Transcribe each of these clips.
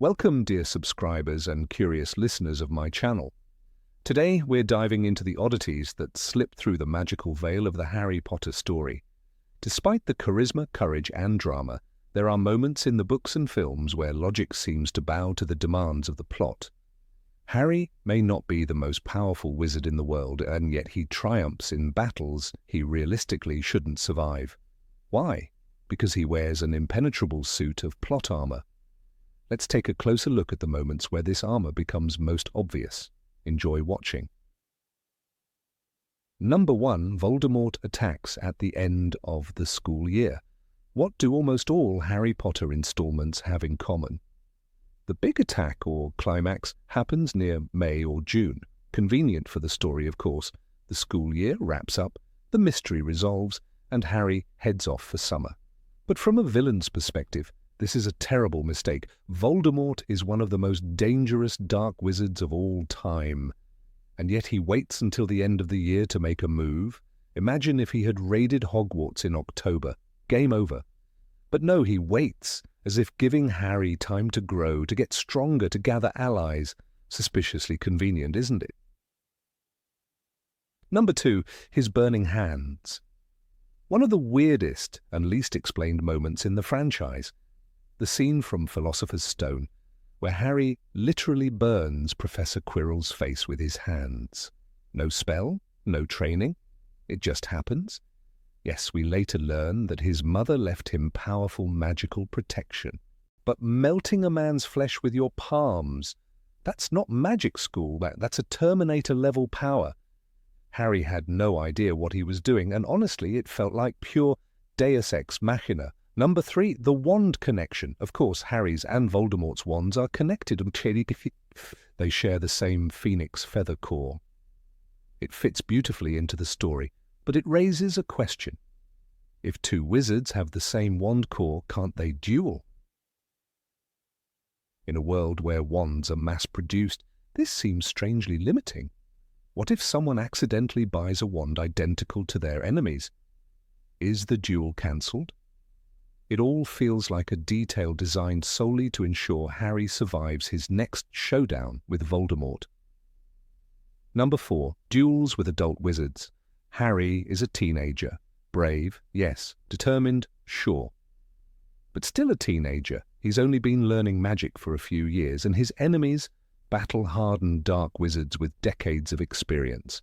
Welcome, dear subscribers and curious listeners of my channel. Today we're diving into the oddities that slip through the magical veil of the Harry Potter story. Despite the charisma, courage and drama, there are moments in the books and films where logic seems to bow to the demands of the plot. Harry may not be the most powerful wizard in the world, and yet he triumphs in battles he realistically shouldn't survive. Why? Because he wears an impenetrable suit of plot armor. Let's take a closer look at the moments where this armor becomes most obvious. Enjoy watching. Number 1. Voldemort attacks at the end of the school year. What do almost all Harry Potter installments have in common? The big attack or climax happens near May or June. Convenient for the story, of course. The school year wraps up, the mystery resolves, and Harry heads off for summer. But from a villain's perspective, this is a terrible mistake. Voldemort is one of the most dangerous dark wizards of all time. And yet he waits until the end of the year to make a move. Imagine if he had raided Hogwarts in October. Game over. But no, he waits, as if giving Harry time to grow, to get stronger, to gather allies. Suspiciously convenient, isn't it? Number 2. His burning hands. One of the weirdest and least explained moments in the franchise. The scene from Philosopher's Stone, where Harry literally burns Professor Quirrell's face with his hands. No spell, no training. It just happens. Yes, we later learn that his mother left him powerful magical protection. But melting a man's flesh with your palms, that's not magic school, that's a Terminator-level power. Harry had no idea what he was doing, and honestly, it felt like pure Deus Ex Machina. Number 3, the wand connection. Of course, Harry's and Voldemort's wands are connected. They share the same phoenix feather core. It fits beautifully into the story, but it raises a question. If two wizards have the same wand core, can't they duel? In a world where wands are mass-produced, this seems strangely limiting. What if someone accidentally buys a wand identical to their enemy's? Is the duel cancelled? It all feels like a detail designed solely to ensure Harry survives his next showdown with Voldemort. Number 4. Duels with adult wizards. Harry is a teenager. Brave, yes. Determined, sure. But still a teenager. He's only been learning magic for a few years, and his enemies, battle-hardened dark wizards with decades of experience.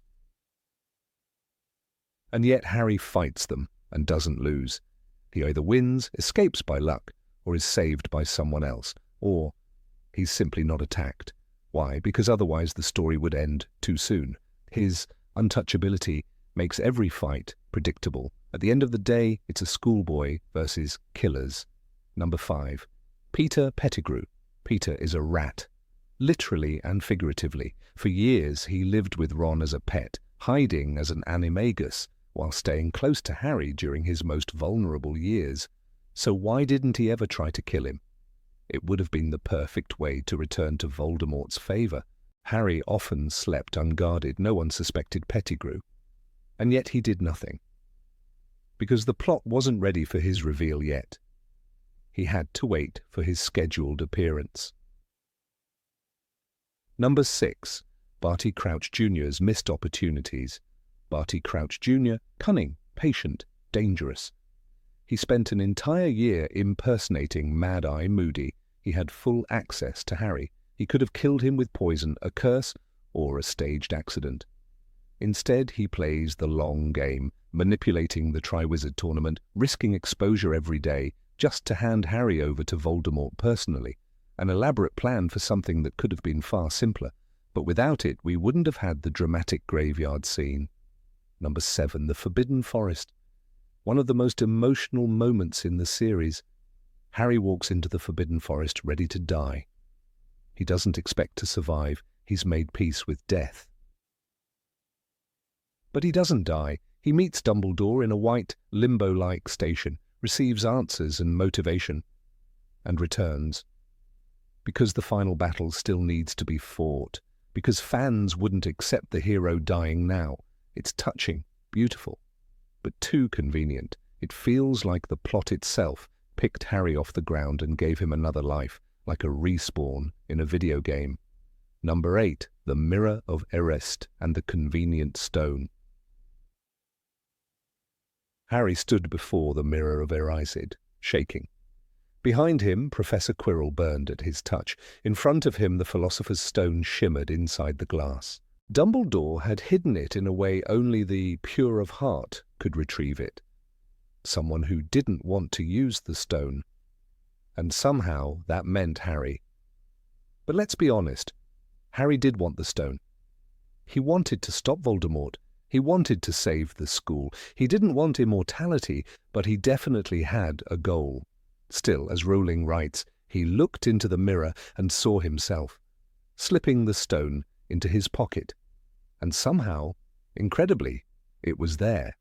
And yet Harry fights them and doesn't lose. He either wins, escapes by luck, or is saved by someone else, or he's simply not attacked. Why? Because otherwise the story would end too soon. His untouchability makes every fight predictable. At the end of the day, it's a schoolboy versus killers. Number 5. Peter Pettigrew. Peter is a rat, literally and figuratively. For years he lived with Ron as a pet, hiding as an animagus, while staying close to Harry during his most vulnerable years. So why didn't he ever try to kill him? It would have been the perfect way to return to Voldemort's favor. Harry often slept unguarded. No one suspected Pettigrew. And yet he did nothing. Because the plot wasn't ready for his reveal yet. He had to wait for his scheduled appearance. Number 6. Barty Crouch Jr.'s missed opportunities. Barty Crouch Jr., cunning, patient, dangerous. He spent an entire year impersonating Mad-Eye Moody. He had full access to Harry. He could have killed him with poison, a curse, or a staged accident. Instead, he plays the long game, manipulating the Triwizard Tournament, risking exposure every day, just to hand Harry over to Voldemort personally. An elaborate plan for something that could have been far simpler. But without it, we wouldn't have had the dramatic graveyard scene. Number 7. The Forbidden Forest. One of the most emotional moments in the series. Harry walks into the Forbidden Forest ready to die. He doesn't expect to survive. He's made peace with death. But he doesn't die. He meets Dumbledore in a white, limbo-like station, receives answers and motivation, and returns. Because the final battle still needs to be fought. Because fans wouldn't accept the hero dying now. It's touching, beautiful, but too convenient. It feels like the plot itself picked Harry off the ground and gave him another life, like a respawn in a video game. Number 8, the Mirror of Erised and the Convenient Stone. Harry stood before the Mirror of Erised, shaking. Behind him, Professor Quirrell burned at his touch. In front of him, the Philosopher's Stone shimmered inside the glass. Dumbledore had hidden it in a way only the pure of heart could retrieve it. Someone who didn't want to use the stone. And somehow that meant Harry. But let's be honest, Harry did want the stone. He wanted to stop Voldemort. He wanted to save the school. He didn't want immortality, but he definitely had a goal. Still, as Rowling writes, he looked into the mirror and saw himself, slipping the stone into his pocket. And somehow, incredibly, it was there.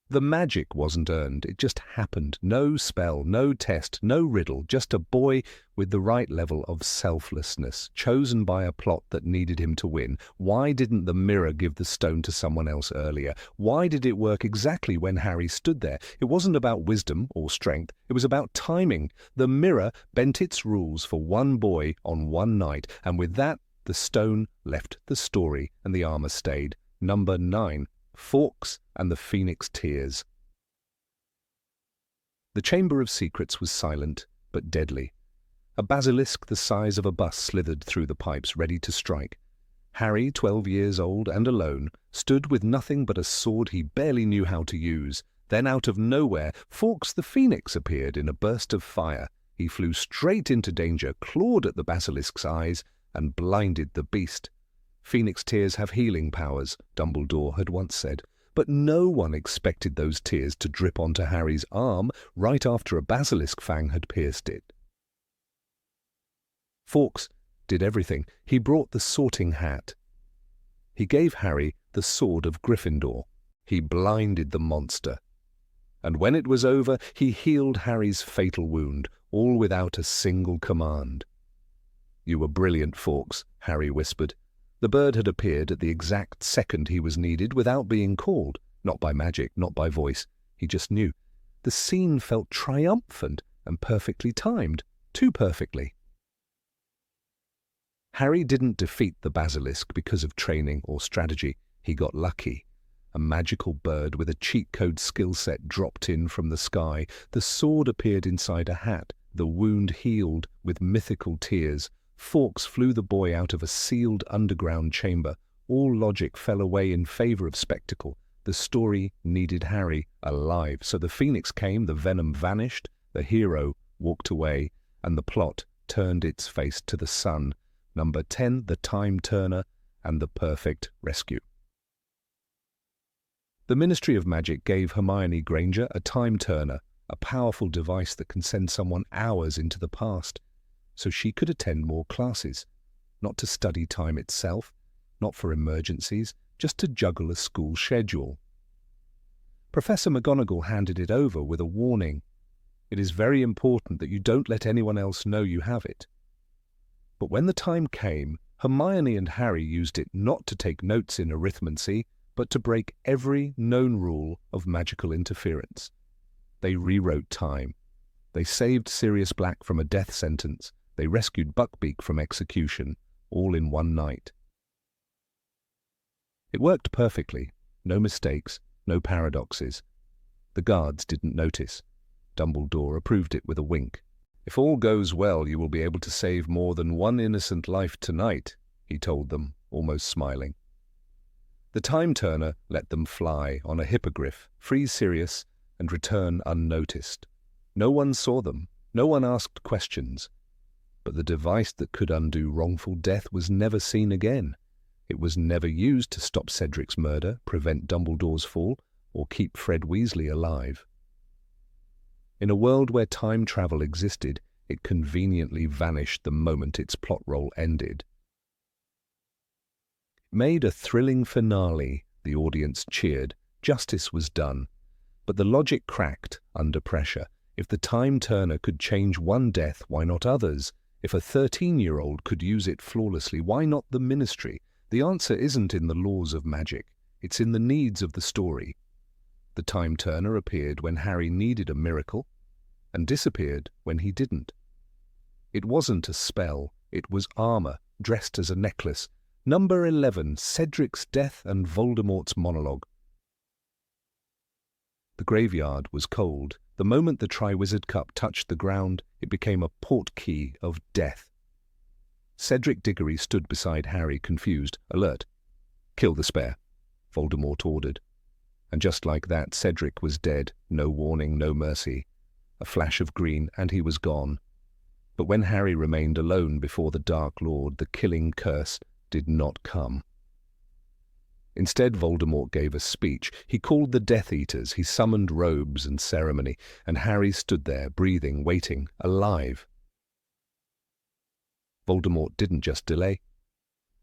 The magic wasn't earned, it just happened. No spell, no test, no riddle, just a boy with the right level of selflessness, chosen by a plot that needed him to win. Why didn't the mirror give the stone to someone else earlier? Why did it work exactly when Harry stood there? It wasn't about wisdom or strength, it was about timing. The mirror bent its rules for one boy on one night, and with that, the stone left the story and the armor stayed. Number 9. Fawkes and the Phoenix Tears. The Chamber of Secrets was silent, but deadly. A basilisk the size of a bus slithered through the pipes, ready to strike. Harry, 12 years old and alone, stood with nothing but a sword he barely knew how to use. Then, out of nowhere, Fawkes the Phoenix appeared in a burst of fire. He flew straight into danger, clawed at the basilisk's eyes, and blinded the beast. Phoenix tears have healing powers, Dumbledore had once said, but no one expected those tears to drip onto Harry's arm right after a basilisk fang had pierced it. Fawkes did everything. He brought the sorting hat. He gave Harry the sword of Gryffindor. He blinded the monster. And when it was over, he healed Harry's fatal wound, all without a single command. "You were brilliant, Fawkes," Harry whispered. The bird had appeared at the exact second he was needed without being called, not by magic, not by voice. He just knew. The scene felt triumphant and perfectly timed, too perfectly. Harry didn't defeat the basilisk because of training or strategy. He got lucky. A magical bird with a cheat code skill set dropped in from the sky. The sword appeared inside a hat. The wound healed with mythical tears. Fawkes flew the boy out of a sealed underground chamber. All logic fell away in favor of spectacle. The story needed Harry alive, so the phoenix came, the venom vanished, the hero walked away, and the plot turned its face to the sun. Number 10, the time turner, and the perfect rescue. The Ministry of Magic gave Hermione Granger a time turner, a powerful device that can send someone hours into the past, so she could attend more classes, not to study time itself, not for emergencies, just to juggle a school schedule. Professor McGonagall handed it over with a warning. It is very important that you don't let anyone else know you have it. But when the time came, Hermione and Harry used it not to take notes in arithmancy, but to break every known rule of magical interference. They rewrote time. They saved Sirius Black from a death sentence. They rescued Buckbeak from execution, all in one night. It worked perfectly. No mistakes, no paradoxes. The guards didn't notice. Dumbledore approved it with a wink. "If all goes well, you will be able to save more than one innocent life tonight," he told them, almost smiling. The time turner let them fly on a hippogriff, freeze Sirius, and return unnoticed. No one saw them. No one asked questions. But the device that could undo wrongful death was never seen again. It was never used to stop Cedric's murder, prevent Dumbledore's fall, or keep Fred Weasley alive. In a world where time travel existed, it conveniently vanished the moment its plot role ended. It made a thrilling finale. The audience cheered. Justice was done. But the logic cracked under pressure. If the time turner could change one death, why not others? If a 13-year-old could use it flawlessly, why not the Ministry? The answer isn't in the laws of magic. It's in the needs of the story. The time turner appeared when Harry needed a miracle and disappeared when he didn't. It wasn't a spell, it was armor, dressed as a necklace. Number 11, Cedric's Death and Voldemort's Monologue. The graveyard was cold. The moment the Triwizard Cup touched the ground, it became a portkey of death. Cedric Diggory stood beside Harry, confused, alert. "Kill the spare," Voldemort ordered. And just like that, Cedric was dead, no warning, no mercy. A flash of green, and he was gone. But when Harry remained alone before the Dark Lord, the killing curse did not come. Instead, Voldemort gave a speech. He called the Death Eaters, he summoned robes and ceremony, and Harry stood there, breathing, waiting, alive. Voldemort didn't just delay.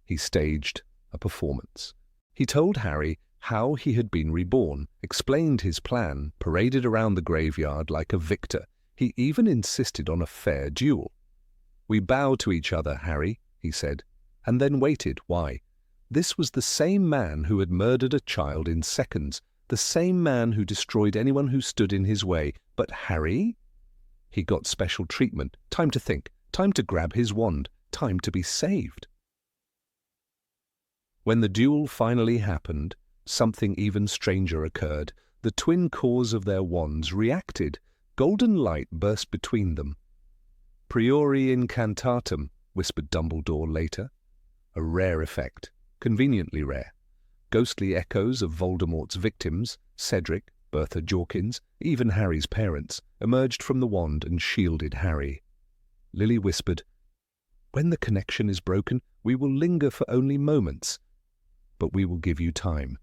He staged a performance. He told Harry how he had been reborn, explained his plan, paraded around the graveyard like a victor. He even insisted on a fair duel. "We bow to each other, Harry," he said, and then waited. Why? This was the same man who had murdered a child in seconds, the same man who destroyed anyone who stood in his way. But Harry? He got special treatment, time to think, time to grab his wand, time to be saved. When the duel finally happened, something even stranger occurred. The twin cores of their wands reacted. Golden light burst between them. "Priori incantatum," whispered Dumbledore later. A rare effect, conveniently rare. Ghostly echoes of Voldemort's victims, Cedric, Bertha Jorkins, even Harry's parents, emerged from the wand and shielded Harry. Lily whispered, "When the connection is broken, we will linger for only moments, but we will give you time."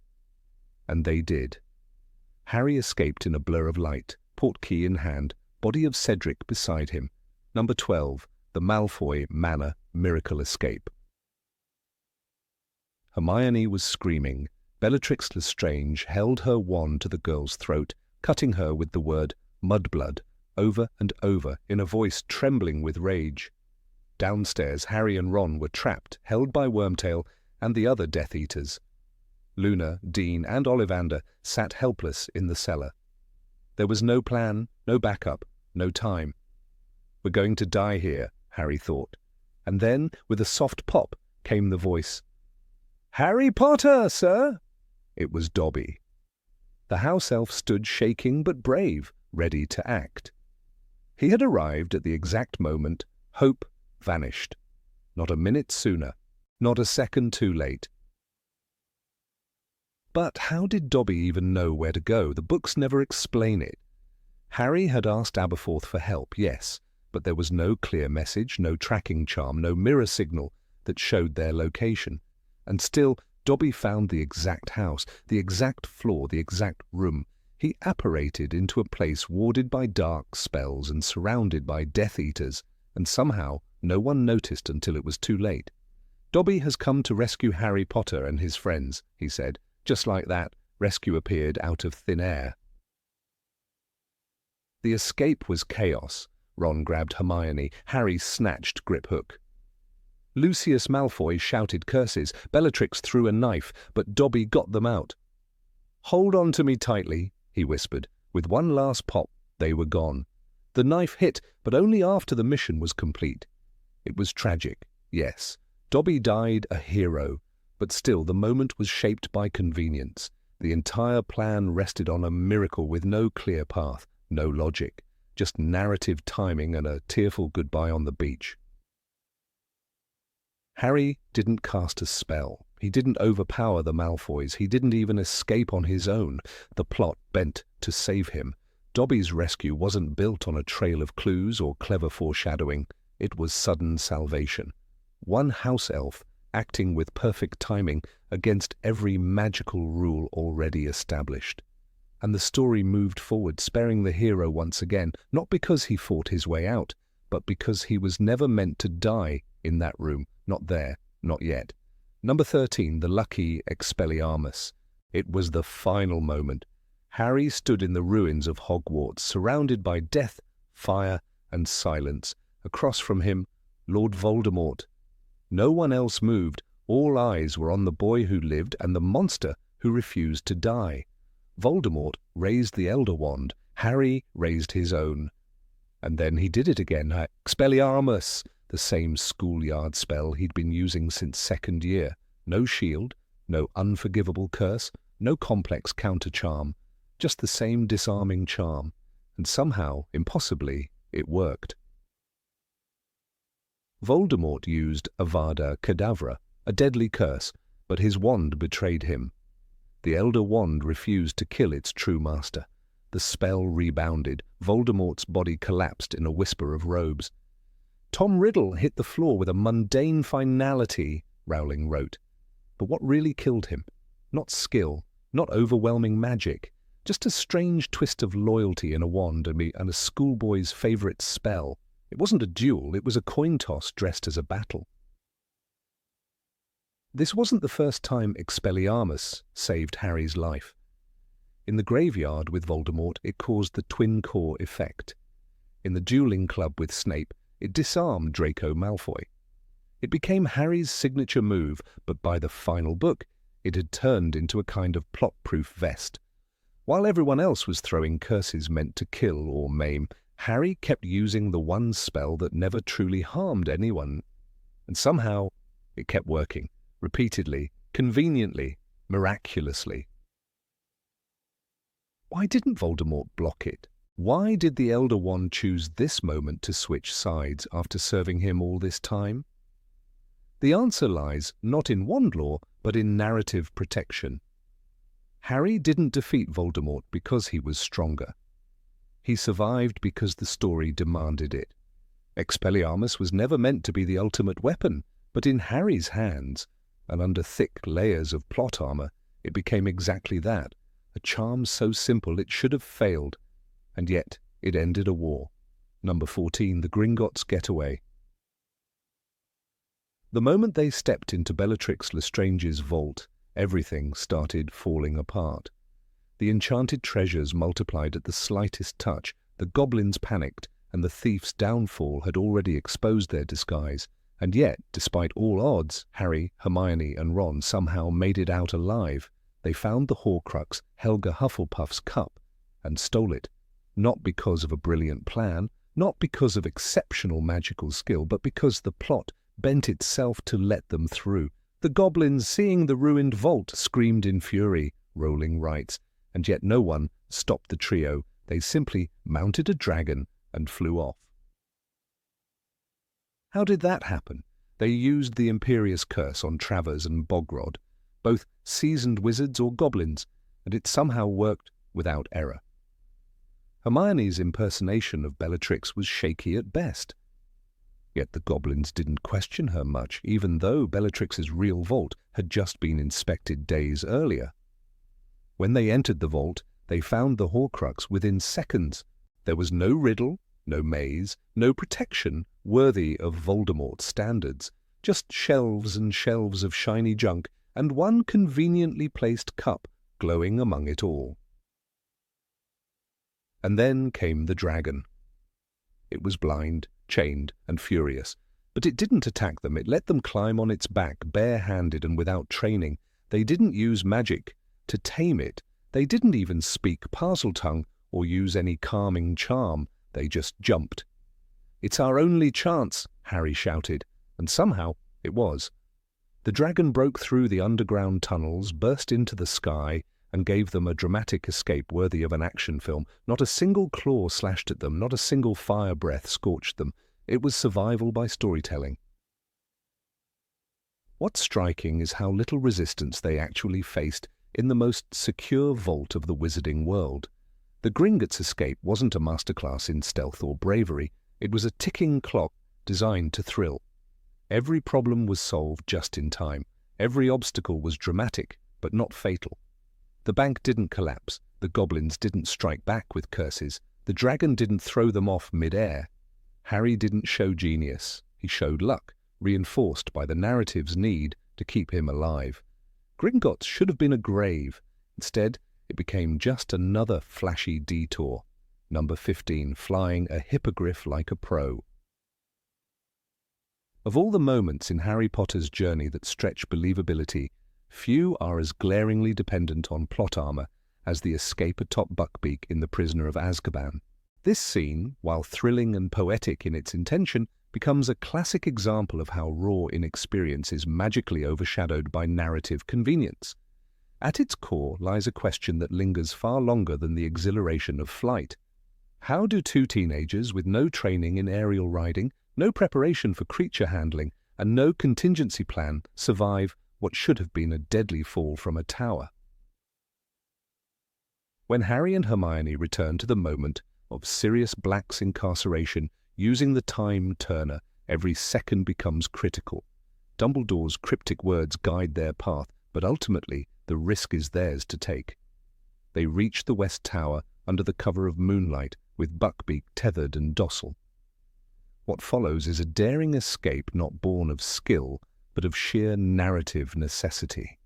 And they did. Harry escaped in a blur of light, portkey in hand, body of Cedric beside him. Number 12, the Malfoy Manor Miracle Escape. Hermione was screaming. Bellatrix Lestrange held her wand to the girl's throat, cutting her with the word mudblood over and over in a voice trembling with rage. Downstairs, Harry and Ron were trapped, held by Wormtail and the other Death Eaters. Luna, Dean, and Ollivander sat helpless in the cellar. There was no plan, no backup, no time. "We're going to die here," Harry thought. And then, with a soft pop, came the voice. "Harry Potter, sir!" It was Dobby. The house elf stood shaking but brave, ready to act. He had arrived at the exact moment hope vanished. Not a minute sooner, not a second too late. But how did Dobby even know where to go? The books never explain it. Harry had asked Aberforth for help, yes, but there was no clear message, no tracking charm, no mirror signal that showed their location. And still, Dobby found the exact house, the exact floor, the exact room. He apparated into a place warded by dark spells and surrounded by Death Eaters, and somehow no one noticed until it was too late. "Dobby has come to rescue Harry Potter and his friends," he said. Just like that, rescue appeared out of thin air. The escape was chaos. Ron grabbed Hermione. Harry snatched Griphook. Lucius Malfoy shouted curses. Bellatrix threw a knife, but Dobby got them out. "Hold on to me tightly," he whispered. With one last pop, they were gone. The knife hit, but only after the mission was complete. It was tragic, yes. Dobby died a hero. But still, the moment was shaped by convenience. The entire plan rested on a miracle with no clear path, no logic, just narrative timing and a tearful goodbye on the beach. Harry didn't cast a spell. He didn't overpower the Malfoys. He didn't even escape on his own. The plot bent to save him. Dobby's rescue wasn't built on a trail of clues or clever foreshadowing. It was sudden salvation. One house elf acting with perfect timing against every magical rule already established. And the story moved forward, sparing the hero once again, not because he fought his way out, but because he was never meant to die in that room. Not there, not yet. Number 13, the lucky Expelliarmus. It was the final moment. Harry stood in the ruins of Hogwarts, surrounded by death, fire, and silence. Across from him, Lord Voldemort. No one else moved. All eyes were on the boy who lived and the monster who refused to die. Voldemort raised the Elder Wand. Harry raised his own. And then he did it again. Expelliarmus, the same schoolyard spell he'd been using since second year. No shield, no unforgivable curse, no complex counter-charm, just the same disarming charm. And somehow, impossibly, it worked. Voldemort used Avada Kedavra, a deadly curse, but his wand betrayed him. The Elder Wand refused to kill its true master. The spell rebounded. Voldemort's body collapsed in a whisper of robes. Tom Riddle hit the floor with a mundane finality, Rowling wrote. But what really killed him? Not skill, not overwhelming magic, just a strange twist of loyalty in a wand and a schoolboy's favourite spell. It wasn't a duel, it was a coin toss dressed as a battle. This wasn't the first time Expelliarmus saved Harry's life. In the graveyard with Voldemort, it caused the twin core effect. In the dueling club with Snape, it disarmed Draco Malfoy. It became Harry's signature move, but by the final book, it had turned into a kind of plot-proof vest. While everyone else was throwing curses meant to kill or maim, Harry kept using the one spell that never truly harmed anyone. And somehow, it kept working, repeatedly, conveniently, miraculously. Why didn't Voldemort block it? Why did the Elder Wand choose this moment to switch sides after serving him all this time? The answer lies not in wand lore, but in narrative protection. Harry didn't defeat Voldemort because he was stronger. He survived because the story demanded it. Expelliarmus was never meant to be the ultimate weapon, but in Harry's hands, and under thick layers of plot armor, it became exactly that, a charm so simple it should have failed, and yet it ended a war. Number 14, the Gringotts Getaway. The moment they stepped into Bellatrix Lestrange's vault, everything started falling apart. The enchanted treasures multiplied at the slightest touch, the goblins panicked, and the thief's downfall had already exposed their disguise. And yet, despite all odds, Harry, Hermione, and Ron somehow made it out alive. They found the Horcrux, Helga Hufflepuff's cup, and stole it. Not because of a brilliant plan, not because of exceptional magical skill, but because the plot bent itself to let them through. The goblins, seeing the ruined vault, screamed in fury, Rowling writes, and yet no one stopped the trio. They simply mounted a dragon and flew off. How did that happen? They used the Imperious Curse on Travers and Bogrod, both seasoned wizards or goblins, and it somehow worked without error. Hermione's impersonation of Bellatrix was shaky at best. Yet the goblins didn't question her much, even though Bellatrix's real vault had just been inspected days earlier. When they entered the vault, they found the Horcrux within seconds. There was no riddle, no maze, no protection worthy of Voldemort's standards, just shelves and shelves of shiny junk and one conveniently placed cup glowing among it all. And then came the dragon. It was blind, chained, and furious, but it didn't attack them. It let them climb on its back, bare-handed and without training. They didn't use magic to tame it. They didn't even speak Parseltongue or use any calming charm. They just jumped. "It's our only chance," Harry shouted, and somehow it was. The dragon broke through the underground tunnels, burst into the sky, and gave them a dramatic escape worthy of an action film. Not a single claw slashed at them, not a single fire breath scorched them. It was survival by storytelling. What's striking is how little resistance they actually faced in the most secure vault of the wizarding world. The Gringotts escape wasn't a masterclass in stealth or bravery. It was a ticking clock designed to thrill. Every problem was solved just in time. Every obstacle was dramatic, but not fatal. The bank didn't collapse. The goblins didn't strike back with curses. The dragon didn't throw them off mid-air. Harry didn't show genius. He showed luck, reinforced by the narrative's need to keep him alive. Gringotts should have been a grave. Instead, it became just another flashy detour. Number 15, flying a hippogriff like a pro. Of all the moments in Harry Potter's journey that stretch believability, few are as glaringly dependent on plot armor as the escape atop Buckbeak in The Prisoner of Azkaban. This scene, while thrilling and poetic in its intention, becomes a classic example of how raw inexperience is magically overshadowed by narrative convenience. At its core lies a question that lingers far longer than the exhilaration of flight. How do two teenagers with no training in aerial riding, no preparation for creature handling, and no contingency plan survive what should have been a deadly fall from a tower? When Harry and Hermione return to the moment of Sirius Black's incarceration, using the time turner, every second becomes critical. Dumbledore's cryptic words guide their path, but ultimately the risk is theirs to take. They reach the West Tower under the cover of moonlight, with Buckbeak tethered and docile. What follows is a daring escape not born of skill, but of sheer narrative necessity.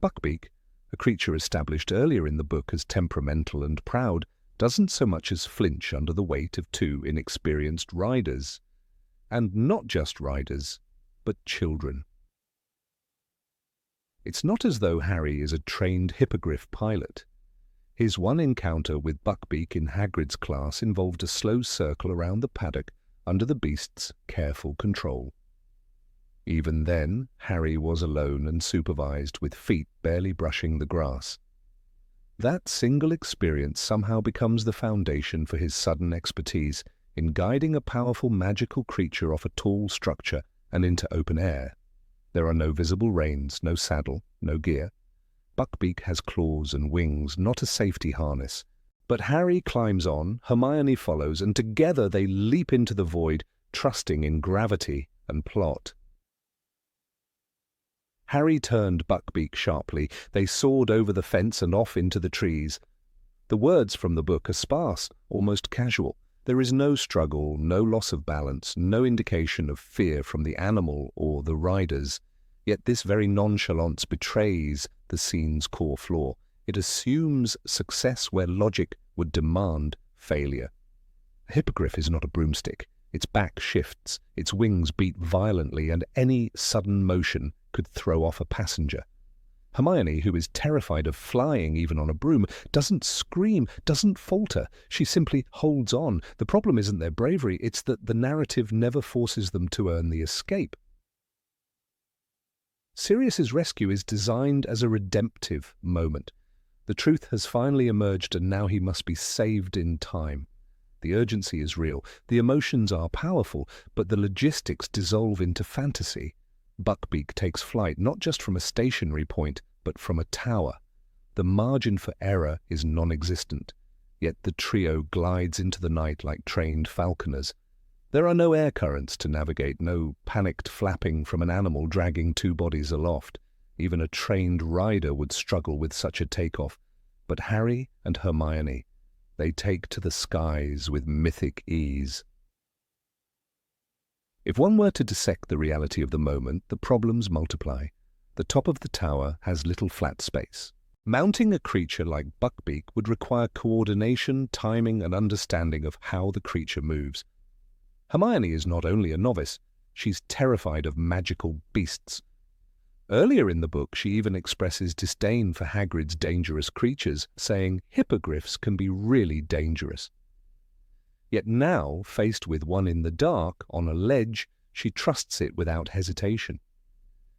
Buckbeak, a creature established earlier in the book as temperamental and proud, doesn't so much as flinch under the weight of two inexperienced riders. And not just riders, but children. It's not as though Harry is a trained hippogriff pilot. His one encounter with Buckbeak in Hagrid's class involved a slow circle around the paddock under the beast's careful control. Even then, Harry was alone and supervised, with feet barely brushing the grass. That single experience somehow becomes the foundation for his sudden expertise in guiding a powerful magical creature off a tall structure and into open air. There are no visible reins, no saddle, no gear. Buckbeak has claws and wings, not a safety harness. But Harry climbs on, Hermione follows, and together they leap into the void, trusting in gravity and plot. Harry turned Buckbeak sharply. They soared over the fence and off into the trees. The words from the book are sparse, almost casual. There is no struggle, no loss of balance, no indication of fear from the animal or the riders. Yet this very nonchalance betrays the scene's core flaw. It assumes success where logic would demand failure. A hippogriff is not a broomstick. Its back shifts, its wings beat violently, and any sudden motion could throw off a passenger. Hermione, who is terrified of flying even on a broom, doesn't scream, doesn't falter. She simply holds on. The problem isn't their bravery, it's that the narrative never forces them to earn the escape. Sirius's rescue is designed as a redemptive moment. The truth has finally emerged, and now he must be saved in time. The urgency is real, the emotions are powerful, but the logistics dissolve into fantasy. Buckbeak takes flight not just from a stationary point, but from a tower. The margin for error is non-existent, yet the trio glides into the night like trained falconers. There are no air currents to navigate, no panicked flapping from an animal dragging two bodies aloft. Even a trained rider would struggle with such a takeoff. But Harry and Hermione, they take to the skies with mythic ease. If one were to dissect the reality of the moment, the problems multiply. The top of the tower has little flat space. Mounting a creature like Buckbeak would require coordination, timing, and understanding of how the creature moves. Hermione is not only a novice, she's terrified of magical beasts. Earlier in the book, she even expresses disdain for Hagrid's dangerous creatures, saying hippogriffs can be really dangerous. Yet now, faced with one in the dark, on a ledge, she trusts it without hesitation.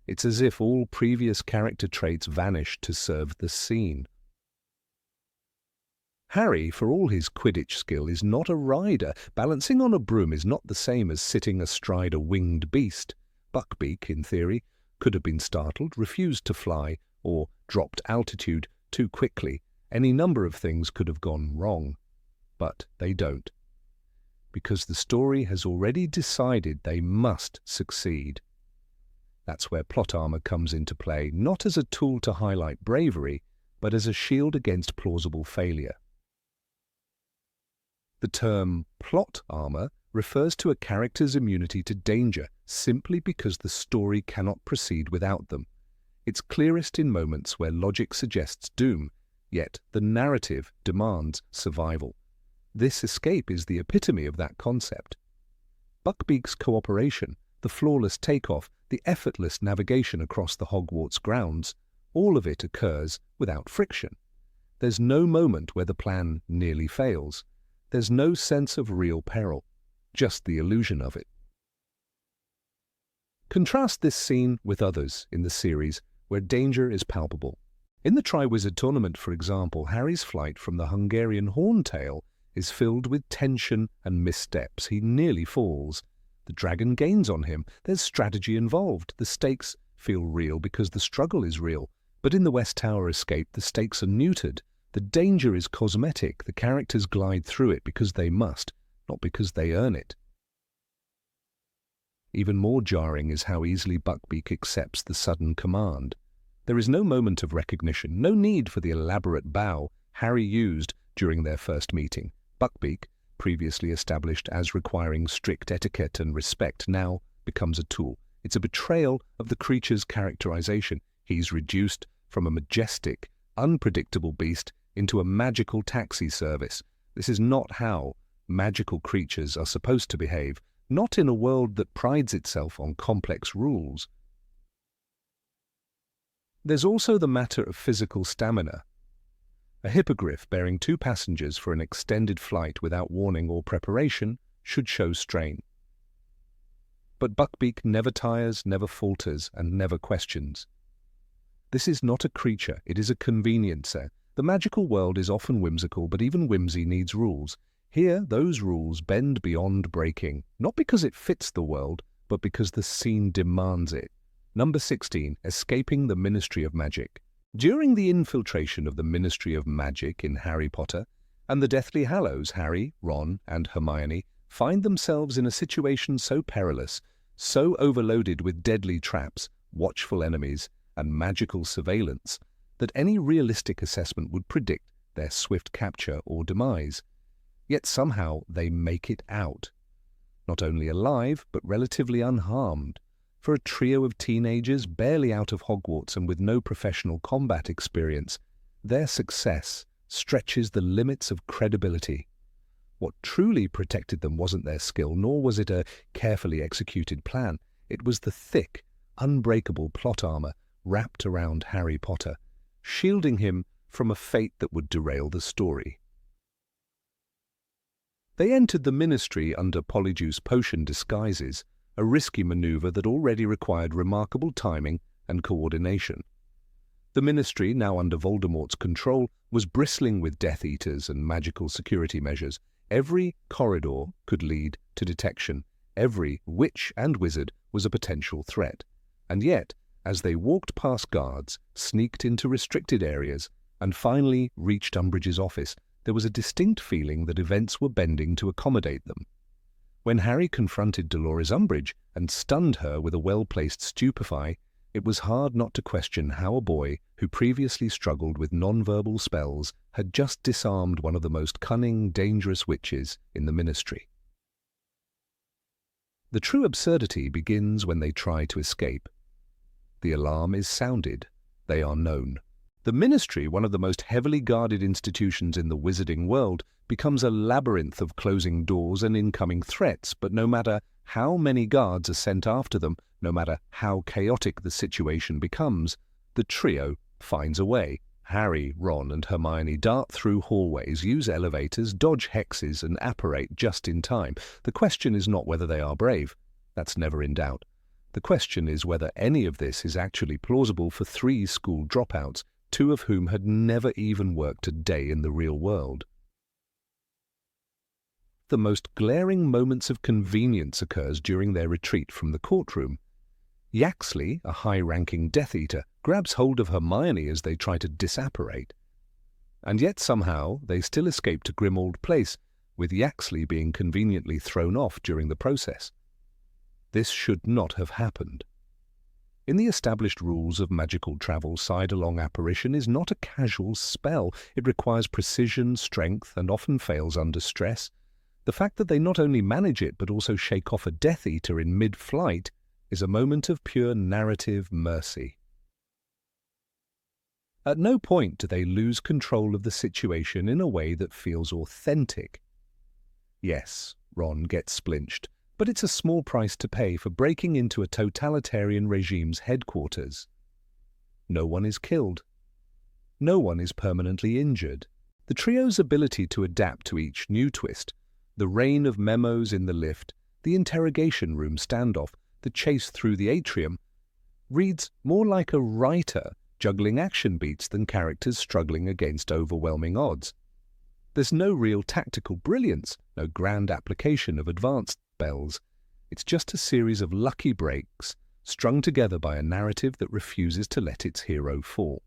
It's as if all previous character traits vanished to serve the scene. Harry, for all his Quidditch skill, is not a rider. Balancing on a broom is not the same as sitting astride a winged beast. Buckbeak, in theory, could have been startled, refused to fly, or dropped altitude too quickly. Any number of things could have gone wrong. But they don't. Because the story has already decided they must succeed. That's where plot armor comes into play, not as a tool to highlight bravery, but as a shield against plausible failure. The term plot armor refers to a character's immunity to danger simply because the story cannot proceed without them. It's clearest in moments where logic suggests doom, yet the narrative demands survival. This escape is the epitome of that concept. Buckbeak's cooperation, the flawless takeoff, the effortless navigation across the Hogwarts grounds, all of it occurs without friction. There's no moment where the plan nearly fails. There's no sense of real peril, just the illusion of it. Contrast this scene with others in the series where danger is palpable. In the Triwizard Tournament, for example, Harry's flight from the Hungarian Horntail is filled with tension and missteps. He nearly falls. The dragon gains on him. There's strategy involved. The stakes feel real because the struggle is real. But in the West Tower escape, the stakes are neutered. The danger is cosmetic. The characters glide through it because they must, not because they earn it. Even more jarring is how easily Buckbeak accepts the sudden command. There is no moment of recognition, no need for the elaborate bow Harry used during their first meeting. Buckbeak, previously established as requiring strict etiquette and respect, now becomes a tool. It's a betrayal of the creature's characterization. He's reduced from a majestic, unpredictable beast into a magical taxi service. This is not how magical creatures are supposed to behave, not in a world that prides itself on complex rules. There's also the matter of physical stamina. A hippogriff bearing 2 passengers for an extended flight without warning or preparation should show strain. But Buckbeak never tires, never falters, and never questions. This is not a creature, it is a conveniencer. The magical world is often whimsical, but even whimsy needs rules. Here, those rules bend beyond breaking, not because it fits the world, but because the scene demands it. Number 16, Escaping the Ministry of Magic. During the infiltration of the Ministry of Magic in Harry Potter and the Deathly Hallows, Harry, Ron, and Hermione find themselves in a situation so perilous, so overloaded with deadly traps, watchful enemies, and magical surveillance, that any realistic assessment would predict their swift capture or demise. Yet somehow they make it out. Not only alive, but relatively unharmed. For a trio of teenagers barely out of Hogwarts and with no professional combat experience, their success stretches the limits of credibility. What truly protected them wasn't their skill, nor was it a carefully executed plan. It was the thick, unbreakable plot armor wrapped around Harry Potter, shielding him from a fate that would derail the story. They entered the Ministry under Polyjuice Potion disguises, a risky maneuver that already required remarkable timing and coordination. The Ministry, now under Voldemort's control, was bristling with Death Eaters and magical security measures. Every corridor could lead to detection. Every witch and wizard was a potential threat. And yet, as they walked past guards, sneaked into restricted areas, and finally reached Umbridge's office, there was a distinct feeling that events were bending to accommodate them. When Harry confronted Dolores Umbridge and stunned her with a well-placed stupefy, it was hard not to question how a boy who previously struggled with non-verbal spells had just disarmed one of the most cunning, dangerous witches in the Ministry. The true absurdity begins when they try to escape. The alarm is sounded. They are known. The Ministry, one of the most heavily guarded institutions in the wizarding world, becomes a labyrinth of closing doors and incoming threats, but no matter how many guards are sent after them, no matter how chaotic the situation becomes, the trio finds a way. Harry, Ron, and Hermione dart through hallways, use elevators, dodge hexes, and apparate just in time. The question is not whether they are brave. That's never in doubt. The question is whether any of this is actually plausible for 3 school dropouts, 2 of whom had never even worked a day in the real world. The most glaring moments of convenience occurs during their retreat from the courtroom. Yaxley, a high-ranking Death Eater, grabs hold of Hermione as they try to disapparate. And yet somehow they still escape to Grimmauld Place, with Yaxley being conveniently thrown off during the process. This should not have happened. In the established rules of magical travel, sidelong apparition is not a casual spell. It requires precision, strength, and often fails under stress. The fact that they not only manage it but also shake off a Death Eater in mid-flight is a moment of pure narrative mercy. At no point do they lose control of the situation in a way that feels authentic. Yes, Ron gets splinched, but it's a small price to pay for breaking into a totalitarian regime's headquarters. No one is killed. No one is permanently injured. The trio's ability to adapt to each new twist, the rain of memos in the lift, the interrogation room standoff, the chase through the atrium, reads more like a writer juggling action beats than characters struggling against overwhelming odds. There's no real tactical brilliance, no grand application of advanced spells. It's just a series of lucky breaks strung together by a narrative that refuses to let its hero fall.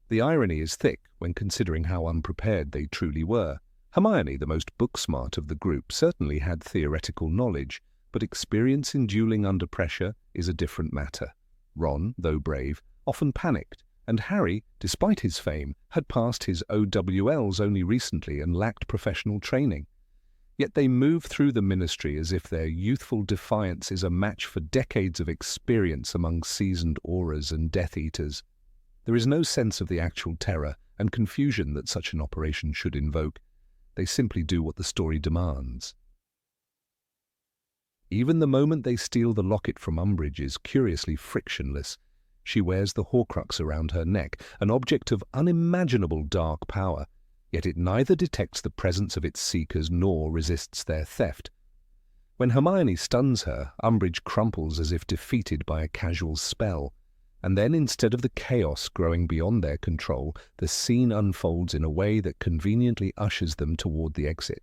The irony is thick when considering how unprepared they truly were. Hermione, the most book-smart of the group, certainly had theoretical knowledge, but experience in dueling under pressure is a different matter. Ron, though brave, often panicked, and Harry, despite his fame, had passed his OWLs only recently and lacked professional training. Yet they move through the Ministry as if their youthful defiance is a match for decades of experience among seasoned Aurors and Death Eaters. There is no sense of the actual terror and confusion that such an operation should invoke. They simply do what the story demands. Even the moment they steal the locket from Umbridge is curiously frictionless. She wears the Horcrux around her neck, an object of unimaginable dark power, yet it neither detects the presence of its seekers nor resists their theft. When Hermione stuns her, Umbridge crumples as if defeated by a casual spell, and then instead of the chaos growing beyond their control, the scene unfolds in a way that conveniently ushers them toward the exit.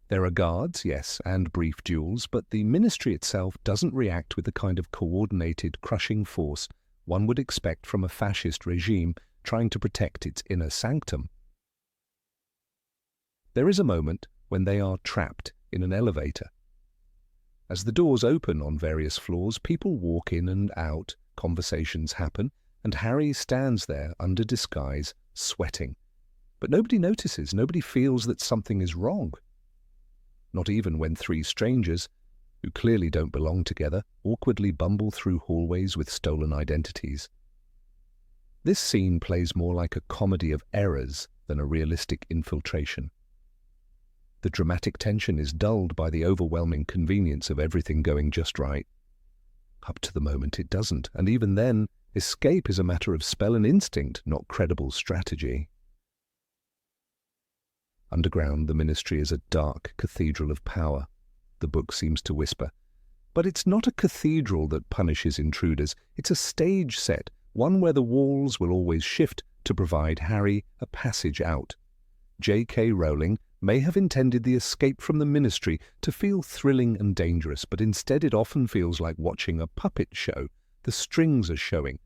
There are guards, yes, and brief duels, but the Ministry itself doesn't react with the kind of coordinated, crushing force one would expect from a fascist regime trying to protect its inner sanctum. There is a moment when they are trapped in an elevator. As the doors open on various floors, people walk in and out, conversations happen, and Harry stands there under disguise, sweating. But nobody notices, nobody feels that something is wrong. Not even when three strangers, who clearly don't belong together, awkwardly bumble through hallways with stolen identities. This scene plays more like a comedy of errors than a realistic infiltration. The dramatic tension is dulled by the overwhelming convenience of everything going just right. Up to the moment it doesn't, and even then, escape is a matter of spell and instinct, not credible strategy. Underground, the Ministry is a dark cathedral of power, the book seems to whisper. But it's not a cathedral that punishes intruders. It's a stage set, one where the walls will always shift to provide Harry a passage out. J.K. Rowling may have intended the escape from the Ministry to feel thrilling and dangerous, but instead it often feels like watching a puppet show. The strings are showing.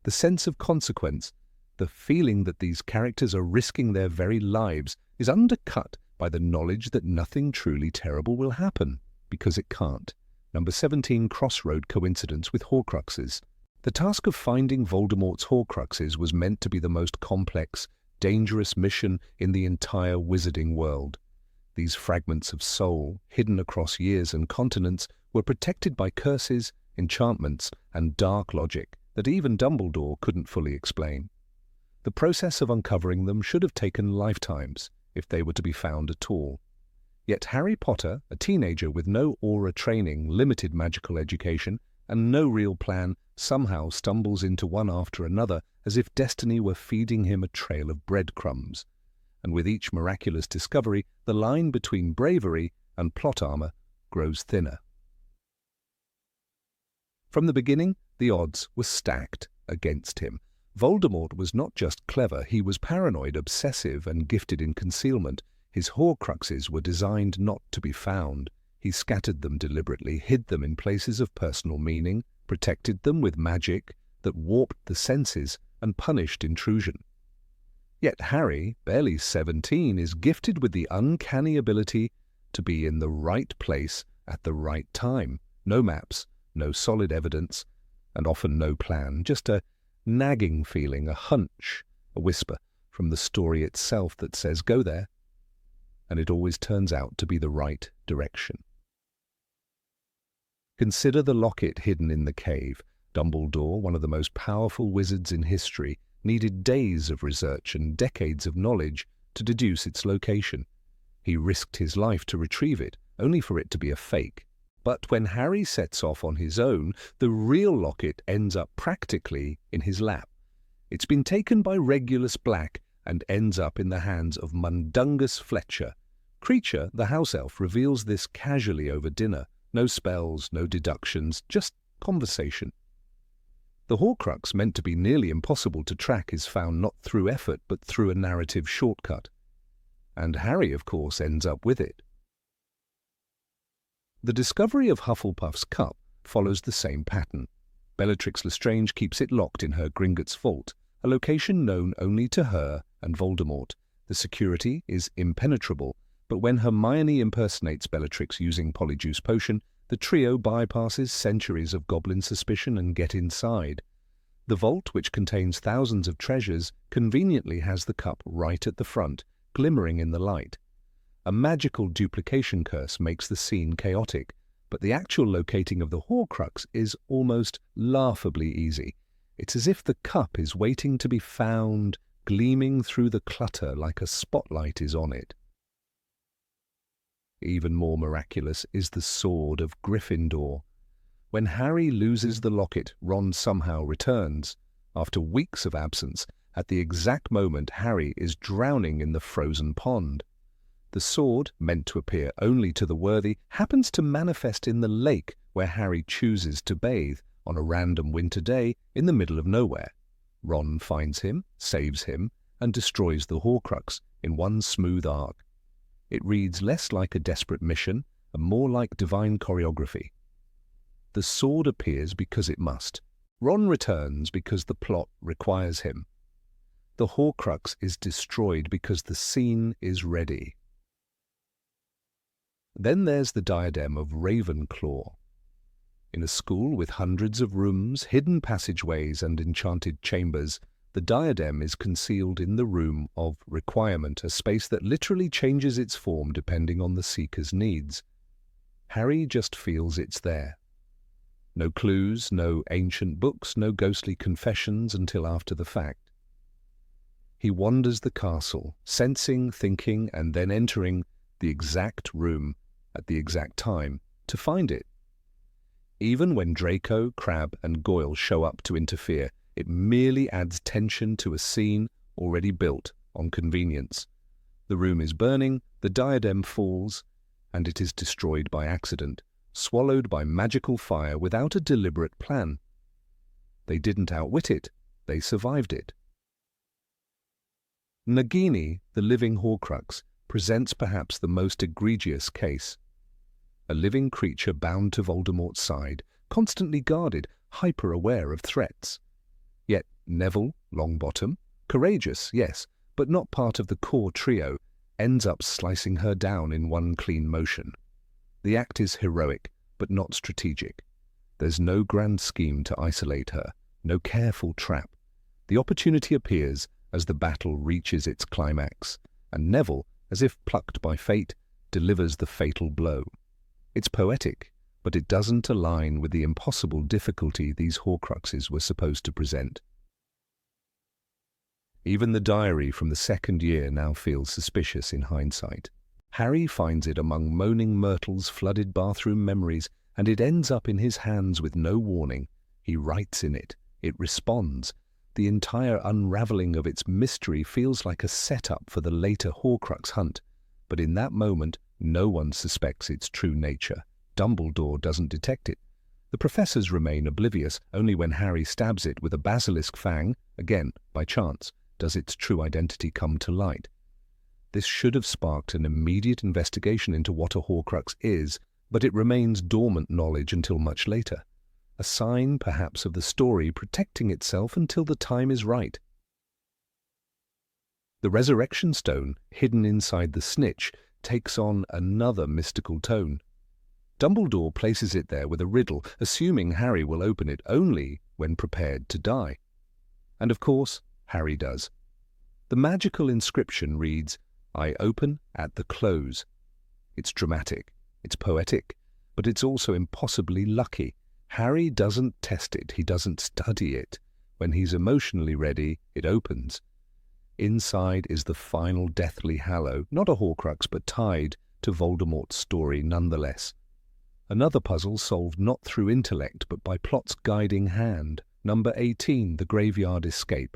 The sense of consequence, the feeling that these characters are risking their very lives, is undercut by the knowledge that nothing truly terrible will happen, because it can't. Number 17 Crossroad Coincidence with Horcruxes. The task of finding Voldemort's Horcruxes was meant to be the most complex, dangerous mission in the entire wizarding world. These fragments of soul, hidden across years and continents, were protected by curses, enchantments, and dark logic that even Dumbledore couldn't fully explain. The process of uncovering them should have taken lifetimes, if they were to be found at all. Yet Harry Potter, a teenager with no aura training, limited magical education, and no real plan, somehow stumbles into one after another as if destiny were feeding him a trail of breadcrumbs. And with each miraculous discovery, the line between bravery and plot armor grows thinner. From the beginning, the odds were stacked against him. Voldemort was not just clever, he was paranoid, obsessive, and gifted in concealment. His Horcruxes were designed not to be found. He scattered them deliberately, hid them in places of personal meaning, protected them with magic that warped the senses and punished intrusion. Yet Harry, barely 17, is gifted with the uncanny ability to be in the right place at the right time. No maps, no solid evidence, and often no plan, just a nagging feeling, a hunch, a whisper from the story itself that says, go there, and it always turns out to be the right direction. Consider the locket hidden in the cave. Dumbledore, one of the most powerful wizards in history, needed days of research and decades of knowledge to deduce its location. He risked his life to retrieve it, only for it to be a fake. But when Harry sets off on his own, the real locket ends up practically in his lap. It's been taken by Regulus Black, and ends up in the hands of Mundungus Fletcher. Creature, the house elf, reveals this casually over dinner. No spells, no deductions, just conversation. The Horcrux, meant to be nearly impossible to track, is found not through effort but through a narrative shortcut. And Harry, of course, ends up with it. The discovery of Hufflepuff's cup follows the same pattern. Bellatrix Lestrange keeps it locked in her Gringotts vault, a location known only to her and Voldemort. The security is impenetrable, but when Hermione impersonates Bellatrix using Polyjuice Potion, the trio bypasses centuries of goblin suspicion and get inside. The vault, which contains thousands of treasures, conveniently has the cup right at the front, glimmering in the light. A magical duplication curse makes the scene chaotic, but the actual locating of the Horcrux is almost laughably easy. It's as if the cup is waiting to be found, gleaming through the clutter like a spotlight is on it. Even more miraculous is the sword of Gryffindor. When Harry loses the locket, Ron somehow returns. After weeks of absence, at the exact moment Harry is drowning in the frozen pond. The sword, meant to appear only to the worthy, happens to manifest in the lake where Harry chooses to bathe on a random winter day in the middle of nowhere. Ron finds him, saves him, and destroys the Horcrux in one smooth arc. It reads less like a desperate mission and more like divine choreography. The sword appears because it must. Ron returns because the plot requires him. The Horcrux is destroyed because the scene is ready. Then there's the diadem of Ravenclaw. In a school with hundreds of rooms, hidden passageways and enchanted chambers, the diadem is concealed in the room of requirement, a space that literally changes its form depending on the seeker's needs. Harry just feels it's there. No clues, no ancient books, no ghostly confessions until after the fact. He wanders the castle, sensing, thinking, and then entering the exact room at the exact time to find it. Even when Draco, Crabbe, and Goyle show up to interfere, it merely adds tension to a scene already built on convenience. The room is burning, the diadem falls, and it is destroyed by accident, swallowed by magical fire without a deliberate plan. They didn't outwit it, they survived it. Nagini, the living Horcrux, presents perhaps the most egregious case. A living creature bound to Voldemort's side, constantly guarded, hyper-aware of threats. Yet Neville Longbottom, courageous, yes, but not part of the core trio, ends up slicing her down in one clean motion. The act is heroic, but not strategic. There's no grand scheme to isolate her, no careful trap. The opportunity appears as the battle reaches its climax, and Neville, as if plucked by fate, delivers the fatal blow. It's poetic, but it doesn't align with the impossible difficulty these Horcruxes were supposed to present. Even the diary from the second year now feels suspicious in hindsight. Harry finds it among moaning Myrtle's flooded bathroom memories, and it ends up in his hands with no warning. He writes in it. It responds. The entire unravelling of its mystery feels like a setup for the later Horcrux hunt, but in that moment, no one suspects its true nature. Dumbledore doesn't detect it. The professors remain oblivious. Only when Harry stabs it with a basilisk fang, again by chance, does its true identity come to light. This should have sparked an immediate investigation into what a Horcrux is, but it remains dormant knowledge until much later. A sign, perhaps, of the story protecting itself until the time is right. The resurrection stone, hidden inside the snitch, takes on another mystical tone. Dumbledore places it there with a riddle, assuming Harry will open it only when prepared to die. And of course, Harry does. The magical inscription reads, "I open at the close." It's dramatic, it's poetic, but it's also impossibly lucky. Harry doesn't test it, he doesn't study it. When he's emotionally ready, it opens. Inside is the final deathly hallow, not a Horcrux, but tied to Voldemort's story nonetheless. Another puzzle solved not through intellect, but by plot's guiding hand. Number 18, the graveyard escape.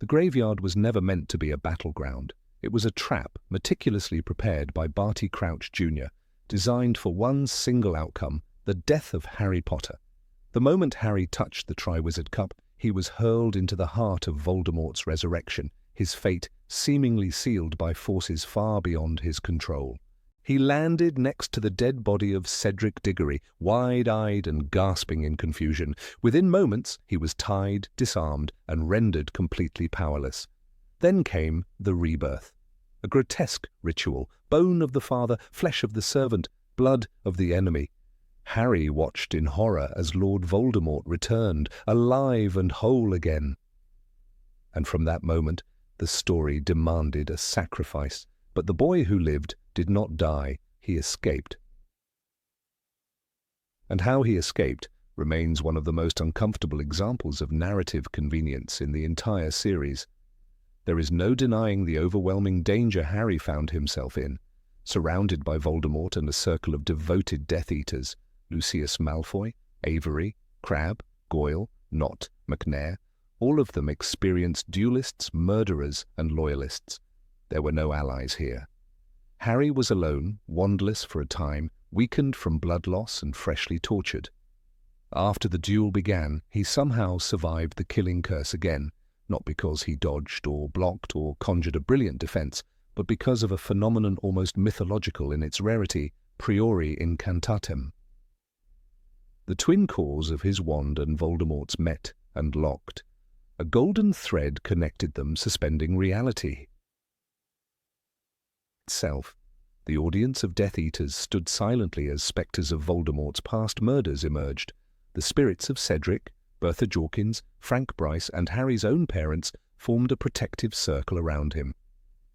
The graveyard was never meant to be a battleground. It was a trap meticulously prepared by Barty Crouch Jr., designed for one single outcome, the death of Harry Potter. The moment Harry touched the Triwizard Cup, he was hurled into the heart of Voldemort's resurrection, his fate seemingly sealed by forces far beyond his control. He landed next to the dead body of Cedric Diggory, wide-eyed and gasping in confusion. Within moments, he was tied, disarmed, and rendered completely powerless. Then came the rebirth. A grotesque ritual, bone of the father, flesh of the servant, blood of the enemy. Harry watched in horror as Lord Voldemort returned, alive and whole again. And from that moment, the story demanded a sacrifice. But the boy who lived did not die, he escaped. And how he escaped remains one of the most uncomfortable examples of narrative convenience in the entire series. There is no denying the overwhelming danger Harry found himself in, surrounded by Voldemort and a circle of devoted Death Eaters, Lucius Malfoy, Avery, Crabbe, Goyle, Nott, McNair, all of them experienced duelists, murderers, and loyalists. There were no allies here. Harry was alone, wandless for a time, weakened from blood loss and freshly tortured. After the duel began, he somehow survived the killing curse again, not because he dodged or blocked or conjured a brilliant defense, but because of a phenomenon almost mythological in its rarity, priori incantatem. The twin cores of his wand and Voldemort's met and locked. A golden thread connected them, suspending reality itself. The audience of Death Eaters stood silently as spectres of Voldemort's past murders emerged. The spirits of Cedric, Bertha Jorkins, Frank Bryce, and Harry's own parents formed a protective circle around him.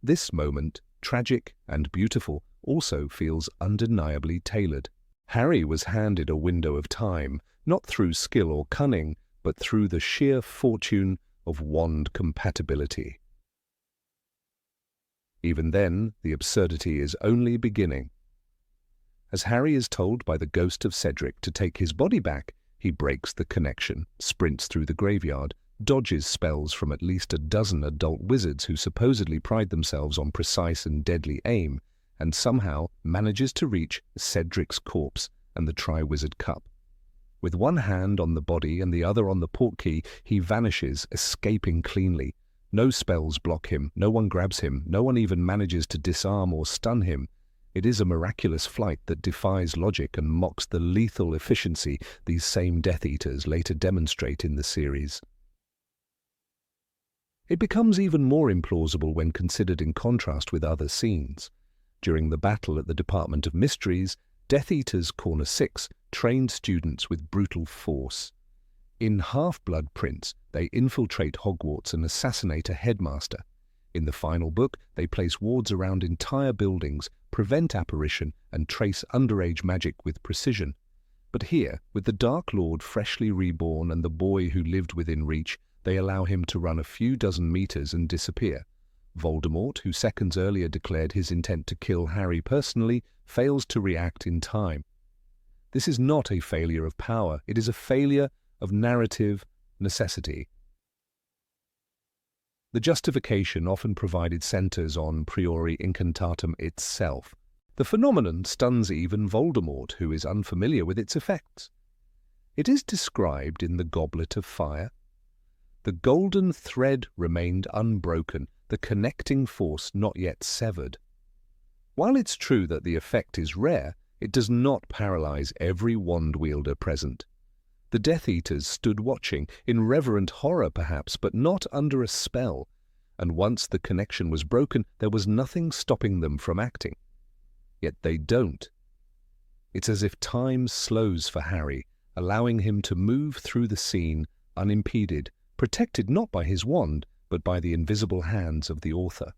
This moment, tragic and beautiful, also feels undeniably tailored. Harry was handed a window of time, not through skill or cunning, but through the sheer fortune of wand compatibility. Even then, the absurdity is only beginning. As Harry is told by the ghost of Cedric to take his body back, he breaks the connection, sprints through the graveyard, dodges spells from at least a dozen adult wizards who supposedly pride themselves on precise and deadly aim, and somehow manages to reach Cedric's corpse and the Triwizard Cup. With one hand on the body and the other on the portkey, he vanishes, escaping cleanly. No spells block him, no one grabs him, no one even manages to disarm or stun him. It is a miraculous flight that defies logic and mocks the lethal efficiency these same Death Eaters later demonstrate in the series. It becomes even more implausible when considered in contrast with other scenes. During the battle at the Department of Mysteries, Death Eaters Corner 6 trained students with brutal force. In Half-Blood Prince, they infiltrate Hogwarts and assassinate a headmaster. In the final book, they place wards around entire buildings, prevent apparition, and trace underage magic with precision. But here, with the Dark Lord freshly reborn and the boy who lived within reach, they allow him to run a few dozen meters and disappear. Voldemort, who seconds earlier declared his intent to kill Harry personally, fails to react in time. This is not a failure of power, it is a failure of narrative necessity. The justification often provided centers on priori incantatem itself. The phenomenon stuns even Voldemort, who is unfamiliar with its effects. It is described in the Goblet of Fire. The golden thread remained unbroken, the connecting force not yet severed. While it's true that the effect is rare, it does not paralyze every wand wielder present. The Death Eaters stood watching, in reverent horror perhaps, but not under a spell, and once the connection was broken, there was nothing stopping them from acting. Yet they don't. It's as if time slows for Harry, allowing him to move through the scene unimpeded, protected not by his wand, but by the invisible hands of the author.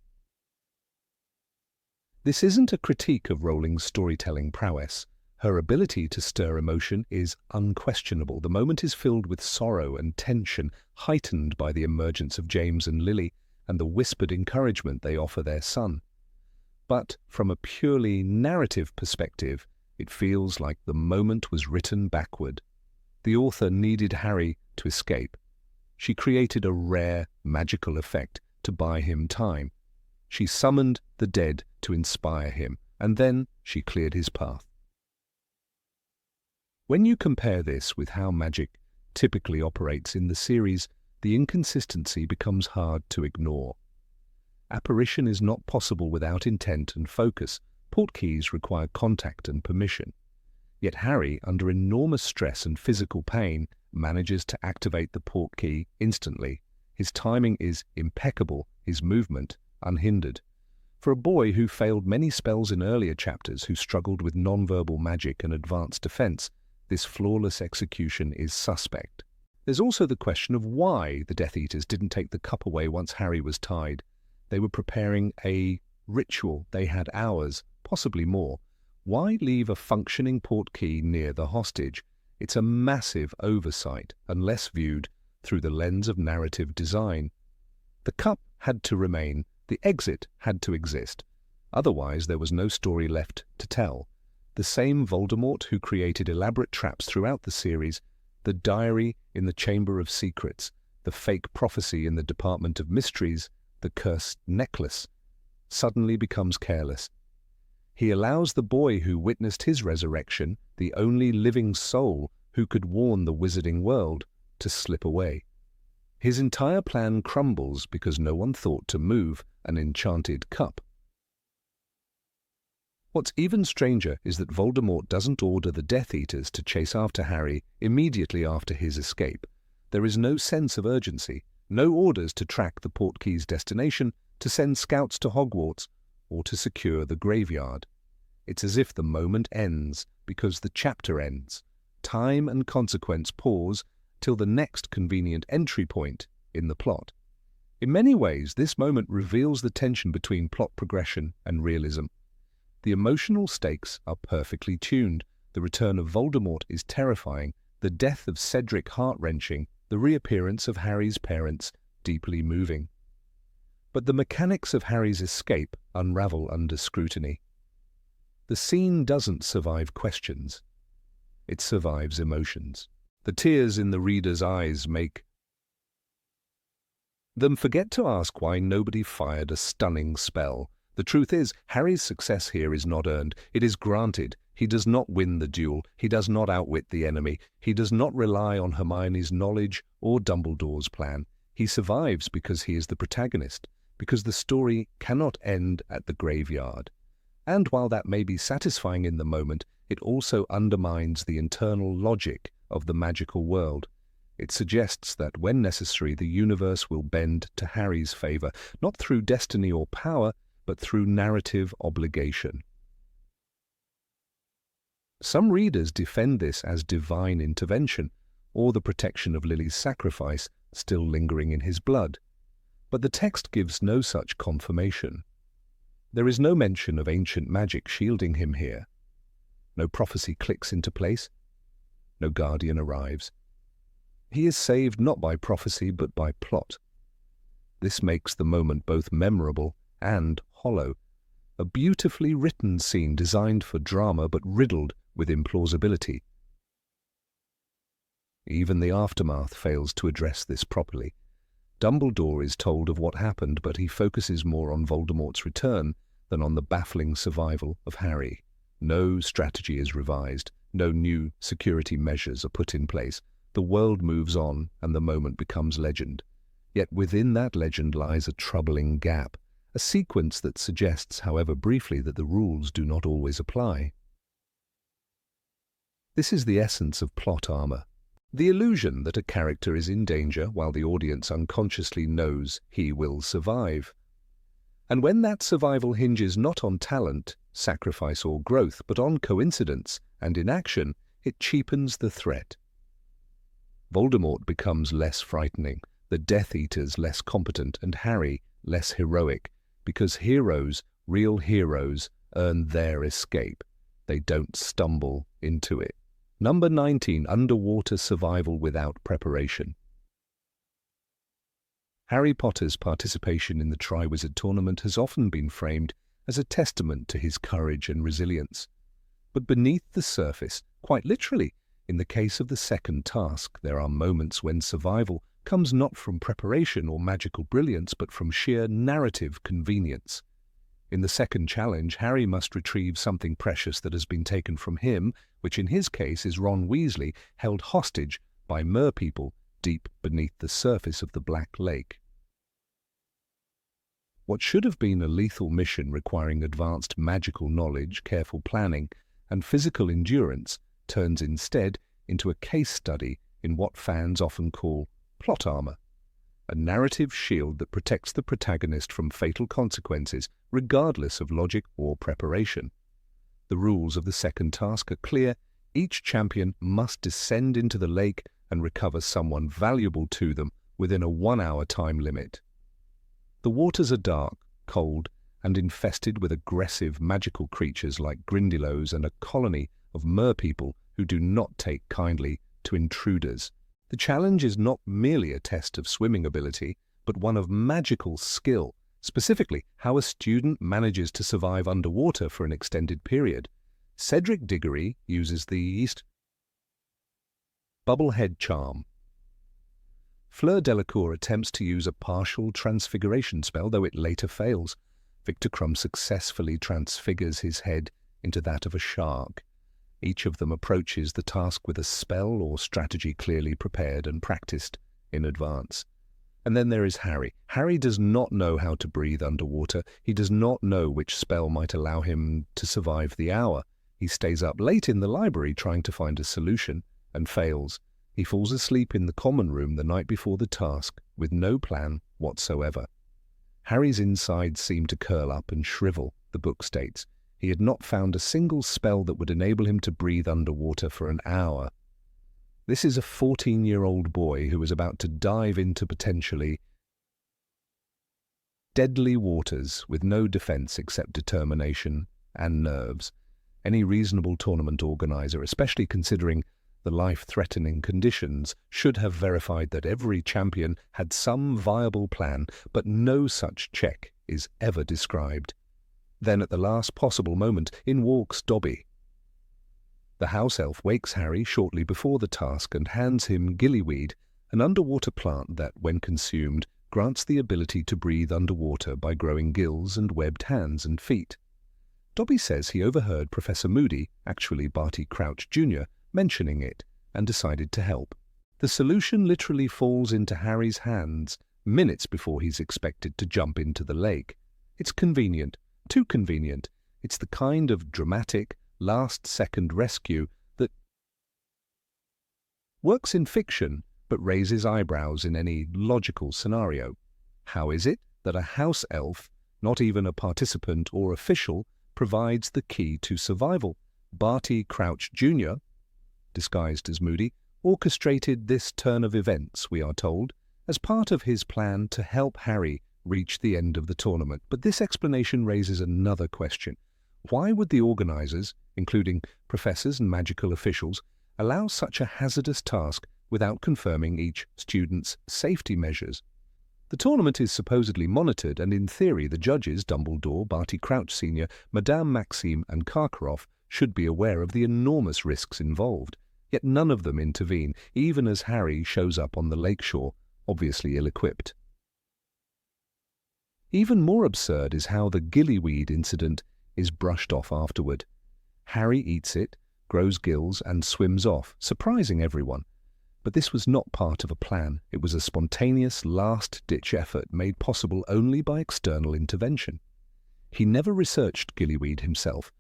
This isn't a critique of Rowling's storytelling prowess. Her ability to stir emotion is unquestionable. The moment is filled with sorrow and tension, heightened by the emergence of James and Lily and the whispered encouragement they offer their son. But from a purely narrative perspective, it feels like the moment was written backward. The author needed Harry to escape. she created a rare, magical effect to buy him time. She summoned the dead to inspire him, and then she cleared his path. When you compare this with how magic typically operates in the series, the inconsistency becomes hard to ignore. Apparition is not possible without intent and focus. Portkeys require contact and permission. Yet Harry, under enormous stress and physical pain, manages to activate the portkey instantly. His timing is impeccable, his movement unhindered. For a boy who failed many spells in earlier chapters, who struggled with non-verbal magic and advanced defense, this flawless execution is suspect. There's also the question of why the Death Eaters didn't take the cup away once Harry was tied. They were preparing a ritual. They had hours, possibly more. Why leave a functioning portkey near the hostage? It's a massive oversight, unless viewed through the lens of narrative design. The cup had to remain, the exit had to exist. Otherwise, there was no story left to tell. The same Voldemort who created elaborate traps throughout the series, the diary in the Chamber of Secrets, the fake prophecy in the Department of Mysteries, the cursed necklace, suddenly becomes careless. He allows the boy who witnessed his resurrection, the only living soul who could warn the wizarding world, to slip away. His entire plan crumbles because no one thought to move an enchanted cup. What's even stranger is that Voldemort doesn't order the Death Eaters to chase after Harry immediately after his escape. There is no sense of urgency, no orders to track the portkey's destination, to send scouts to Hogwarts, or to secure the graveyard. It's as if the moment ends because the chapter ends. Time and consequence pause till the next convenient entry point in the plot. In many ways, this moment reveals the tension between plot progression and realism. The emotional stakes are perfectly tuned. The return of Voldemort is terrifying, the death of Cedric heart-wrenching, the reappearance of Harry's parents deeply moving. But the mechanics of Harry's escape unravel under scrutiny. The scene doesn't survive questions. It survives emotions. The tears in the reader's eyes make them forget to ask why nobody fired a stunning spell. The truth is, Harry's success here is not earned. It is granted. He does not win the duel. He does not outwit the enemy. He does not rely on Hermione's knowledge or Dumbledore's plan. He survives because he is the protagonist, because the story cannot end at the graveyard. And while that may be satisfying in the moment, it also undermines the internal logic of the magical world. It suggests that when necessary, the universe will bend to Harry's favor, not through destiny or power, but through narrative obligation. Some readers defend this as divine intervention, or the protection of Lily's sacrifice still lingering in his blood. But the text gives no such confirmation. There is no mention of ancient magic shielding him here. No prophecy clicks into place. No guardian arrives. He is saved not by prophecy but by plot. This makes the moment both memorable and hollow, a beautifully written scene designed for drama but riddled with implausibility. Even the aftermath fails to address this properly. Dumbledore is told of what happened, but he focuses more on Voldemort's return than on the baffling survival of Harry. No strategy is revised, no new security measures are put in place. The world moves on and the moment becomes legend. Yet within that legend lies a troubling gap, a sequence that suggests, however briefly, that the rules do not always apply. This is the essence of plot armor. The illusion that a character is in danger while the audience unconsciously knows he will survive. And when that survival hinges not on talent, sacrifice or growth, but on coincidence and inaction, it cheapens the threat. Voldemort becomes less frightening, the Death Eaters less competent, and Harry less heroic, because heroes, real heroes, earn their escape. They don't stumble into it. Number 19, underwater survival without preparation. Harry Potter's participation in the Triwizard Tournament has often been framed as a testament to his courage and resilience. But beneath the surface, quite literally, in the case of the second task, there are moments when survival comes not from preparation or magical brilliance, but from sheer narrative convenience. In the second challenge, Harry must retrieve something precious that has been taken from him, which in his case is Ron Weasley, held hostage by merpeople deep beneath the surface of the Black Lake. What should have been a lethal mission requiring advanced magical knowledge, careful planning, and physical endurance turns instead into a case study in what fans often call plot armor, a narrative shield that protects the protagonist from fatal consequences regardless of logic or preparation. The rules of the second task are clear. Each champion must descend into the lake and recover someone valuable to them within a 1-hour time limit. The waters are dark, cold, and infested with aggressive magical creatures like Grindylows and a colony of merpeople who do not take kindly to intruders. The challenge is not merely a test of swimming ability, but one of magical skill, specifically how a student manages to survive underwater for an extended period. Cedric Diggory uses the East Bubblehead charm. Fleur Delacour attempts to use a partial transfiguration spell, though it later fails. Victor Crumb successfully transfigures his head into that of a shark. Each of them approaches the task with a spell or strategy clearly prepared and practiced in advance. And then there is Harry. Harry does not know how to breathe underwater. He does not know which spell might allow him to survive the hour. He stays up late in the library trying to find a solution and fails. He falls asleep in the common room the night before the task with no plan whatsoever. Harry's insides seem to curl up and shrivel, the book states. He had not found a single spell that would enable him to breathe underwater for an hour. This is a 14-year-old boy who is about to dive into potentially deadly waters with no defense except determination and nerves. Any reasonable tournament organizer, especially considering the life-threatening conditions, should have verified that every champion had some viable plan, but no such check is ever described. Then at the last possible moment, in walks Dobby. The house elf wakes Harry shortly before the task and hands him gillyweed, an underwater plant that, when consumed, grants the ability to breathe underwater by growing gills and webbed hands and feet. Dobby says he overheard Professor Moody, actually Barty Crouch Jr., mentioning it and decided to help. The solution literally falls into Harry's hands minutes before he's expected to jump into the lake. It's convenient. Too convenient. It's the kind of dramatic, last-second rescue that works in fiction but raises eyebrows in any logical scenario. How is it that a house elf, not even a participant or official, provides the key to survival? Barty Crouch Jr., disguised as Moody, orchestrated this turn of events, we are told, as part of his plan to help Harry reach the end of the tournament. But this explanation raises another question. Why would the organizers, including professors and magical officials, allow such a hazardous task without confirming each student's safety measures? The tournament is supposedly monitored, and in theory the judges, Dumbledore, Barty Crouch Sr., Madame Maxime and Karkaroff, should be aware of the enormous risks involved. Yet none of them intervene, even as Harry shows up on the lakeshore, obviously ill-equipped. Even more absurd is how the gillyweed incident is brushed off afterward. Harry eats it, grows gills, and swims off, surprising everyone. But this was not part of a plan. It was a spontaneous, last-ditch effort made possible only by external intervention. He never researched gillyweed himself.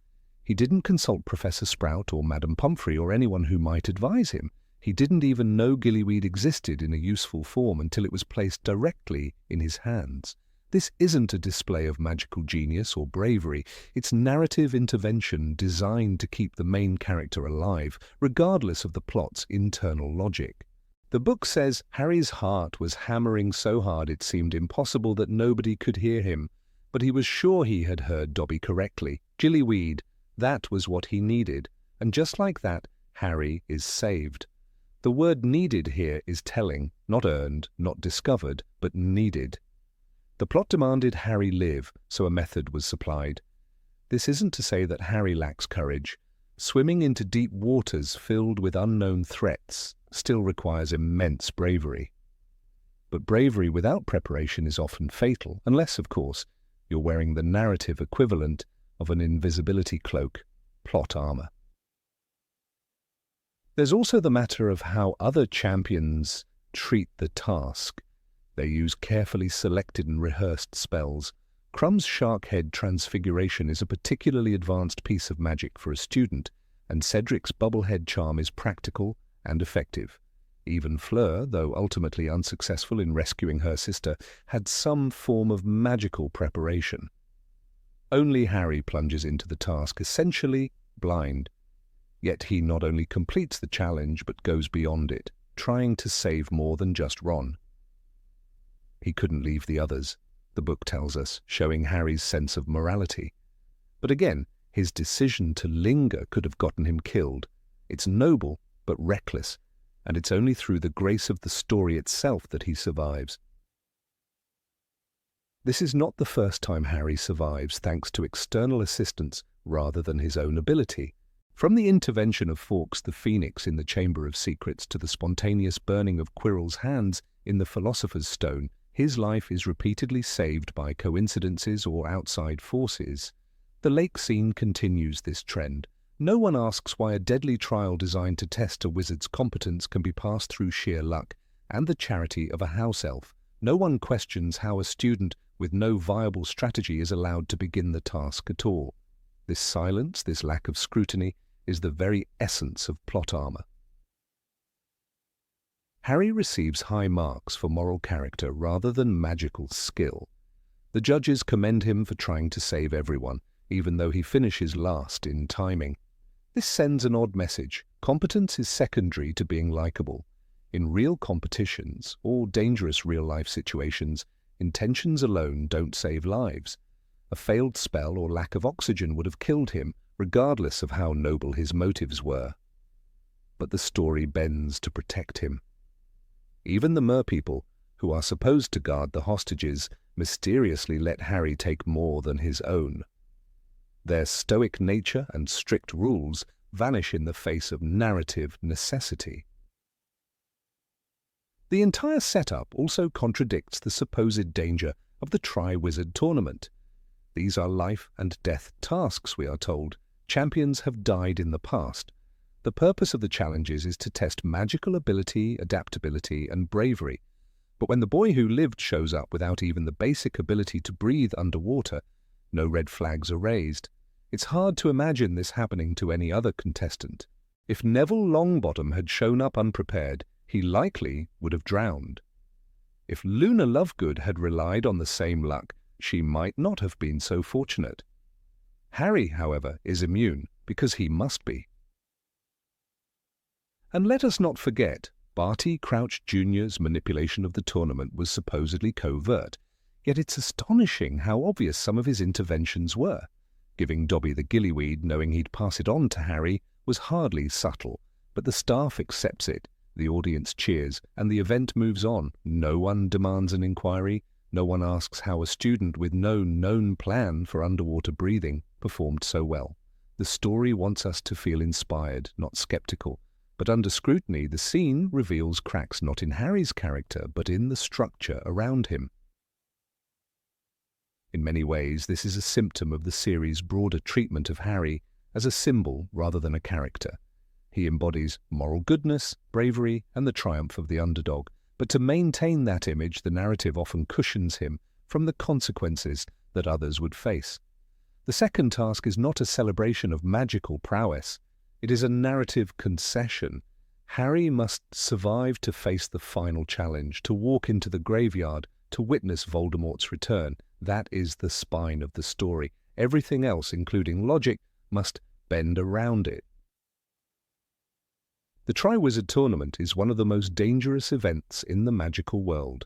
He didn't consult Professor Sprout or Madame Pomfrey or anyone who might advise him. He didn't even know gillyweed existed in a useful form until it was placed directly in his hands. This isn't a display of magical genius or bravery. It's narrative intervention designed to keep the main character alive, regardless of the plot's internal logic. The book says Harry's heart was hammering so hard it seemed impossible that nobody could hear him, but he was sure he had heard Dobby correctly. Gillyweed, that was what he needed, and just like that, Harry is saved. The word needed here is telling, not earned, not discovered, but needed. The plot demanded Harry live, so a method was supplied. This isn't to say that Harry lacks courage. Swimming into deep waters filled with unknown threats still requires immense bravery. But bravery without preparation is often fatal, unless, of course, you're wearing the narrative equivalent of an invisibility cloak, plot armor. There's also the matter of how other champions treat the task. They use carefully selected and rehearsed spells. Krumm's Sharkhead Transfiguration is a particularly advanced piece of magic for a student, and Cedric's Bubblehead Charm is practical and effective. Even Fleur, though ultimately unsuccessful in rescuing her sister, had some form of magical preparation. Only Harry plunges into the task, essentially blind. Yet he not only completes the challenge, but goes beyond it, trying to save more than just Ron. He couldn't leave the others, the book tells us, showing Harry's sense of morality. But again, his decision to linger could have gotten him killed. It's noble, but reckless, and it's only through the grace of the story itself that he survives. This is not the first time Harry survives thanks to external assistance rather than his own ability. From the intervention of Fawkes the Phoenix in the Chamber of Secrets to the spontaneous burning of Quirrell's hands in the Philosopher's Stone, his life is repeatedly saved by coincidences or outside forces. The lake scene continues this trend. No one asks why a deadly trial designed to test a wizard's competence can be passed through sheer luck and the charity of a house elf. No one questions how a student with no viable strategy is allowed to begin the task at all. This silence, this lack of scrutiny, is the very essence of plot armor. Harry receives high marks for moral character rather than magical skill. The judges commend him for trying to save everyone, even though he finishes last in timing. This sends an odd message. Competence is secondary to being likable. In real competitions, or dangerous real-life situations, intentions alone don't save lives. A failed spell or lack of oxygen would have killed him, regardless of how noble his motives were. But the story bends to protect him. Even the merpeople, who are supposed to guard the hostages, mysteriously let Harry take more than his own. Their stoic nature and strict rules vanish in the face of narrative necessity. The entire setup also contradicts the supposed danger of the Tri-Wizard tournament. These are life and death tasks, we are told. Champions have died in the past. The purpose of the challenges is to test magical ability, adaptability, and bravery. But when the boy who lived shows up without even the basic ability to breathe underwater, no red flags are raised. It's hard to imagine this happening to any other contestant. If Neville Longbottom had shown up unprepared, he likely would have drowned. If Luna Lovegood had relied on the same luck, she might not have been so fortunate. Harry, however, is immune because he must be. And let us not forget, Barty Crouch Jr.'s manipulation of the tournament was supposedly covert, yet it's astonishing how obvious some of his interventions were. Giving Dobby the gillyweed, knowing he'd pass it on to Harry, was hardly subtle, but the staff accepts it, the audience cheers, and the event moves on. No one demands an inquiry, no one asks how a student with no known plan for underwater breathing performed so well. The story wants us to feel inspired, not skeptical. But under scrutiny, the scene reveals cracks not in Harry's character, but in the structure around him. In many ways, this is a symptom of the series' broader treatment of Harry as a symbol rather than a character. He embodies moral goodness, bravery, and the triumph of the underdog. But to maintain that image, the narrative often cushions him from the consequences that others would face. The second task is not a celebration of magical prowess. It is a narrative concession. Harry must survive to face the final challenge, to walk into the graveyard, to witness Voldemort's return. That is the spine of the story. Everything else, including logic, must bend around it. The Tri-Wizard Tournament is one of the most dangerous events in the magical world.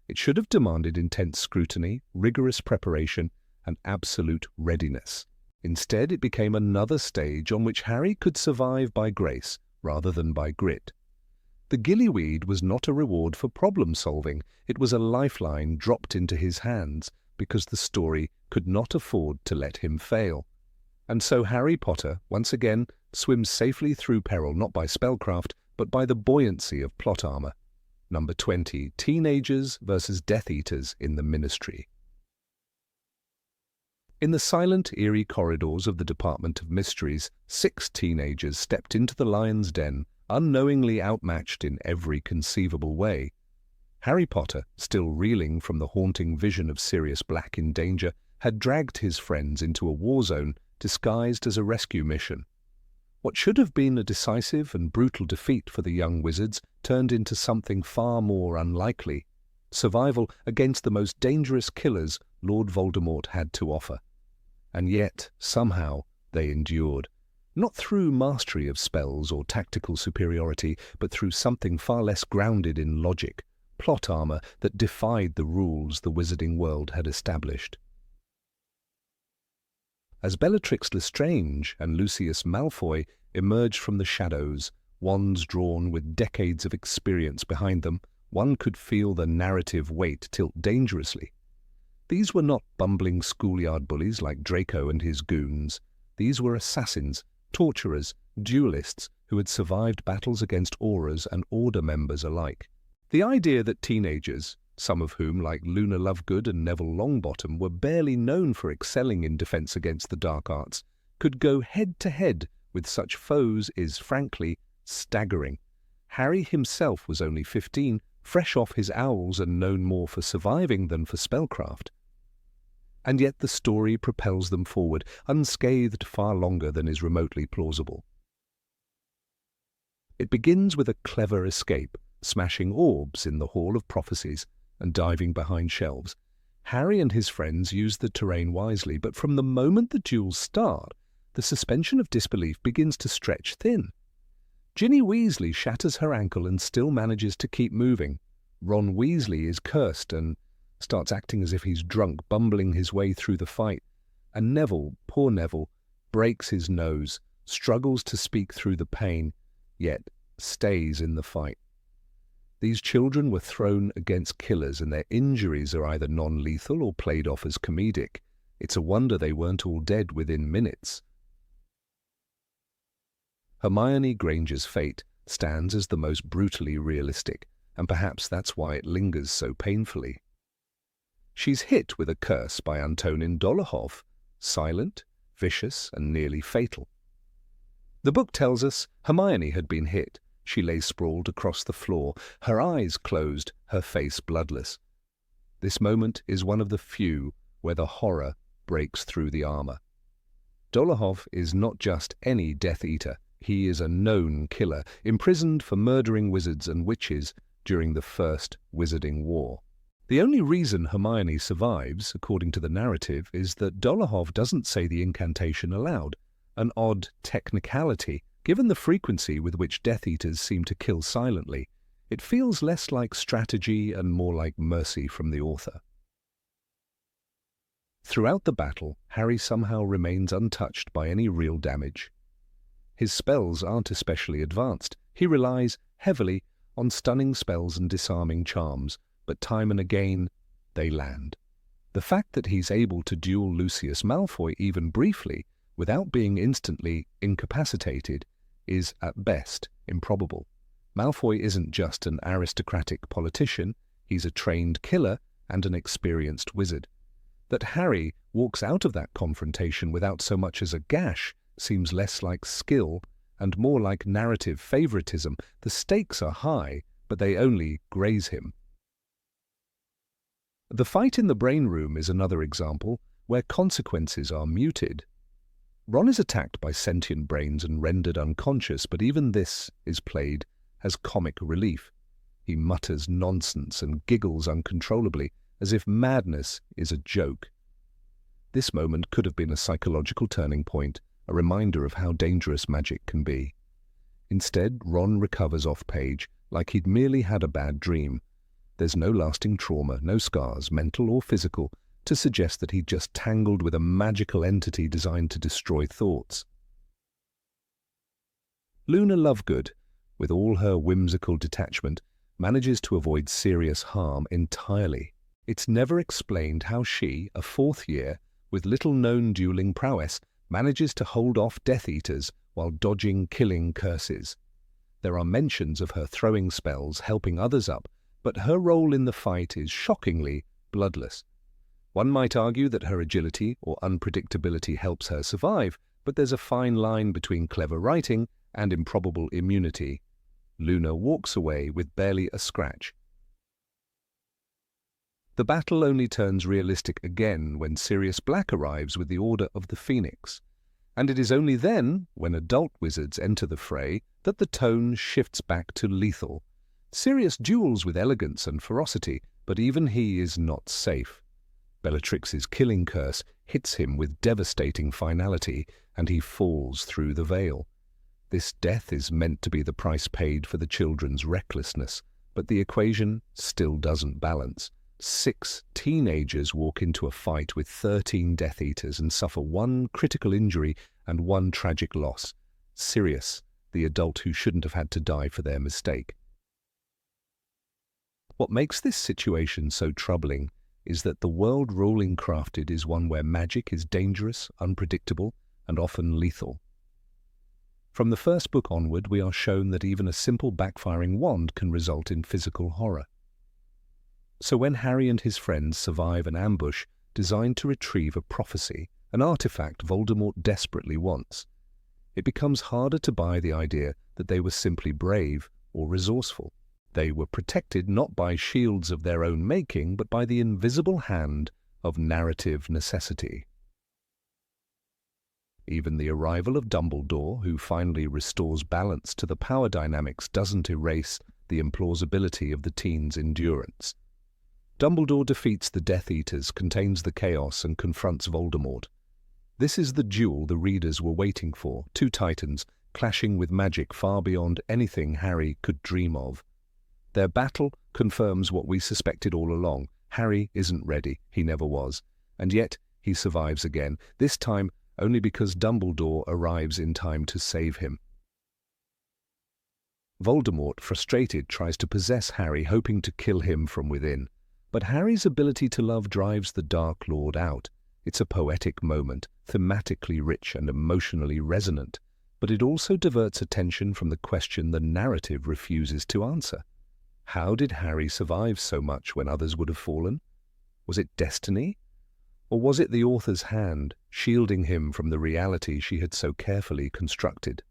It should have demanded intense scrutiny, rigorous preparation, and absolute readiness. Instead, it became another stage on which Harry could survive by grace rather than by grit. The gillyweed was not a reward for problem-solving. It was a lifeline dropped into his hands because the story could not afford to let him fail. And so Harry Potter, once again, swims safely through peril not by spellcraft, but by the buoyancy of plot armor. Number 20. Teenagers versus Death Eaters in the Ministry. In the silent, eerie corridors of the Department of Mysteries, 6 teenagers stepped into the lion's den, unknowingly outmatched in every conceivable way. Harry Potter, still reeling from the haunting vision of Sirius Black in danger, had dragged his friends into a war zone disguised as a rescue mission. What should have been a decisive and brutal defeat for the young wizards turned into something far more unlikely: survival against the most dangerous killers Lord Voldemort had to offer. And yet, somehow, they endured. Not through mastery of spells or tactical superiority, but through something far less grounded in logic, plot armor that defied the rules the wizarding world had established. As Bellatrix Lestrange and Lucius Malfoy emerged from the shadows, wands drawn with decades of experience behind them, one could feel the narrative weight tilt dangerously. These were not bumbling schoolyard bullies like Draco and his goons. These were assassins, torturers, duelists who had survived battles against Auras and Order members alike. The idea that teenagers, some of whom, like Luna Lovegood and Neville Longbottom, were barely known for excelling in defense against the dark arts, could go head-to-head with such foes is, frankly, staggering. Harry himself was only 15, fresh off his owls and known more for surviving than for spellcraft. And yet the story propels them forward, unscathed far longer than is remotely plausible. It begins with a clever escape, smashing orbs in the Hall of Prophecies and diving behind shelves. Harry and his friends use the terrain wisely, but from the moment the duels start, the suspension of disbelief begins to stretch thin. Ginny Weasley shatters her ankle and still manages to keep moving. Ron Weasley is cursed and starts acting as if he's drunk, bumbling his way through the fight. And Neville, poor Neville, breaks his nose, struggles to speak through the pain, yet stays in the fight. These children were thrown against killers, and their injuries are either non-lethal or played off as comedic. It's a wonder they weren't all dead within minutes. Hermione Granger's fate stands as the most brutally realistic, and perhaps that's why it lingers so painfully. She's hit with a curse by Antonin Dolohov, silent, vicious, and nearly fatal. The book tells us Hermione had been hit. She lay sprawled across the floor, her eyes closed, her face bloodless. This moment is one of the few where the horror breaks through the armor. Dolohov is not just any Death Eater. He is a known killer, imprisoned for murdering wizards and witches during the First Wizarding War. The only reason Hermione survives, according to the narrative, is that Dolohov doesn't say the incantation aloud, an odd technicality. Given the frequency with which Death Eaters seem to kill silently, it feels less like strategy and more like mercy from the author. Throughout the battle, Harry somehow remains untouched by any real damage. His spells aren't especially advanced. He relies heavily on stunning spells and disarming charms, but time and again, they land. The fact that he's able to duel Lucius Malfoy even briefly, without being instantly incapacitated, is at best improbable. Malfoy isn't just an aristocratic politician, he's a trained killer and an experienced wizard. That Harry walks out of that confrontation without so much as a gash seems less like skill and more like narrative favoritism. The stakes are high, but they only graze him. The fight in the brain room is another example where consequences are muted. Ron is attacked by sentient brains and rendered unconscious, but even this is played as comic relief. He mutters nonsense and giggles uncontrollably, as if madness is a joke. This moment could have been a psychological turning point, a reminder of how dangerous magic can be. Instead, Ron recovers off-page, like he'd merely had a bad dream. There's no lasting trauma, no scars, mental or physical, to suggest that he'd just tangled with a magical entity designed to destroy thoughts. Luna Lovegood, with all her whimsical detachment, manages to avoid serious harm entirely. It's never explained how she, a 4th year, with little-known dueling prowess, manages to hold off Death Eaters while dodging killing curses. There are mentions of her throwing spells, helping others up, but her role in the fight is shockingly bloodless. One might argue that her agility or unpredictability helps her survive, but there's a fine line between clever writing and improbable immunity. Luna walks away with barely a scratch. The battle only turns realistic again when Sirius Black arrives with the Order of the Phoenix, and it is only then, when adult wizards enter the fray, that the tone shifts back to lethal. Sirius duels with elegance and ferocity, but even he is not safe. Bellatrix's killing curse hits him with devastating finality, and he falls through the veil. This death is meant to be the price paid for the children's recklessness, but the equation still doesn't balance. 6 teenagers walk into a fight with 13 Death Eaters and suffer 1 critical injury and 1 tragic loss. Sirius, the adult who shouldn't have had to die for their mistake. What makes this situation so troubling is that the world Rowling crafted is one where magic is dangerous, unpredictable, and often lethal. From the first book onward, we are shown that even a simple backfiring wand can result in physical horror. So when Harry and his friends survive an ambush designed to retrieve a prophecy, an artifact Voldemort desperately wants, it becomes harder to buy the idea that they were simply brave or resourceful. They were protected not by shields of their own making, but by the invisible hand of narrative necessity. Even the arrival of Dumbledore, who finally restores balance to the power dynamics, doesn't erase the implausibility of the teens' endurance. Dumbledore defeats the Death Eaters, contains the chaos, and confronts Voldemort. This is the duel the readers were waiting for, 2 titans clashing with magic far beyond anything Harry could dream of. Their battle confirms what we suspected all along. Harry isn't ready, he never was, and yet he survives again, this time only because Dumbledore arrives in time to save him. Voldemort, frustrated, tries to possess Harry, hoping to kill him from within. But Harry's ability to love drives the Dark Lord out. It's a poetic moment, thematically rich and emotionally resonant, but it also diverts attention from the question the narrative refuses to answer. How did Harry survive so much when others would have fallen? Was it destiny? Or was it the author's hand, shielding him from the reality she had so carefully constructed?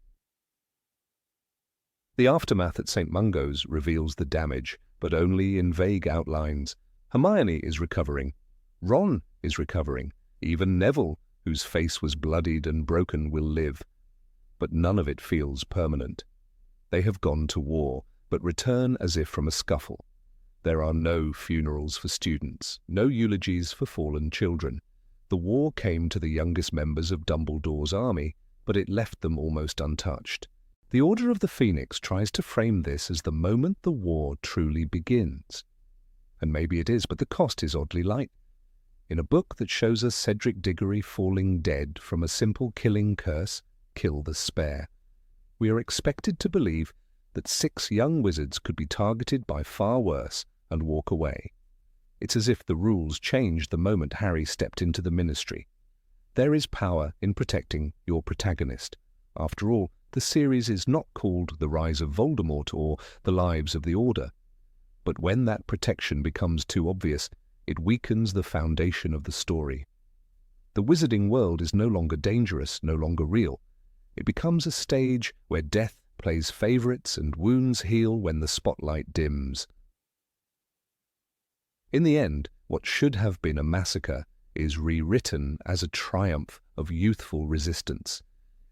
The aftermath at St. Mungo's reveals the damage, but only in vague outlines. Hermione is recovering. Ron is recovering. Even Neville, whose face was bloodied and broken, will live. But none of it feels permanent. They have gone to war, but return as if from a scuffle. There are no funerals for students, no eulogies for fallen children. The war came to the youngest members of Dumbledore's army, but it left them almost untouched. The Order of the Phoenix tries to frame this as the moment the war truly begins. And maybe it is, but the cost is oddly light. In a book that shows us Cedric Diggory falling dead from a simple killing curse, Kill the Spare, we are expected to believe that 6 young wizards could be targeted by far worse and walk away. It's as if the rules changed the moment Harry stepped into the Ministry. There is power in protecting your protagonist. After all, the series is not called The Rise of Voldemort or The Lives of the Order. But when that protection becomes too obvious, it weakens the foundation of the story. The wizarding world is no longer dangerous, no longer real. It becomes a stage where death plays favorites and wounds heal when the spotlight dims. In the end, what should have been a massacre is rewritten as a triumph of youthful resistance.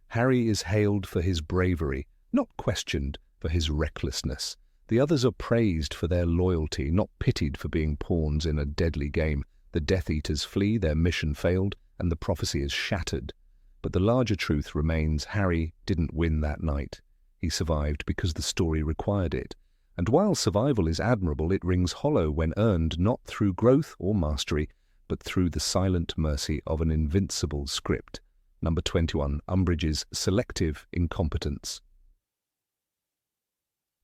Harry is hailed for his bravery, not questioned for his recklessness. The others are praised for their loyalty, not pitied for being pawns in a deadly game. The Death Eaters flee, their mission failed, and the prophecy is shattered. But the larger truth remains: Harry didn't win that night. He survived because the story required it. And while survival is admirable, it rings hollow when earned not through growth or mastery, but through the silent mercy of an invincible script. Number 21, Umbridge's selective incompetence.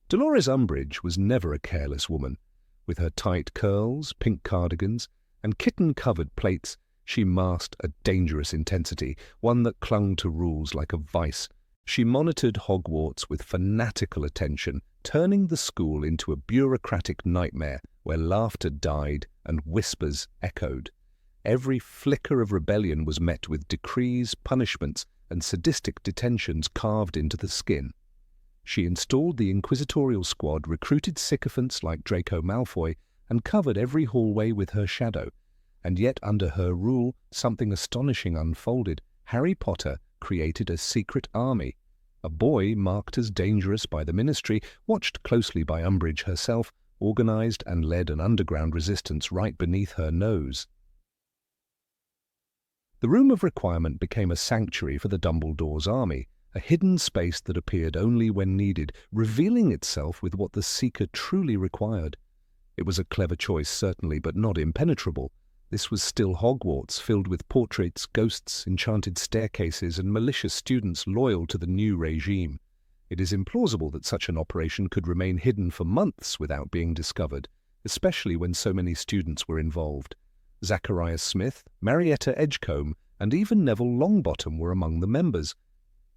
Dolores Umbridge was never a careless woman. With her tight curls, pink cardigans, and kitten-covered plaits, she masked a dangerous intensity, one that clung to rules like a vice. She monitored Hogwarts with fanatical attention, turning the school into a bureaucratic nightmare where laughter died and whispers echoed. Every flicker of rebellion was met with decrees, punishments, and sadistic detentions carved into the skin. She installed the inquisitorial squad, recruited sycophants like Draco Malfoy, and covered every hallway with her shadow. And yet, under her rule, something astonishing unfolded. Harry Potter created a secret army. A boy marked as dangerous by the Ministry, watched closely by Umbridge herself, organized and led an underground resistance right beneath her nose. The Room of Requirement became a sanctuary for the Dumbledore's army, a hidden space that appeared only when needed, revealing itself with what the Seeker truly required. It was a clever choice, certainly, but not impenetrable. This was still Hogwarts, filled with portraits, ghosts, enchanted staircases, and malicious students loyal to the new regime. It is implausible that such an operation could remain hidden for months without being discovered, especially when so many students were involved. Zacharias Smith, Marietta Edgecombe, and even Neville Longbottom were among the members.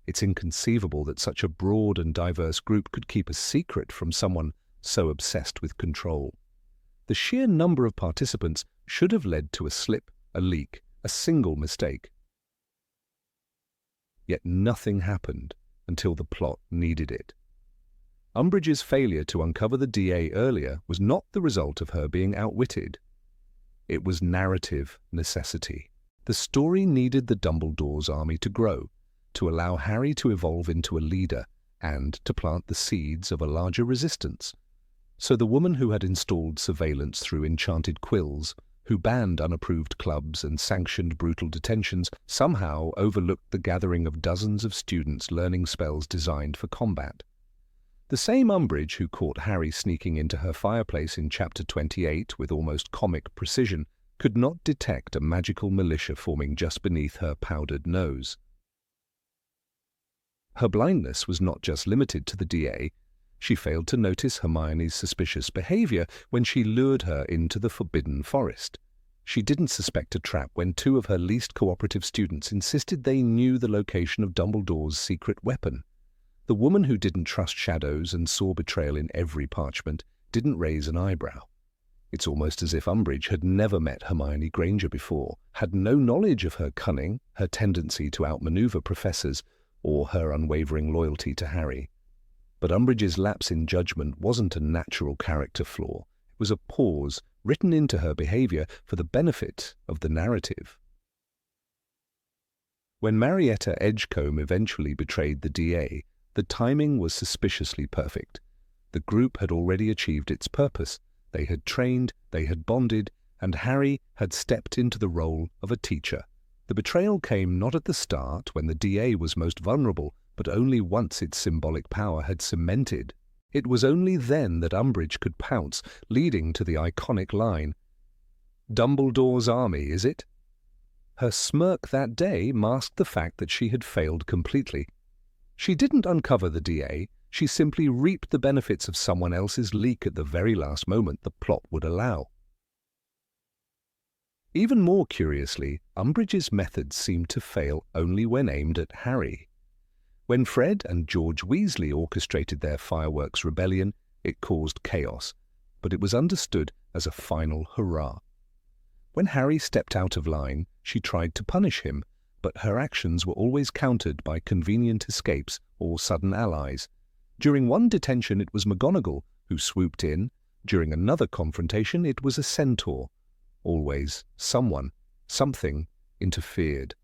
It's inconceivable that such a broad and diverse group could keep a secret from someone so obsessed with control. The sheer number of participants should have led to a slip, a leak, a single mistake. Yet nothing happened until the plot needed it. Umbridge's failure to uncover the DA earlier was not the result of her being outwitted. It was narrative necessity. The story needed the Dumbledore's army to grow, to allow Harry to evolve into a leader, and to plant the seeds of a larger resistance. So the woman who had installed surveillance through enchanted quills, who banned unapproved clubs and sanctioned brutal detentions, somehow overlooked the gathering of dozens of students learning spells designed for combat. The same Umbridge who caught Harry sneaking into her fireplace in Chapter 28 with almost comic precision could not detect a magical militia forming just beneath her powdered nose. Her blindness was not just limited to the DA. She failed to notice Hermione's suspicious behavior when she lured her into the Forbidden Forest. She didn't suspect a trap when two of her least cooperative students insisted they knew the location of Dumbledore's secret weapon. The woman who didn't trust shadows and saw betrayal in every parchment didn't raise an eyebrow. It's almost as if Umbridge had never met Hermione Granger before, had no knowledge of her cunning, her tendency to outmaneuver professors, or her unwavering loyalty to Harry. But Umbridge's lapse in judgment wasn't a natural character flaw. It was a pause written into her behavior for the benefit of the narrative. When Marietta Edgecombe eventually betrayed the DA, the timing was suspiciously perfect. The group had already achieved its purpose. They had trained, they had bonded, and Harry had stepped into the role of a teacher. The betrayal came not at the start, when the DA was most vulnerable, but only once its symbolic power had cemented. It was only then that Umbridge could pounce, leading to the iconic line, "Dumbledore's army, is it?" Her smirk that day masked the fact that she had failed completely. She didn't uncover the DA, she simply reaped the benefits of someone else's leak at the very last moment the plot would allow. Even more curiously, Umbridge's methods seemed to fail only when aimed at Harry. When Fred and George Weasley orchestrated their fireworks rebellion, it caused chaos, but it was understood as a final hurrah. When Harry stepped out of line, she tried to punish him, but her actions were always countered by convenient escapes or sudden allies. During one detention it was McGonagall who swooped in. During another confrontation it was a centaur. Always someone, something, interfered.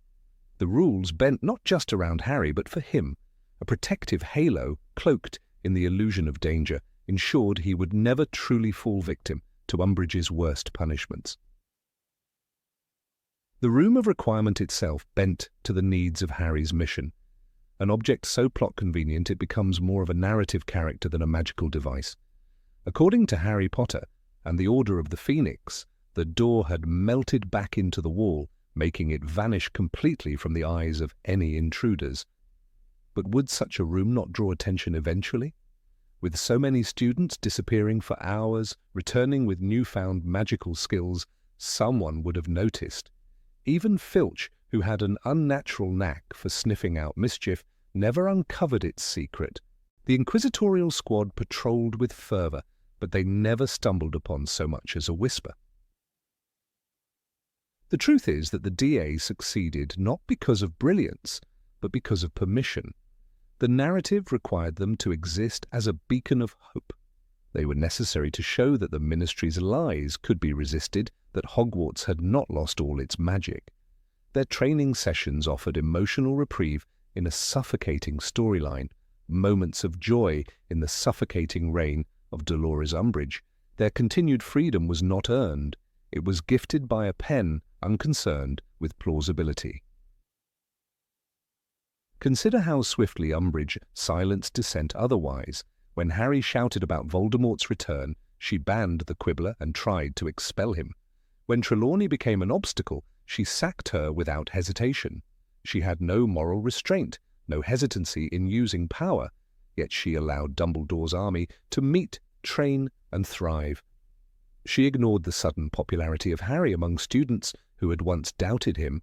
The rules bent not just around Harry but for him. A protective halo, cloaked in the illusion of danger, ensured he would never truly fall victim to Umbridge's worst punishments. The Room of Requirement itself bent to the needs of Harry's mission. An object so plot-convenient it becomes more of a narrative character than a magical device. According to Harry Potter and the Order of the Phoenix, the door had melted back into the wall, making it vanish completely from the eyes of any intruders. But would such a room not draw attention eventually? With so many students disappearing for hours, returning with newfound magical skills, someone would have noticed. Even Filch, who had an unnatural knack for sniffing out mischief, never uncovered its secret. The inquisitorial squad patrolled with fervour, but they never stumbled upon so much as a whisper. The truth is that the DA succeeded not because of brilliance, but because of permission. The narrative required them to exist as a beacon of hope. They were necessary to show that the Ministry's lies could be resisted, that Hogwarts had not lost all its magic. Their training sessions offered emotional reprieve in a suffocating storyline, moments of joy in the suffocating reign of Dolores Umbridge. Their continued freedom was not earned. It was gifted by a pen unconcerned with plausibility. Consider how swiftly Umbridge silenced dissent otherwise. When Harry shouted about Voldemort's return, she banned the Quibbler and tried to expel him. When Trelawney became an obstacle, she sacked her without hesitation. She had no moral restraint, no hesitancy in using power, yet she allowed Dumbledore's army to meet, train, and thrive. She ignored the sudden popularity of Harry among students who had once doubted him.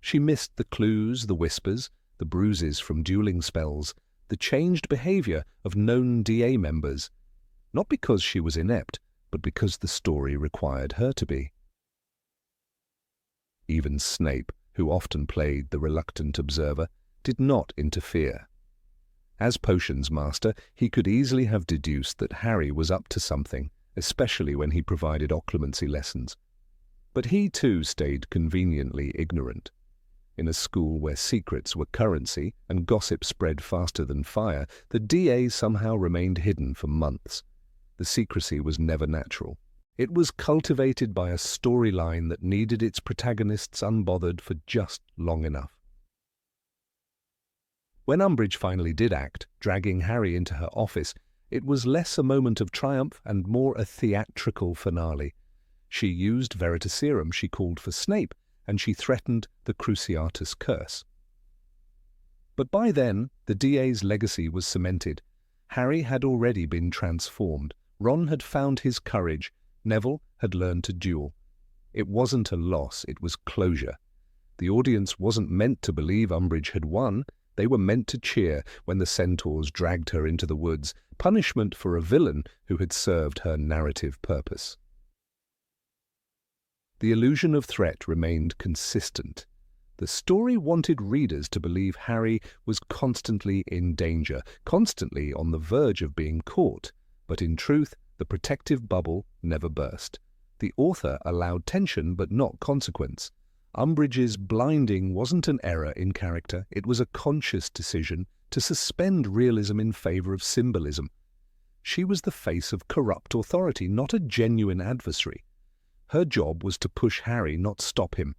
She missed the clues, the whispers, the bruises from dueling spells, the changed behaviour of known DA members, not because she was inept, but because the story required her to be. Even Snape, who often played the reluctant observer, did not interfere. As potions master, he could easily have deduced that Harry was up to something, especially when he provided occlumency lessons. But he too stayed conveniently ignorant. In a school where secrets were currency and gossip spread faster than fire, the DA somehow remained hidden for months. The secrecy was never natural. It was cultivated by a storyline that needed its protagonists unbothered for just long enough. When Umbridge finally did act, dragging Harry into her office, it was less a moment of triumph and more a theatrical finale. She used Veritaserum, she called for Snape, and she threatened the Cruciatus Curse. But by then, the DA's legacy was cemented. Harry had already been transformed. Ron had found his courage. Neville had learned to duel. It wasn't a loss, it was closure. The audience wasn't meant to believe Umbridge had won. They were meant to cheer when the centaurs dragged her into the woods, punishment for a villain who had served her narrative purpose. The illusion of threat remained consistent. The story wanted readers to believe Harry was constantly in danger, constantly on the verge of being caught. But in truth, the protective bubble never burst. The author allowed tension but not consequence. Umbridge's blinding wasn't an error in character, it was a conscious decision to suspend realism in favour of symbolism. She was the face of corrupt authority, not a genuine adversary. Her job was to push Harry, not stop him.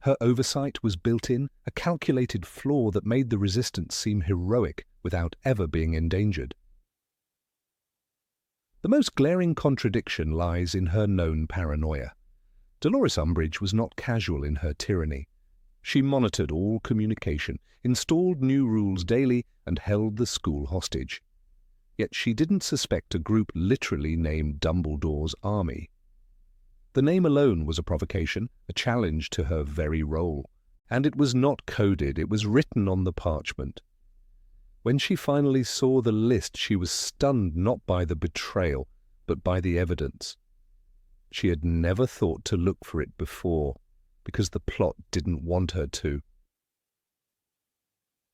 Her oversight was built in, a calculated flaw that made the resistance seem heroic without ever being endangered. The most glaring contradiction lies in her known paranoia. Dolores Umbridge was not casual in her tyranny. She monitored all communication, installed new rules daily, and held the school hostage. Yet she didn't suspect a group literally named Dumbledore's army. The name alone was a provocation, a challenge to her very role. And it was not coded, it was written on the parchment. When she finally saw the list, she was stunned not by the betrayal, but by the evidence. She had never thought to look for it before, because the plot didn't want her to.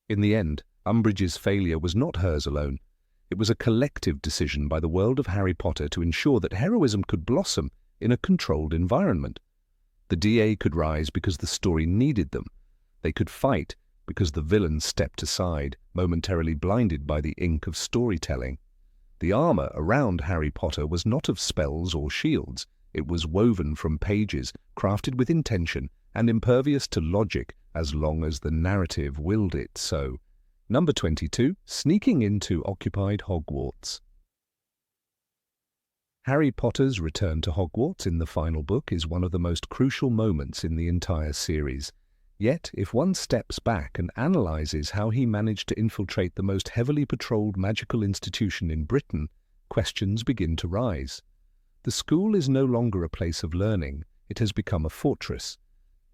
In the end, Umbridge's failure was not hers alone. It was a collective decision by the world of Harry Potter to ensure that heroism could blossom in a controlled environment. The DA could rise because the story needed them. They could fight because the villain stepped aside, momentarily blinded by the ink of storytelling. The armour around Harry Potter was not of spells or shields. It was woven from pages, crafted with intention, and impervious to logic as long as the narrative willed it so. Number 22, sneaking into occupied Hogwarts. Harry Potter's return to Hogwarts in the final book is one of the most crucial moments in the entire series. Yet, if one steps back and analyses how he managed to infiltrate the most heavily patrolled magical institution in Britain, questions begin to rise. The school is no longer a place of learning, it has become a fortress.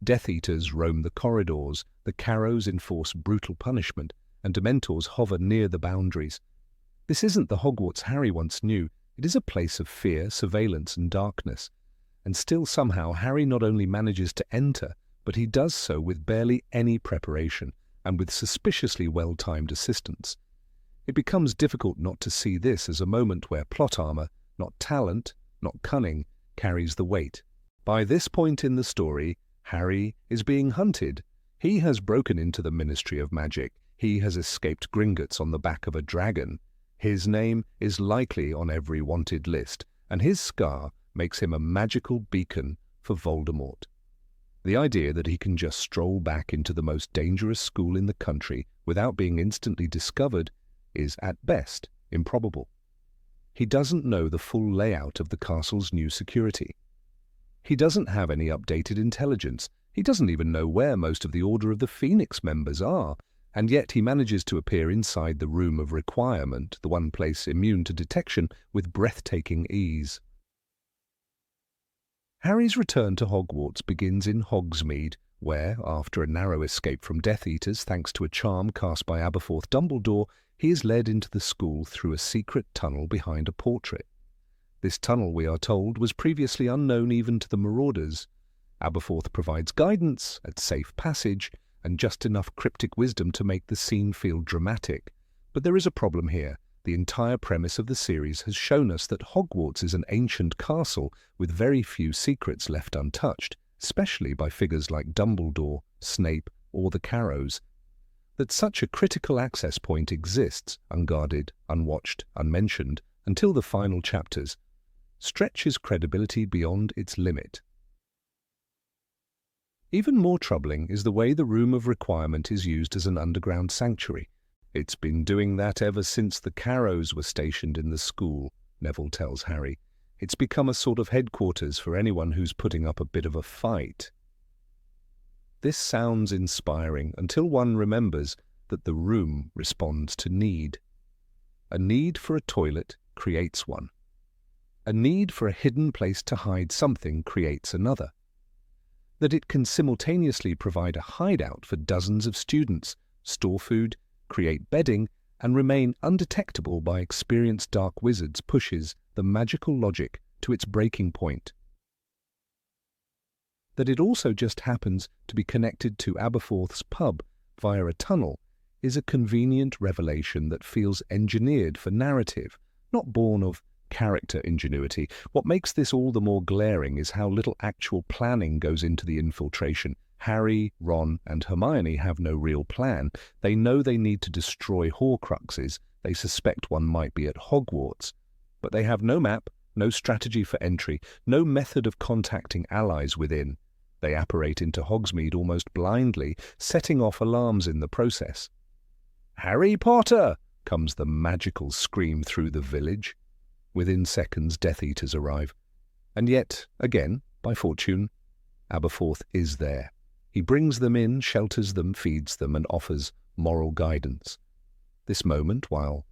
Death Eaters roam the corridors, the Carrows enforce brutal punishment, and Dementors hover near the boundaries. This isn't the Hogwarts Harry once knew. It is a place of fear, surveillance, and darkness. And still somehow Harry not only manages to enter, but he does so with barely any preparation and with suspiciously well-timed assistance. It becomes difficult not to see this as a moment where plot armor, not talent, not cunning, carries the weight. By this point in the story, Harry is being hunted. He has broken into the Ministry of Magic. He has escaped Gringotts on the back of a dragon. His name is likely on every wanted list, and his scar makes him a magical beacon for Voldemort. The idea that he can just stroll back into the most dangerous school in the country without being instantly discovered is, at best, improbable. He doesn't know the full layout of the castle's new security. He doesn't have any updated intelligence. He doesn't even know where most of the Order of the Phoenix members are, and yet he manages to appear inside the Room of Requirement, the one place immune to detection, with breathtaking ease. Harry's return to Hogwarts begins in Hogsmeade, where, after a narrow escape from Death Eaters thanks to a charm cast by Aberforth Dumbledore, he is led into the school through a secret tunnel behind a portrait. This tunnel, we are told, was previously unknown even to the Marauders. Aberforth provides guidance, a safe passage, and just enough cryptic wisdom to make the scene feel dramatic. But there is a problem here. The entire premise of the series has shown us that Hogwarts is an ancient castle with very few secrets left untouched, especially by figures like Dumbledore, Snape, or the Carrows. That such a critical access point exists, unguarded, unwatched, unmentioned, until the final chapters, stretches credibility beyond its limit. Even more troubling is the way the Room of Requirement is used as an underground sanctuary. It's been doing that ever since the Carrows were stationed in the school, Neville tells Harry. It's become a sort of headquarters for anyone who's putting up a bit of a fight. This sounds inspiring until one remembers that the room responds to need. A need for a toilet creates one. A need for a hidden place to hide something creates another. That it can simultaneously provide a hideout for dozens of students, store food, create bedding, and remain undetectable by experienced dark wizards pushes the magical logic to its breaking point. That it also just happens to be connected to Aberforth's pub via a tunnel is a convenient revelation that feels engineered for narrative, not born of character ingenuity. What makes this all the more glaring is how little actual planning goes into the infiltration. Harry, Ron, and Hermione have no real plan. They know they need to destroy Horcruxes. They suspect one might be at Hogwarts. But they have no map, no strategy for entry, no method of contacting allies within. They apparate into Hogsmeade almost blindly, setting off alarms in the process. "Harry Potter!" comes the magical scream through the village. Within seconds, Death Eaters arrive. And yet, again, by fortune, Aberforth is there. He brings them in, shelters them, feeds them, and offers moral guidance. This moment, while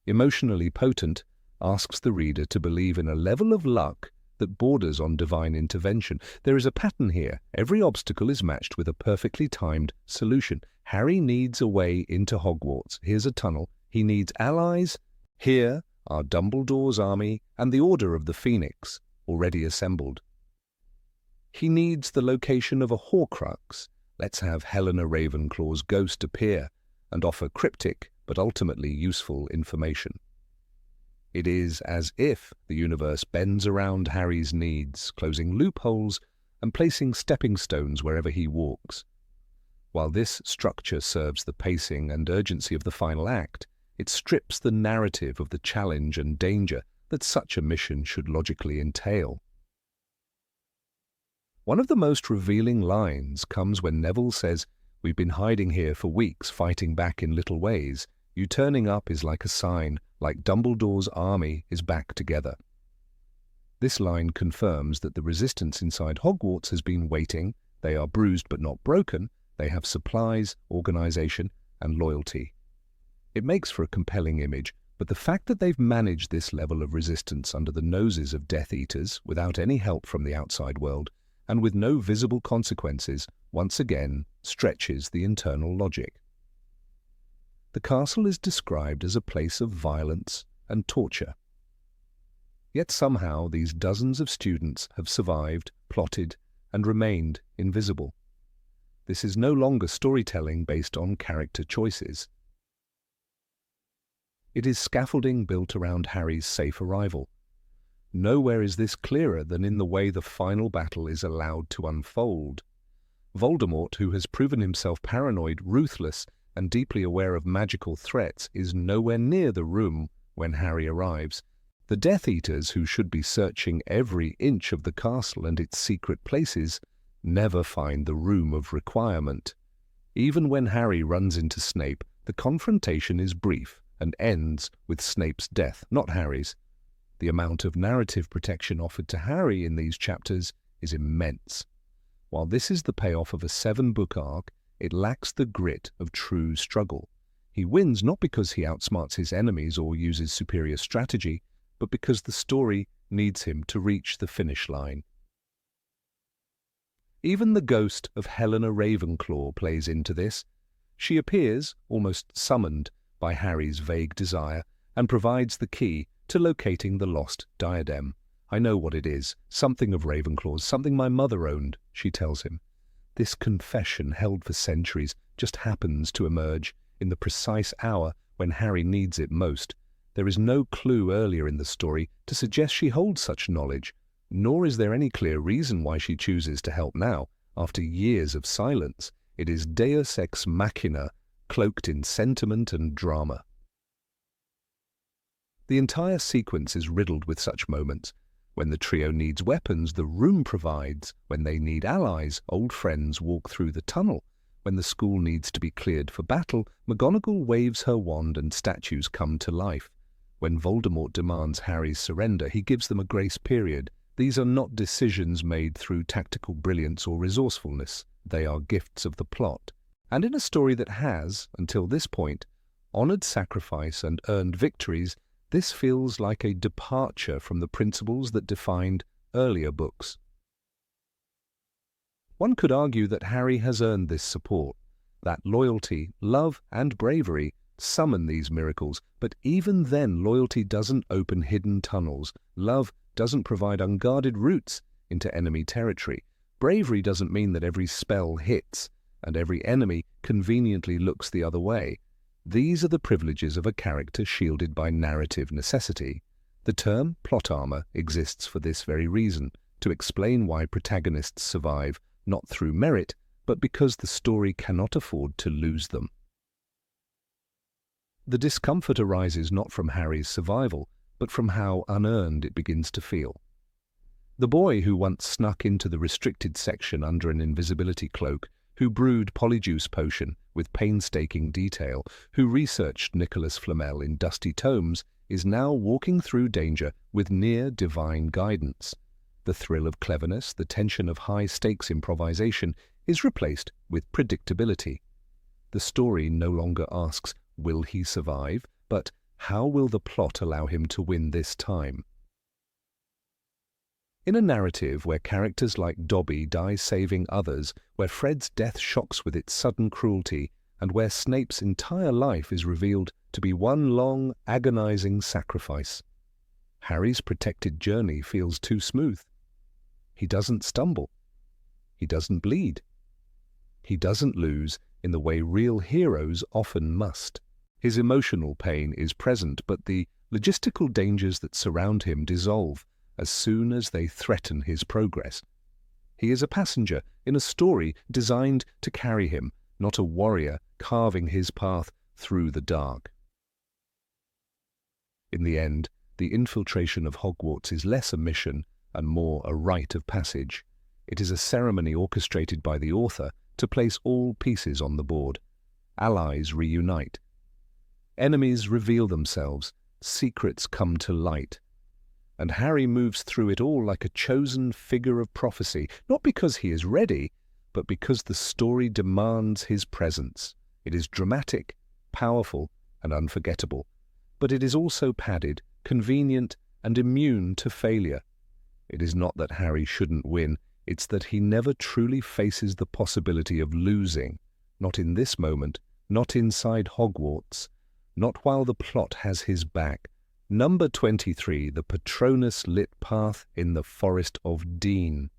emotionally potent, asks the reader to believe in a level of luck that borders on divine intervention. There is a pattern here. Every obstacle is matched with a perfectly timed solution. Harry needs a way into Hogwarts. Here's a tunnel. He needs allies. Here are Dumbledore's army and the Order of the Phoenix, already assembled. He needs the location of a Horcrux. Let's have Helena Ravenclaw's ghost appear and offer cryptic but ultimately useful information. It is as if the universe bends around Harry's needs, closing loopholes and placing stepping stones wherever he walks. While this structure serves the pacing and urgency of the final act, it strips the narrative of the challenge and danger that such a mission should logically entail. One of the most revealing lines comes when Neville says, "We've been hiding here for weeks, fighting back in little ways. You turning up is like a sign, like Dumbledore's army is back together." This line confirms that the resistance inside Hogwarts has been waiting. They are bruised but not broken. They have supplies, organization, and loyalty. It makes for a compelling image, but the fact that they've managed this level of resistance under the noses of Death Eaters without any help from the outside world, and with no visible consequences, once again stretches the internal logic. the castle is described as a place of violence and torture. Yet somehow these dozens of students have survived, plotted, and remained invisible. This is no longer storytelling based on character choices. It is scaffolding built around Harry's safe arrival. Nowhere is this clearer than in the way the final battle is allowed to unfold. Voldemort, who has proven himself paranoid, ruthless, and deeply aware of magical threats, is nowhere near the room when Harry arrives. The Death Eaters, who should be searching every inch of the castle and its secret places, never find the room of requirement. Even when Harry runs into Snape, the confrontation is brief and ends with Snape's death, not Harry's. The amount of narrative protection offered to Harry in these chapters is immense. While this is the payoff of a 7-book arc, it lacks the grit of true struggle. He wins not because he outsmarts his enemies or uses superior strategy, but because the story needs him to reach the finish line. Even the ghost of Helena Ravenclaw plays into this. She appears, almost summoned, by Harry's vague desire, and provides the key to locating the lost diadem. "I know what it is, something of Ravenclaw's, something my mother owned," she tells him. This confession, held for centuries, just happens to emerge in the precise hour when Harry needs it most. There is no clue earlier in the story to suggest she holds such knowledge, nor is there any clear reason why she chooses to help now, after years of silence. It is deus ex machina, cloaked in sentiment and drama. The entire sequence is riddled with such moments. When the trio needs weapons, the room provides. When they need allies, old friends walk through the tunnel. When the school needs to be cleared for battle, McGonagall waves her wand and statues come to life. When Voldemort demands Harry's surrender, he gives them a grace period. These are not decisions made through tactical brilliance or resourcefulness. They are gifts of the plot. And in a story that has, until this point, honoured sacrifice and earned victories, this feels like a departure from the principles that defined earlier books. One could argue that Harry has earned this support, that loyalty, love, and bravery summon these miracles, but even then loyalty doesn't open hidden tunnels, love doesn't provide unguarded routes into enemy territory, bravery doesn't mean that every spell hits, and every enemy conveniently looks the other way. These are the privileges of a character shielded by narrative necessity. The term plot armor exists for this very reason, to explain why protagonists survive, not through merit, but because the story cannot afford to lose them. The discomfort arises not from Harry's survival, but from how unearned it begins to feel. The boy who once snuck into the restricted section under an invisibility cloak, who brewed Polyjuice Potion with painstaking detail, who researched Nicholas Flamel in dusty tomes, is now walking through danger with near-divine guidance. The thrill of cleverness, the tension of high-stakes improvisation, is replaced with predictability. The story no longer asks, will he survive, but how will the plot allow him to win this time? In a narrative where characters like Dobby die saving others, where Fred's death shocks with its sudden cruelty, and where Snape's entire life is revealed to be one long, agonizing sacrifice, Harry's protected journey feels too smooth. He doesn't stumble. He doesn't bleed. He doesn't lose in the way real heroes often must. His emotional pain is present, but the logistical dangers that surround him dissolve as soon as they threaten his progress. He is a passenger in a story designed to carry him, not a warrior carving his path through the dark. In the end, the infiltration of Hogwarts is less a mission and more a rite of passage. It is a ceremony orchestrated by the author to place all pieces on the board. Allies reunite. Enemies reveal themselves. Secrets come to light. And Harry moves through it all like a chosen figure of prophecy, not because he is ready, but because the story demands his presence. It is dramatic, powerful, and unforgettable, but it is also padded, convenient, and immune to failure. It is not that Harry shouldn't win, it's that he never truly faces the possibility of losing, not in this moment, not inside Hogwarts, not while the plot has his back. Number 23, the Patronus-lit path in the Forest of Dean.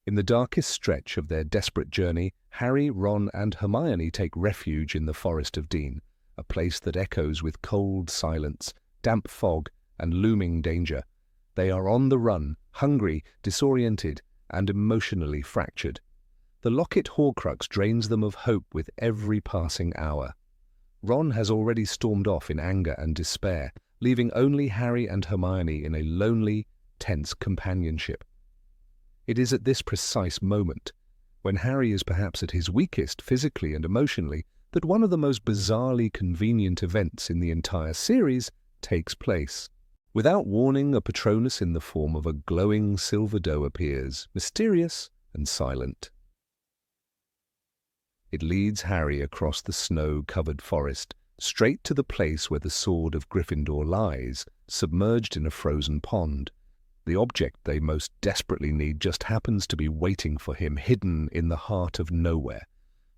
In the darkest stretch of their desperate journey, Harry, Ron and Hermione take refuge in the Forest of Dean, a place that echoes with cold silence, damp fog and looming danger. They are on the run, hungry, disoriented and emotionally fractured. The locket Horcrux drains them of hope with every passing hour. Ron has already stormed off in anger and despair, leaving only Harry and Hermione in a lonely, tense companionship. It is at this precise moment, when Harry is perhaps at his weakest physically and emotionally, that one of the most bizarrely convenient events in the entire series takes place. Without warning, a Patronus in the form of a glowing silver doe appears, mysterious and silent. It leads Harry across the snow-covered forest, straight to the place where the sword of Gryffindor lies, submerged in a frozen pond. The object they most desperately need just happens to be waiting for him, hidden in the heart of nowhere.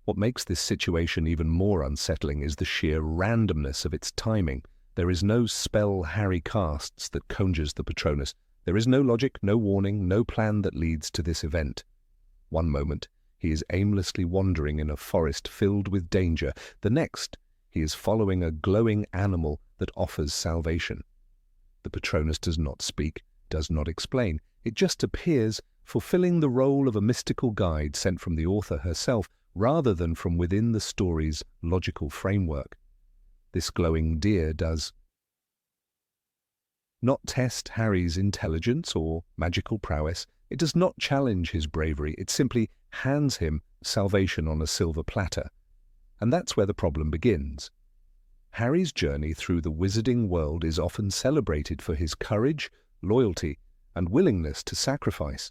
What makes this situation even more unsettling is the sheer randomness of its timing. There is no spell Harry casts that conjures the Patronus. There is no logic, no warning, no plan that leads to this event. One moment, he is aimlessly wandering in a forest filled with danger. The next, he is following a glowing animal that offers salvation. The Patronus does not speak, does not explain. It just appears, fulfilling the role of a mystical guide sent from the author herself, rather than from within the story's logical framework. This glowing deer does not test Harry's intelligence or magical prowess. It does not challenge his bravery. It simply hands him salvation on a silver platter. And that's where the problem begins. Harry's journey through the wizarding world is often celebrated for his courage, loyalty, and willingness to sacrifice.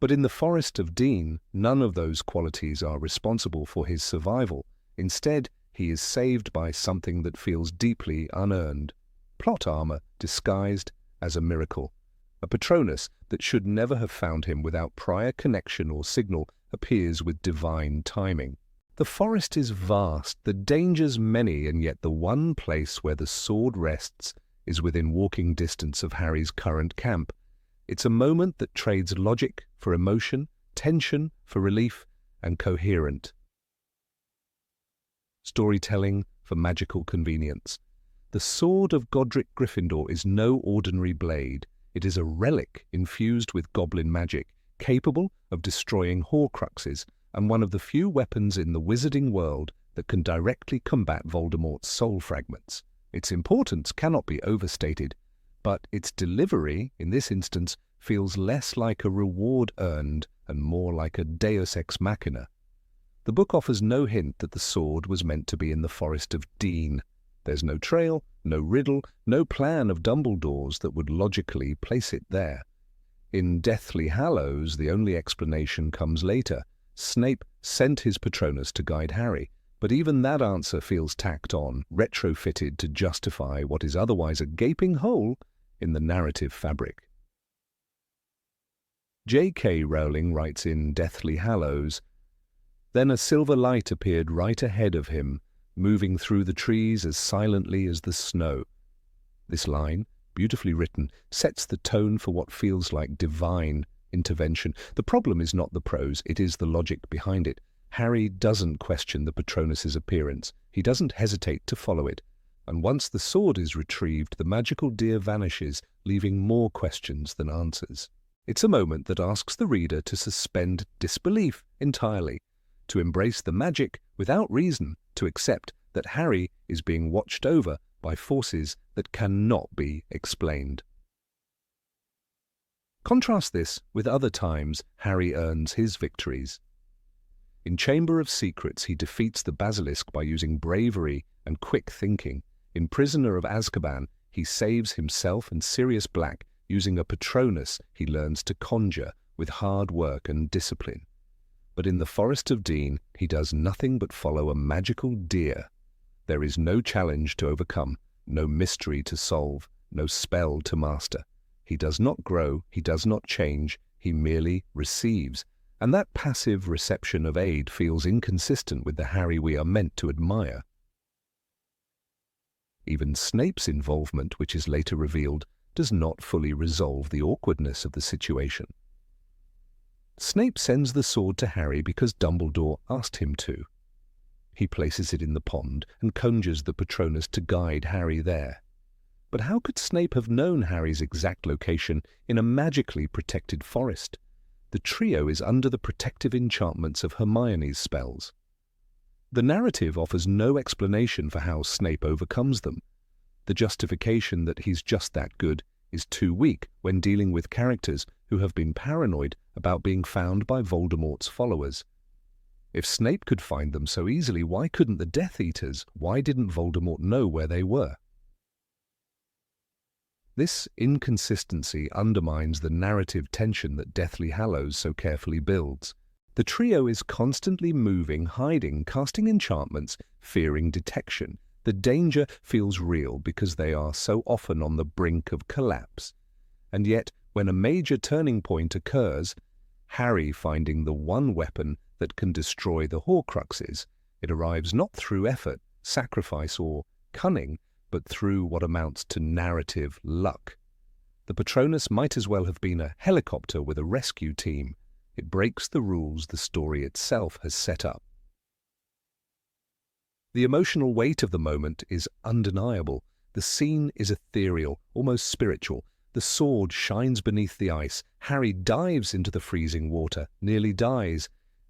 But in the Forest of Dean, none of those qualities are responsible for his survival. Instead, he is saved by something that feels deeply unearned. Plot armor disguised as a miracle. A Patronus that should never have found him without prior connection or signal appears with divine timing. The forest is vast, the dangers many, and yet the one place where the sword rests is within walking distance of Harry's current camp. It's a moment that trades logic for emotion, tension for relief, and coherent storytelling for magical convenience. The sword of Godric Gryffindor is no ordinary blade. It is a relic infused with goblin magic, capable of destroying Horcruxes, and one of the few weapons in the wizarding world that can directly combat Voldemort's soul fragments. Its importance cannot be overstated, but its delivery, in this instance, feels less like a reward earned and more like a deus ex machina. The book offers no hint that the sword was meant to be in the Forest of Dean. There's no trail, no riddle, no plan of Dumbledore's that would logically place it there. In Deathly Hallows, the only explanation comes later. Snape sent his Patronus to guide Harry, but even that answer feels tacked on, retrofitted to justify what is otherwise a gaping hole in the narrative fabric. J.K. Rowling writes in Deathly Hallows, "Then a silver light appeared right ahead of him, moving through the trees as silently as the snow." This line, beautifully written, sets the tone for what feels like divine intervention. The problem is not the prose, it is the logic behind it. Harry doesn't question the Patronus's appearance. He doesn't hesitate to follow it. And once the sword is retrieved, the magical deer vanishes, leaving more questions than answers. It's a moment that asks the reader to suspend disbelief entirely, to embrace the magic without reason, to accept that Harry is being watched over by forces that cannot be explained. Contrast this with other times Harry earns his victories. In Chamber of Secrets, he defeats the basilisk by using bravery and quick thinking. In Prisoner of Azkaban, he saves himself and Sirius Black using a Patronus he learns to conjure with hard work and discipline. But in the Forest of Dean, he does nothing but follow a magical deer. There is no challenge to overcome, no mystery to solve, no spell to master. He does not grow, he does not change, he merely receives. And that passive reception of aid feels inconsistent with the Harry we are meant to admire. Even Snape's involvement, which is later revealed, does not fully resolve the awkwardness of the situation. Snape sends the sword to Harry because Dumbledore asked him to. He places it in the pond and conjures the Patronus to guide Harry there. But how could Snape have known Harry's exact location in a magically protected forest? The trio is under the protective enchantments of Hermione's spells. The narrative offers no explanation for how Snape overcomes them. The justification that he's just that good is too weak when dealing with characters who have been paranoid about being found by Voldemort's followers. If Snape could find them so easily, why couldn't the Death Eaters? Why didn't Voldemort know where they were? This inconsistency undermines the narrative tension that Deathly Hallows so carefully builds. The trio is constantly moving, hiding, casting enchantments, fearing detection. The danger feels real because they are so often on the brink of collapse. And yet, when a major turning point occurs, Harry finding the one weapon that can destroy the Horcruxes, it arrives not through effort, sacrifice, or cunning, but through what amounts to narrative luck. The Patronus might as well have been a helicopter with a rescue team. It breaks the rules the story itself has set up. The emotional weight of the moment is undeniable. The scene is ethereal, almost spiritual. The sword shines beneath the ice. Harry dives into the freezing water, nearly dies,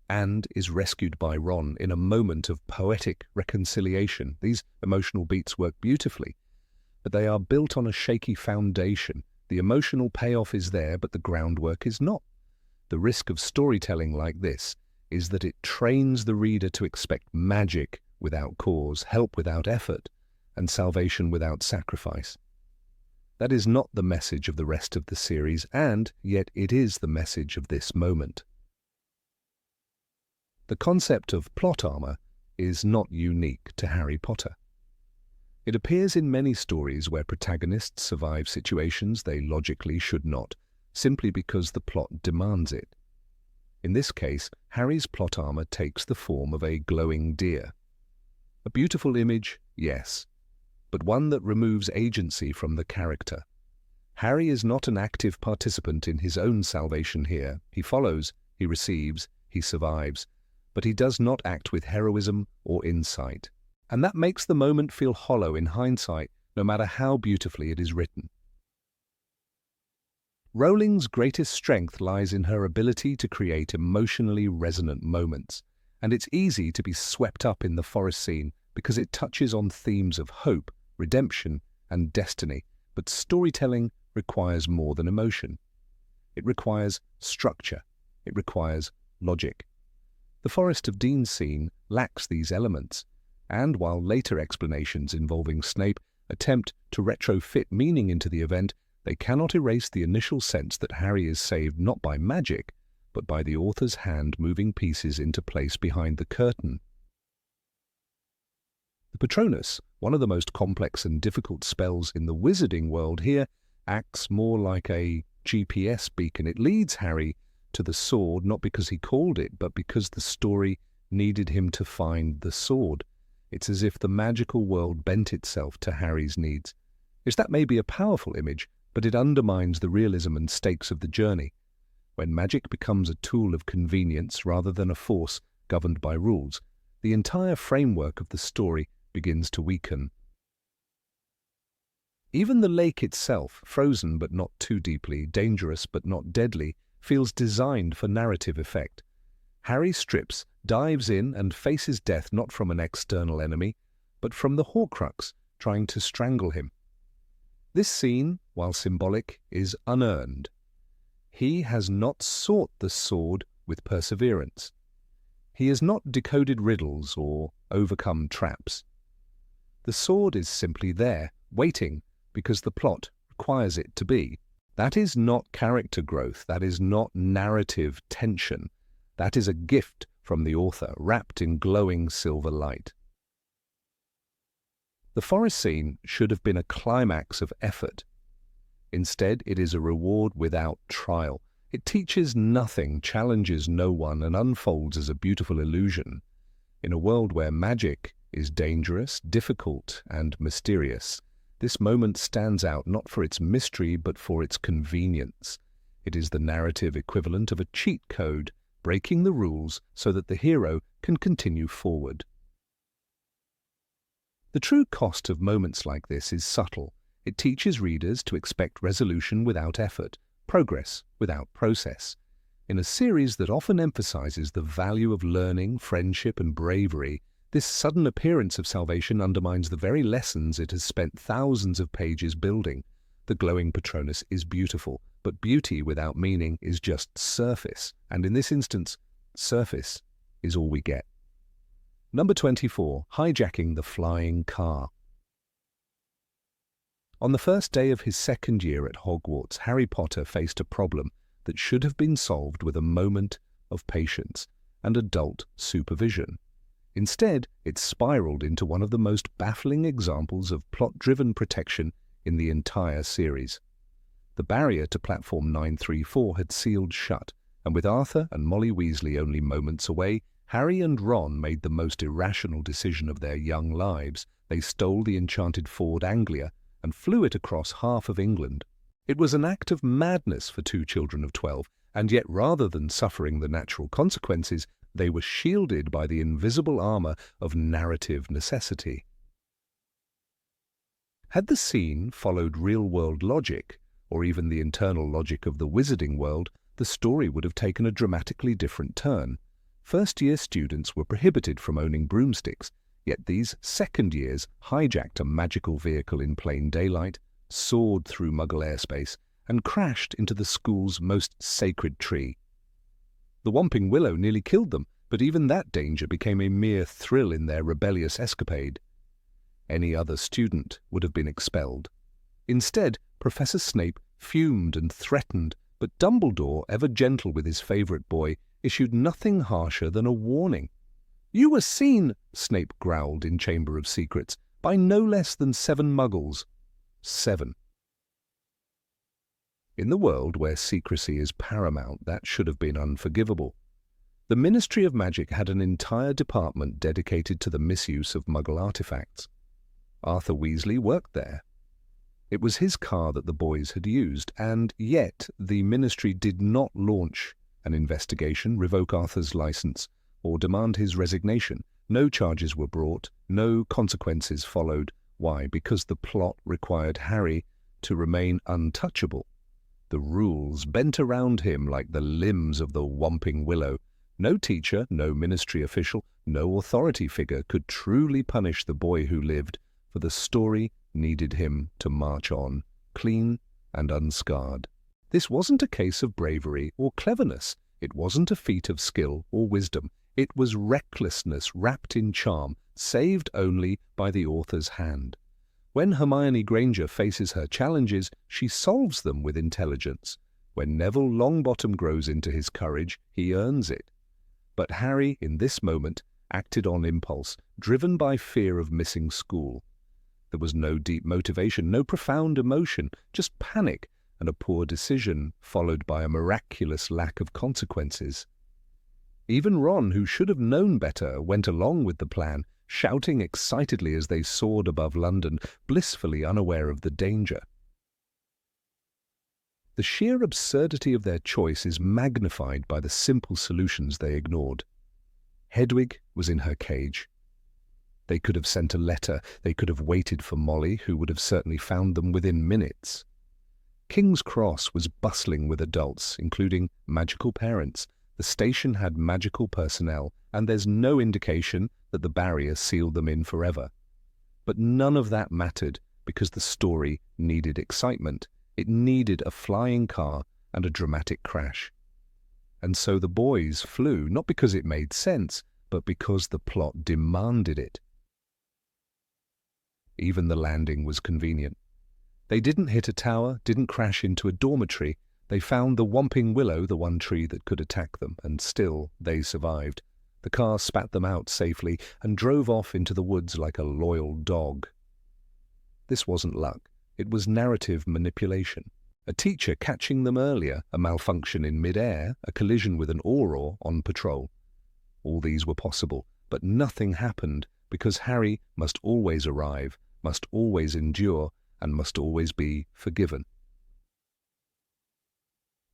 and is rescued by Ron in a moment of poetic reconciliation. These emotional beats work beautifully, but they are built on a shaky foundation. The emotional payoff is there, but the groundwork is not. The risk of storytelling like this is that it trains the reader to expect magic without cause, help without effort, and salvation without sacrifice. That is not the message of the rest of the series, and yet it is the message of this moment. The concept of plot armor is not unique to Harry Potter. It appears in many stories where protagonists survive situations they logically should not, simply because the plot demands it. In this case, Harry's plot armor takes the form of a glowing deer. A beautiful image, yes, but one that removes agency from the character. Harry is not an active participant in his own salvation here. He follows, he receives, he survives, but he does not act with heroism or insight. And that makes the moment feel hollow in hindsight, no matter how beautifully it is written. Rowling's greatest strength lies in her ability to create emotionally resonant moments, and it's easy to be swept up in the forest scene because it touches on themes of hope, redemption, and destiny, but storytelling requires more than emotion. It requires structure. It requires logic. The Forest of Dean scene lacks these elements, and while later explanations involving Snape attempt to retrofit meaning into the event, they cannot erase the initial sense that Harry is saved not by magic, but by the author's hand moving pieces into place behind the curtain. The Patronus, one of the most complex and difficult spells in the wizarding world here, acts more like a GPS beacon. It leads Harry to the sword not because he called it, but because the story needed him to find the sword. It's as if the magical world bent itself to Harry's needs. That may be a powerful image, but it undermines the realism and stakes of the journey. When magic becomes a tool of convenience rather than a force governed by rules, the entire framework of the story begins to weaken. Even the lake itself, frozen but not too deeply, dangerous but not deadly, feels designed for narrative effect. Harry strips, dives in, and faces death not from an external enemy, but from the Horcrux trying to strangle him. This scene, while symbolic, is unearned. He has not sought the sword with perseverance. He has not decoded riddles or overcome traps. The sword is simply there, waiting, because the plot requires it to be. That is not character growth. That is not narrative tension. That is a gift from the author, wrapped in glowing silver light. The forest scene should have been a climax of effort. Instead, it is a reward without trial. It teaches nothing, challenges no one, and unfolds as a beautiful illusion. In a world where magic is dangerous, difficult, and mysterious, this moment stands out not for its mystery but for its convenience. It is the narrative equivalent of a cheat code, breaking the rules so that the hero can continue forward. The true cost of moments like this is subtle. It teaches readers to expect resolution without effort, progress without process. In a series that often emphasizes the value of learning, friendship, and bravery, this sudden appearance of salvation undermines the very lessons it has spent thousands of pages building. The glowing Patronus is beautiful, but beauty without meaning is just surface, and in this instance, surface is all we get. Number 24. Hijacking the flying car. On the first day of his second year at Hogwarts, Harry Potter faced a problem that should have been solved with a moment of patience and adult supervision. Instead, it spiraled into one of the most baffling examples of plot-driven protection in the entire series. The barrier to Platform 934 had sealed shut, and with Arthur and Molly Weasley only moments away, Harry and Ron made the most irrational decision of their young lives. They stole the enchanted Ford Anglia and flew it across half of England. It was an act of madness for two children of 12, and yet rather than suffering the natural consequences, they were shielded by the invisible armor of narrative necessity. Had the scene followed real-world logic, or even the internal logic of the wizarding world, the story would have taken a dramatically different turn. First-year students were prohibited from owning broomsticks, yet these second years hijacked a magical vehicle in plain daylight, soared through Muggle airspace, and crashed into the school's most sacred tree. The Whomping Willow nearly killed them, but even that danger became a mere thrill in their rebellious escapade. Any other student would have been expelled. Instead, Professor Snape fumed and threatened, but Dumbledore, ever gentle with his favourite boy, issued nothing harsher than a warning. "You were seen," Snape growled in Chamber of Secrets, "by no less than 7 Muggles." 7. In the world where secrecy is paramount, that should have been unforgivable. The Ministry of Magic had an entire department dedicated to the misuse of Muggle artifacts. Arthur Weasley worked there. It was his car that the boys had used, and yet the Ministry did not launch an investigation, revoke Arthur's license, or demand his resignation. No charges were brought, no consequences followed. Why? Because the plot required Harry to remain untouchable. The rules bent around him like the limbs of the Whomping Willow. No teacher, no ministry official, no authority figure could truly punish the boy who lived, for the story needed him to march on, clean and unscarred. This wasn't a case of bravery or cleverness. It wasn't a feat of skill or wisdom. It was recklessness wrapped in charm, saved only by the author's hand. When Hermione Granger faces her challenges, she solves them with intelligence. When Neville Longbottom grows into his courage, he earns it. But Harry, in this moment, acted on impulse, driven by fear of missing school. There was no deep motivation, no profound emotion, just panic and a poor decision, followed by a miraculous lack of consequences. Even Ron, who should have known better, went along with the plan, shouting excitedly as they soared above London, blissfully unaware of the danger. The sheer absurdity of their choice is magnified by the simple solutions they ignored. Hedwig was in her cage. They could have sent a letter, they could have waited for Molly, who would have certainly found them within minutes. King's Cross was bustling with adults, including magical parents. The station had magical personnel, and there's no indication that the barrier sealed them in forever. But none of that mattered, because the story needed excitement. It needed a flying car and a dramatic crash. And so the boys flew, not because it made sense, but because the plot demanded it. Even the landing was convenient. They didn't hit a tower, didn't crash into a dormitory. They found the Whomping Willow, the one tree that could attack them, and still they survived. The car spat them out safely and drove off into the woods like a loyal dog. This wasn't luck. It was narrative manipulation. a teacher catching them earlier, a malfunction in mid-air, a collision with an auror on patrol. All these were possible, but nothing happened because Harry must always arrive, must always endure, and must always be forgiven.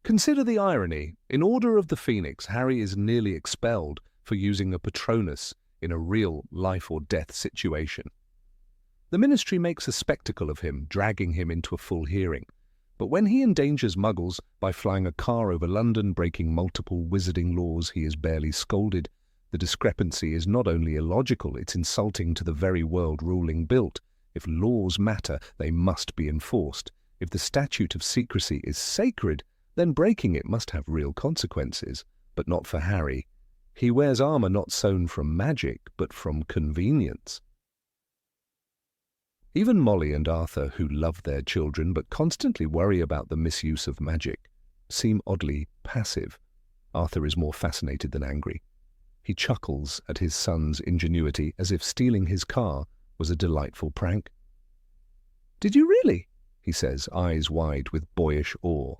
Consider the irony. In Order of the Phoenix, Harry is nearly expelled for using a Patronus in a real life-or-death situation. The Ministry makes a spectacle of him, dragging him into a full hearing. But when he endangers Muggles by flying a car over London, breaking multiple wizarding laws, he is barely scolded. The discrepancy is not only illogical, it's insulting to the very world ruling built. If laws matter, they must be enforced. If the statute of secrecy is sacred, then breaking it must have real consequences. But not for Harry. He wears armor not sewn from magic, but from convenience. Even Molly and Arthur, who love their children but constantly worry about the misuse of magic, seem oddly passive. Arthur is more fascinated than angry. He chuckles at his son's ingenuity as if stealing his car was a delightful prank. "Did you really?" he says, eyes wide with boyish awe.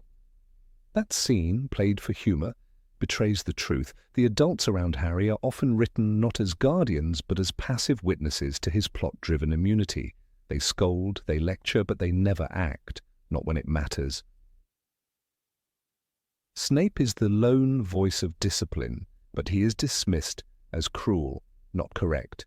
That scene, played for humour, betrays the truth. The adults around Harry are often written not as guardians but as passive witnesses to his plot-driven immunity. They scold, they lecture, but they never act, not when it matters. Snape is the lone voice of discipline, but he is dismissed as cruel, not correct.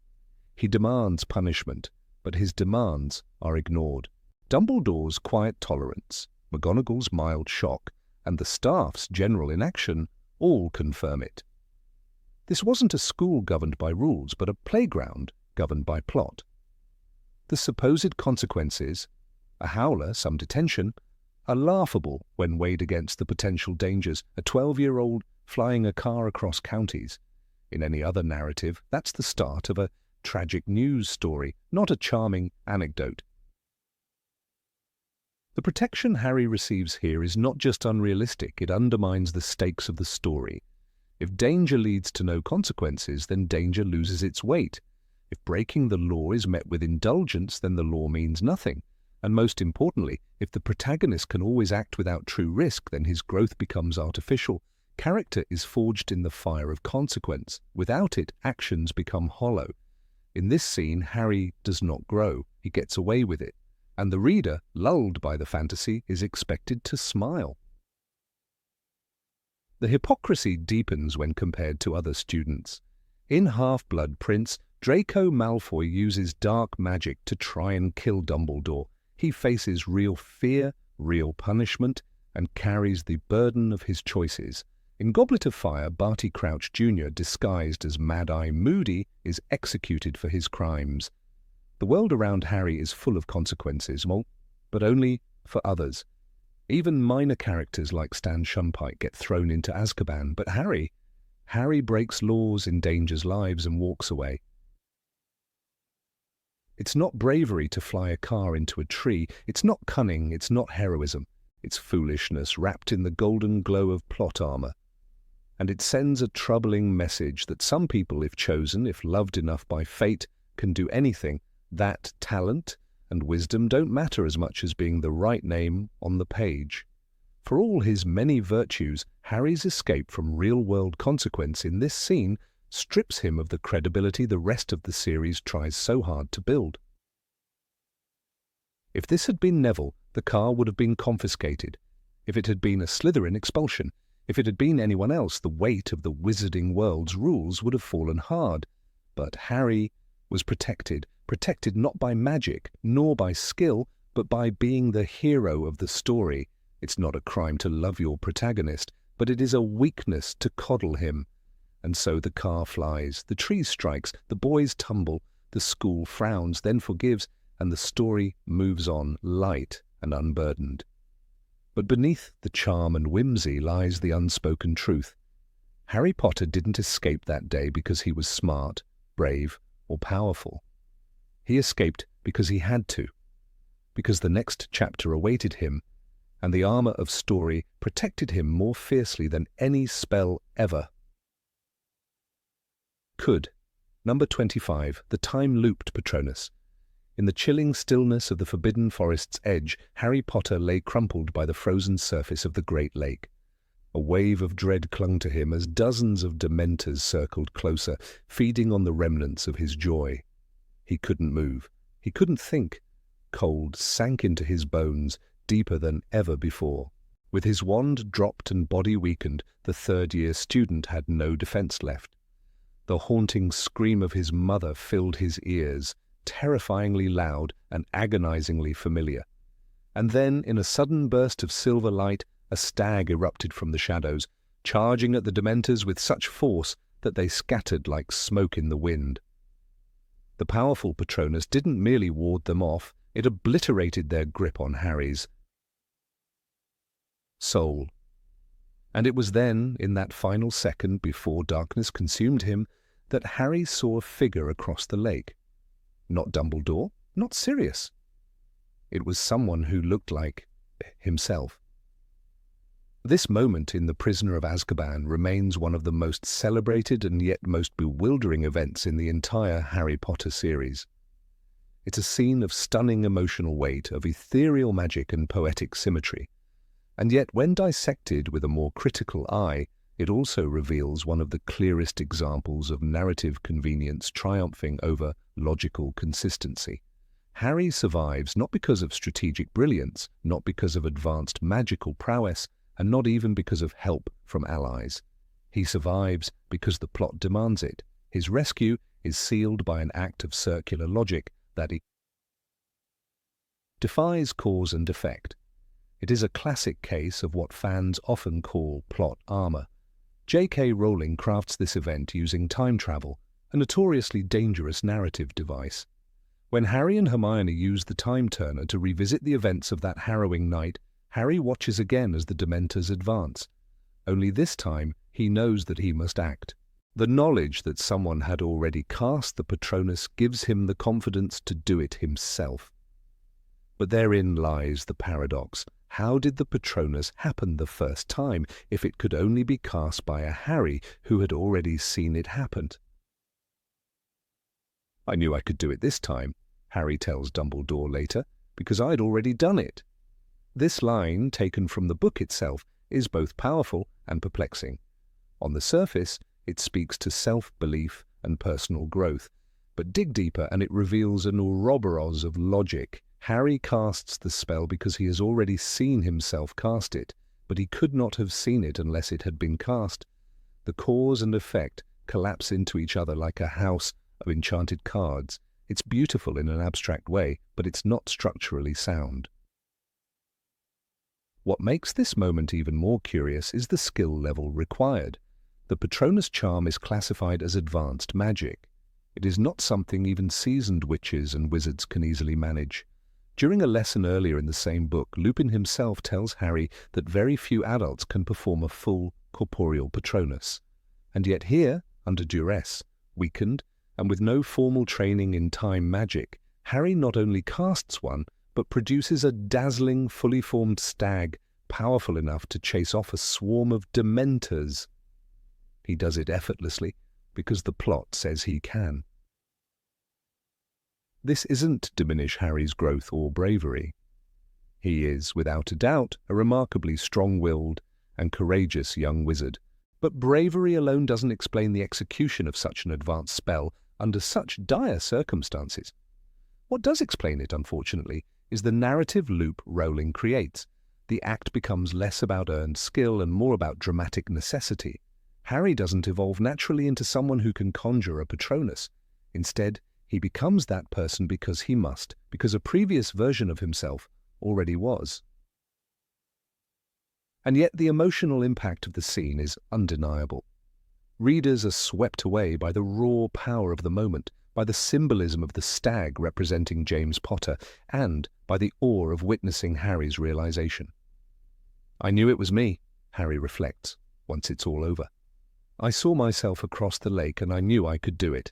He demands punishment, but his demands are ignored. Dumbledore's quiet tolerance, McGonagall's mild shock, and the staff's general inaction all confirm it. This wasn't a school governed by rules, but a playground governed by plot. The supposed consequences, a howler, some detention, are laughable when weighed against the potential dangers. A 12-year-old flying a car across counties. In any other narrative, that's the start of a tragic news story, not a charming anecdote. The protection Harry receives here is not just unrealistic, it undermines the stakes of the story. If danger leads to no consequences, then danger loses its weight. If breaking the law is met with indulgence, then the law means nothing. And most importantly, if the protagonist can always act without true risk, then his growth becomes artificial. Character is forged in the fire of consequence. Without it, actions become hollow. In this scene, Harry does not grow. He gets away with it. And the reader, lulled by the fantasy, is expected to smile. The hypocrisy deepens when compared to other students. In Half-Blood Prince, Draco Malfoy uses dark magic to try and kill Dumbledore. He faces real fear, real punishment, and carries the burden of his choices. In Goblet of Fire, Barty Crouch Jr., disguised as Mad-Eye Moody, is executed for his crimes. The world around Harry is full of consequences, but only for others. Even minor characters like Stan Shumpike get thrown into Azkaban, but Harry breaks laws, endangers lives, and walks away. It's not bravery to fly a car into a tree. It's not cunning. It's not heroism. It's foolishness wrapped in the golden glow of plot armor. And it sends a troubling message that some people, if chosen, if loved enough by fate, can do anything. That talent and wisdom don't matter as much as being the right name on the page. For all his many virtues, Harry's escape from real-world consequence in this scene strips him of the credibility the rest of the series tries so hard to build. If this had been Neville, the car would have been confiscated. If it had been a Slytherin, expulsion. If it had been anyone else, the weight of the wizarding world's rules would have fallen hard. But Harry was protected not by magic, nor by skill, but by being the hero of the story. It's not a crime to love your protagonist, but it is a weakness to coddle him. And so the car flies, the tree strikes, the boys tumble, the school frowns, then forgives, and the story moves on, light and unburdened. But beneath the charm and whimsy lies the unspoken truth. Harry Potter didn't escape that day because he was smart, brave, or powerful. He escaped because he had to, because the next chapter awaited him, and the armor of story protected him more fiercely than any spell ever. Could. Number 25, the time-looped Patronus. In the chilling stillness of the forbidden forest's edge, Harry Potter lay crumpled by the frozen surface of the Great Lake. A wave of dread clung to him as dozens of Dementors circled closer, feeding on the remnants of his joy. He couldn't move. He couldn't think. Cold sank into his bones, deeper than ever before. With his wand dropped and body weakened, the third-year student had no defense left. The haunting scream of his mother filled his ears, terrifyingly loud and agonizingly familiar. And then, in a sudden burst of silver light, a stag erupted from the shadows, charging at the Dementors with such force that they scattered like smoke in the wind. The powerful Patronus didn't merely ward them off, it obliterated their grip on Harry's soul. And it was then, in that final second before darkness consumed him, that Harry saw a figure across the lake. Not Dumbledore, not Sirius. It was someone who looked like himself. This moment in The Prisoner of Azkaban remains one of the most celebrated and yet most bewildering events in the entire Harry Potter series. It's a scene of stunning emotional weight, of ethereal magic and poetic symmetry. And yet, when dissected with a more critical eye, it also reveals one of the clearest examples of narrative convenience triumphing over logical consistency. Harry survives not because of strategic brilliance, not because of advanced magical prowess, and not even because of help from allies. He survives because the plot demands it. His rescue is sealed by an act of circular logic that defies cause and effect. It is a classic case of what fans often call plot armor. J.K. Rowling crafts this event using time travel, a notoriously dangerous narrative device. When Harry and Hermione use the time turner to revisit the events of that harrowing night, Harry watches again as the Dementors advance. Only this time, he knows that he must act. The knowledge that someone had already cast the Patronus gives him the confidence to do it himself. But therein lies the paradox. How did the Patronus happen the first time, if it could only be cast by a Harry who had already seen it happen? "I knew I could do it this time," Harry tells Dumbledore later, "because I'd already done it." This line, taken from the book itself, is both powerful and perplexing. On the surface, it speaks to self-belief and personal growth, but dig deeper and it reveals an ouroboros of logic. Harry casts the spell because he has already seen himself cast it, but he could not have seen it unless it had been cast. The cause and effect collapse into each other like a house of enchanted cards. It's beautiful in an abstract way, but it's not structurally sound. What makes this moment even more curious is the skill level required. The Patronus charm is classified as advanced magic. It is not something even seasoned witches and wizards can easily manage. During a lesson earlier in the same book, Lupin himself tells Harry that very few adults can perform a full corporeal Patronus. And yet here, under duress, weakened, and with no formal training in time magic, Harry not only casts one, but produces a dazzling, fully formed stag, powerful enough to chase off a swarm of Dementors. He does it effortlessly, because the plot says he can. This isn't to diminish Harry's growth or bravery. He is, without a doubt, a remarkably strong-willed and courageous young wizard. But bravery alone doesn't explain the execution of such an advanced spell under such dire circumstances. What does explain it, unfortunately, is the narrative loop Rowling creates. The act becomes less about earned skill and more about dramatic necessity. Harry doesn't evolve naturally into someone who can conjure a Patronus. Instead, he becomes that person because he must, because a previous version of himself already was. And yet the emotional impact of the scene is undeniable. Readers are swept away by the raw power of the moment, by the symbolism of the stag representing James Potter, and by the awe of witnessing Harry's realization. "I knew it was me," Harry reflects, once it's all over. "I saw myself across the lake and I knew I could do it."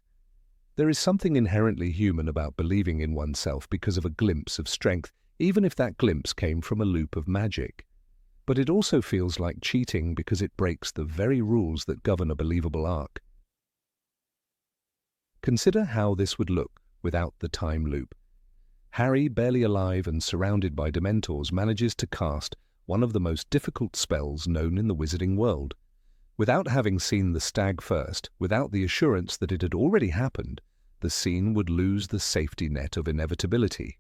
There is something inherently human about believing in oneself because of a glimpse of strength, even if that glimpse came from a loop of magic. But it also feels like cheating because it breaks the very rules that govern a believable arc. Consider how this would look without the time loop. Harry, barely alive and surrounded by Dementors, manages to cast one of the most difficult spells known in the wizarding world. Without having seen the stag first, without the assurance that it had already happened, the scene would lose the safety net of inevitability.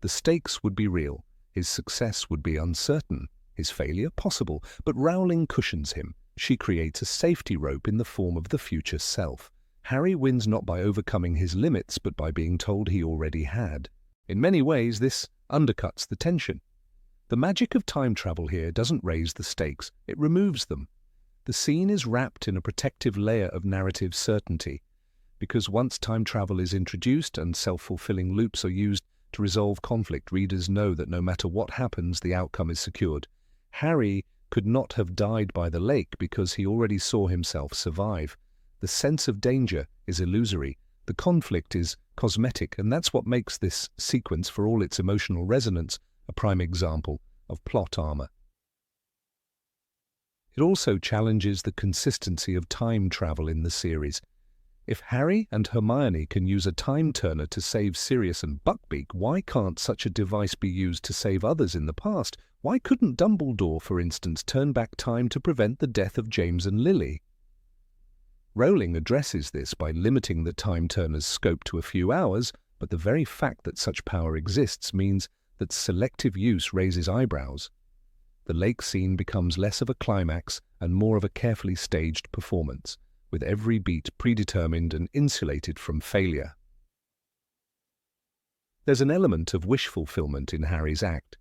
The stakes would be real, his success would be uncertain, his failure possible, but Rowling cushions him. She creates a safety rope in the form of the future self. Harry wins not by overcoming his limits, but by being told he already had. In many ways, this undercuts the tension. The magic of time travel here doesn't raise the stakes, it removes them. The scene is wrapped in a protective layer of narrative certainty, because once time travel is introduced and self-fulfilling loops are used to resolve conflict, readers know that no matter what happens, the outcome is secured. Harry could not have died by the lake because he already saw himself survive. The sense of danger is illusory. The conflict is cosmetic, and that's what makes this sequence, for all its emotional resonance, a prime example of plot armor. It also challenges the consistency of time travel in the series. If Harry and Hermione can use a time-turner to save Sirius and Buckbeak, why can't such a device be used to save others in the past? Why couldn't Dumbledore, for instance, turn back time to prevent the death of James and Lily? Rowling addresses this by limiting the time-turner's scope to a few hours, but the very fact that such power exists means that selective use raises eyebrows. The lake scene becomes less of a climax and more of a carefully staged performance, with every beat predetermined and insulated from failure. There's an element of wish fulfillment in Harry's act.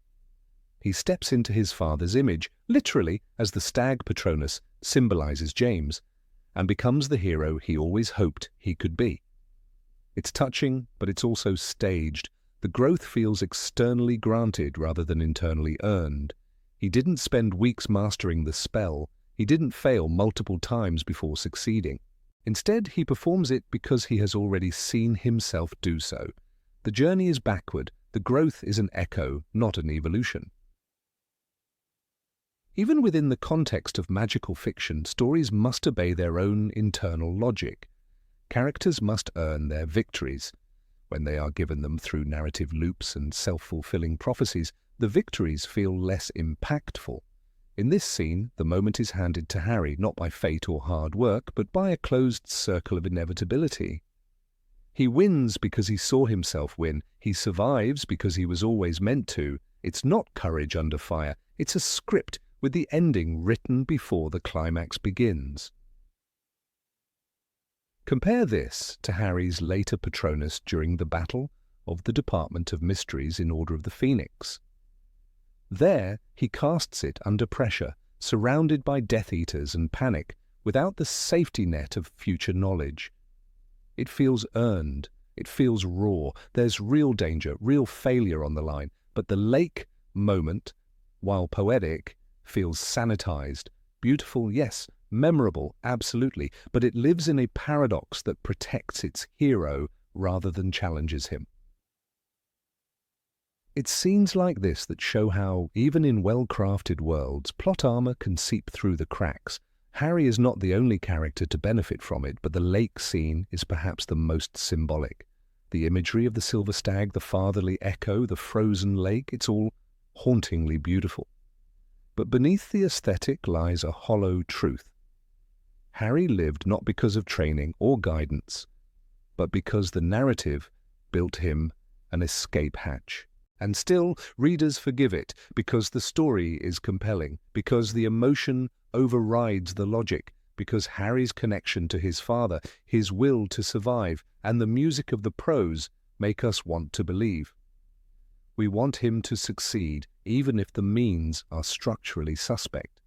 He steps into his father's image, literally, as the stag Patronus symbolizes James, and becomes the hero he always hoped he could be. It's touching, but it's also staged. The growth feels externally granted rather than internally earned. He didn't spend weeks mastering the spell. He didn't fail multiple times before succeeding. Instead, he performs it because he has already seen himself do so. The journey is backward. The growth is an echo, not an evolution. Even within the context of magical fiction, stories must obey their own internal logic. Characters must earn their victories. When they are given them through narrative loops and self-fulfilling prophecies, the victories feel less impactful. In this scene, the moment is handed to Harry not by fate or hard work, but by a closed circle of inevitability. He wins because he saw himself win. He survives because he was always meant to. It's not courage under fire. It's a script with the ending written before the climax begins. Compare this to Harry's later Patronus during the Battle of the Department of Mysteries in Order of the Phoenix. There, he casts it under pressure, surrounded by Death Eaters and panic, without the safety net of future knowledge. It feels earned. It feels raw. There's real danger, real failure on the line. But the lake moment, while poetic, feels sanitized. Beautiful, yes. Memorable, absolutely. But it lives in a paradox that protects its hero rather than challenges him. It's scenes like this that show how, even in well-crafted worlds, plot armor can seep through the cracks. Harry is not the only character to benefit from it, but the lake scene is perhaps the most symbolic. The imagery of the silver stag, the fatherly echo, the frozen lake, it's all hauntingly beautiful. But beneath the aesthetic lies a hollow truth. Harry lived not because of training or guidance, but because the narrative built him an escape hatch. And still, readers forgive it, because the story is compelling, because the emotion overrides the logic, because Harry's connection to his father, his will to survive, and the music of the prose make us want to believe. We want him to succeed, even if the means are structurally suspect.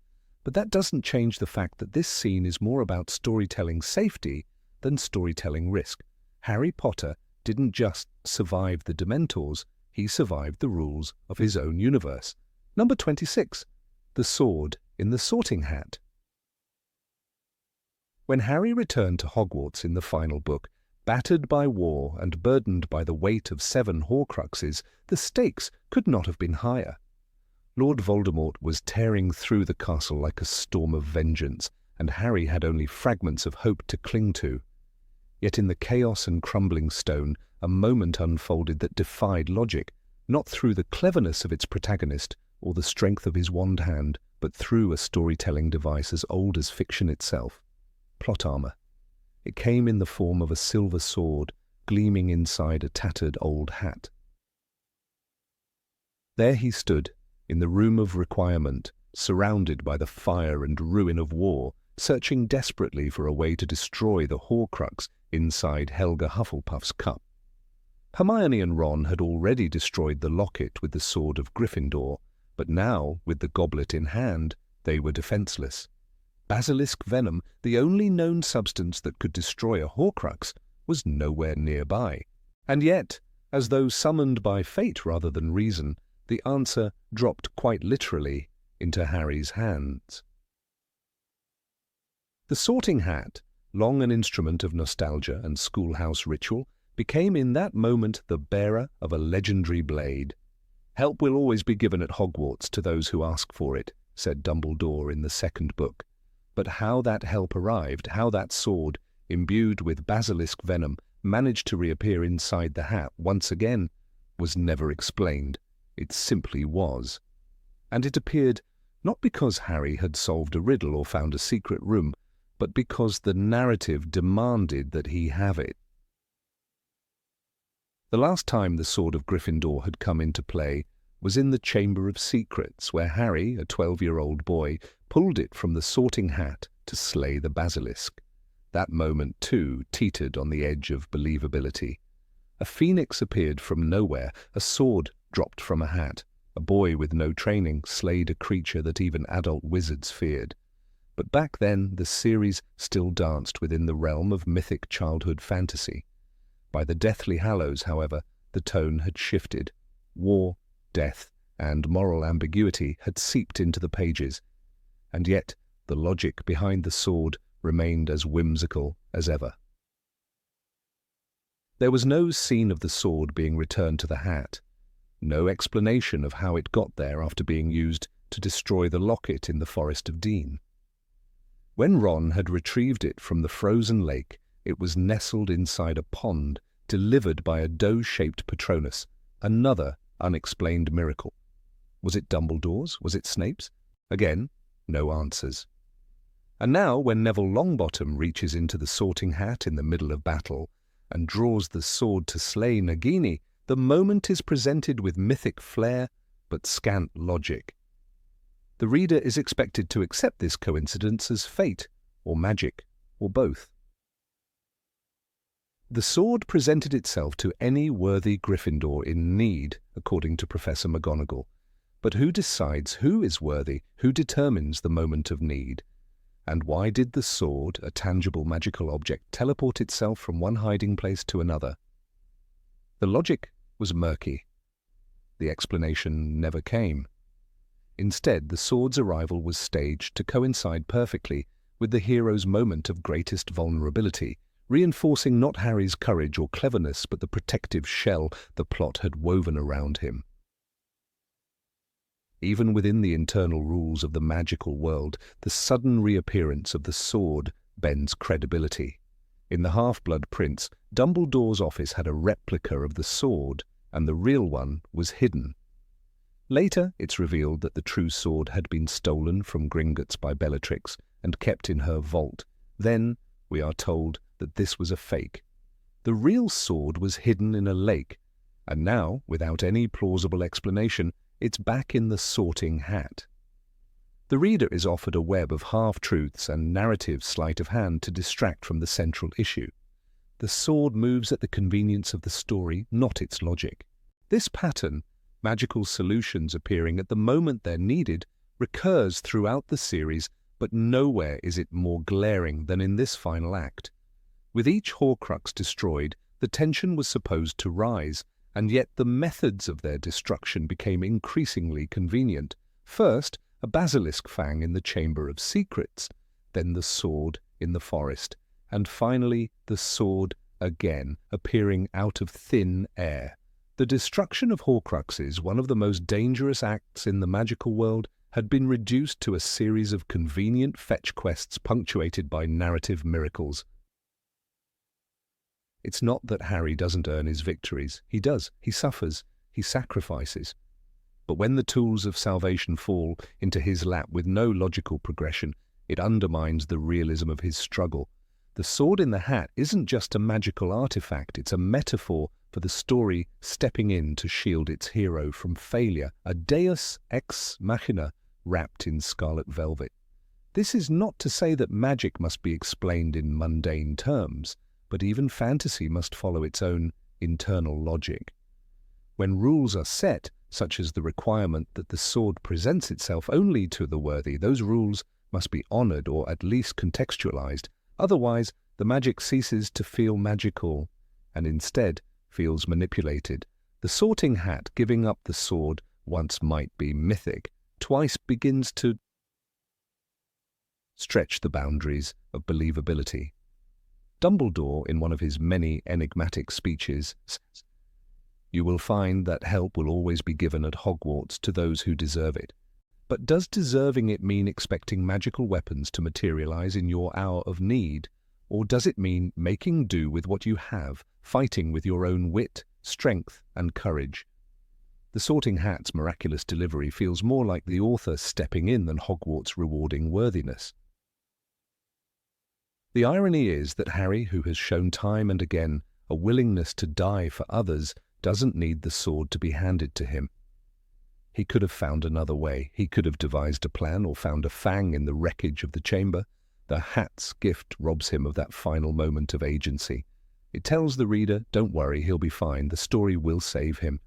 But that doesn't change the fact that this scene is more about storytelling safety than storytelling risk. Harry Potter didn't just survive the Dementors, he survived the rules of his own universe. Number 26. The Sword in the Sorting Hat. When Harry returned to Hogwarts in the final book, battered by war and burdened by the weight of 7 Horcruxes, the stakes could not have been higher. Lord Voldemort was tearing through the castle like a storm of vengeance, and Harry had only fragments of hope to cling to. Yet in the chaos and crumbling stone, a moment unfolded that defied logic, not through the cleverness of its protagonist or the strength of his wand hand, but through a storytelling device as old as fiction itself. Plot armor. It came in the form of a silver sword, gleaming inside a tattered old hat. There he stood, in the room of requirement, surrounded by the fire and ruin of war, searching desperately for a way to destroy the Horcrux inside Helga Hufflepuff's cup. Hermione and Ron had already destroyed the locket with the sword of Gryffindor, but now, with the goblet in hand, they were defenseless. Basilisk venom, the only known substance that could destroy a Horcrux, was nowhere nearby. And yet, as though summoned by fate rather than reason, the answer dropped quite literally into Harry's hands. The sorting hat, long an instrument of nostalgia and schoolhouse ritual, became in that moment the bearer of a legendary blade. "Help will always be given at Hogwarts to those who ask for it," said Dumbledore in the second book. But how that help arrived, how that sword, imbued with basilisk venom, managed to reappear inside the hat once again, was never explained. It simply was. And it appeared not because Harry had solved a riddle or found a secret room, but because the narrative demanded that he have it. The last time the sword of Gryffindor had come into play was in the Chamber of Secrets, where Harry, a 12-year-old boy, pulled it from the sorting hat to slay the basilisk. That moment, too, teetered on the edge of believability. A phoenix appeared from nowhere, a sword dropped from a hat. A boy with no training slayed a creature that even adult wizards feared. But back then, the series still danced within the realm of mythic childhood fantasy. By the Deathly Hallows, however, the tone had shifted. War, death, and moral ambiguity had seeped into the pages, and yet the logic behind the sword remained as whimsical as ever. There was no scene of the sword being returned to the hat, no explanation of how it got there after being used to destroy the locket in the Forest of Dean. When Ron had retrieved it from the frozen lake, it was nestled inside a pond, delivered by a doe-shaped Patronus, another unexplained miracle. Was it Dumbledore's? Was it Snape's? Again, no answers. And now, when Neville Longbottom reaches into the sorting hat in the middle of battle and draws the sword to slay Nagini, the moment is presented with mythic flair but scant logic. The reader is expected to accept this coincidence as fate, or magic, or both. The sword presented itself to any worthy Gryffindor in need, according to Professor McGonagall. But who decides who is worthy, who determines the moment of need? And why did the sword, a tangible magical object, teleport itself from one hiding place to another? The logic was murky. The explanation never came. Instead, the sword's arrival was staged to coincide perfectly with the hero's moment of greatest vulnerability, reinforcing not Harry's courage or cleverness, but the protective shell the plot had woven around him. Even within the internal rules of the magical world, the sudden reappearance of the sword bends credibility. In the Half-Blood Prince, Dumbledore's office had a replica of the sword, and the real one was hidden. Later, it's revealed that the true sword had been stolen from Gringotts by Bellatrix and kept in her vault. Then, we are told that this was a fake. The real sword was hidden in a lake, and now, without any plausible explanation, it's back in the sorting hat. The reader is offered a web of half-truths and narrative sleight of hand to distract from the central issue. The sword moves at the convenience of the story, not its logic. This pattern, magical solutions appearing at the moment they're needed, recurs throughout the series, but nowhere is it more glaring than in this final act. With each Horcrux destroyed, the tension was supposed to rise, and yet the methods of their destruction became increasingly convenient. First, a basilisk fang in the Chamber of Secrets, then the sword in the forest, and finally the sword again, appearing out of thin air. The destruction of Horcruxes, one of the most dangerous acts in the magical world, had been reduced to a series of convenient fetch quests punctuated by narrative miracles. It's not that Harry doesn't earn his victories. He does. He suffers. He sacrifices. But when the tools of salvation fall into his lap with no logical progression, it undermines the realism of his struggle. The sword in the hat isn't just a magical artifact, it's a metaphor for the story stepping in to shield its hero from failure, a deus ex machina wrapped in scarlet velvet. This is not to say that magic must be explained in mundane terms, but even fantasy must follow its own internal logic. When rules are set, such as the requirement that the sword presents itself only to the worthy, those rules must be honored or at least contextualized. Otherwise, the magic ceases to feel magical and instead feels manipulated. The Sorting Hat giving up the sword once might be mythic, twice begins to stretch the boundaries of believability. Dumbledore, in one of his many enigmatic speeches, says, "You will find that help will always be given at Hogwarts to those who deserve it. But does deserving it mean expecting magical weapons to materialize in your hour of need? Or does it mean making do with what you have, fighting with your own wit, strength, and courage?" The Sorting Hat's miraculous delivery feels more like the author stepping in than Hogwarts rewarding worthiness. The irony is that Harry, who has shown time and again a willingness to die for others, doesn't need the sword to be handed to him. He could have found another way. He could have devised a plan or found a fang in the wreckage of the chamber. The hat's gift robs him of that final moment of agency. It tells the reader, don't worry, he'll be fine. The story will save him.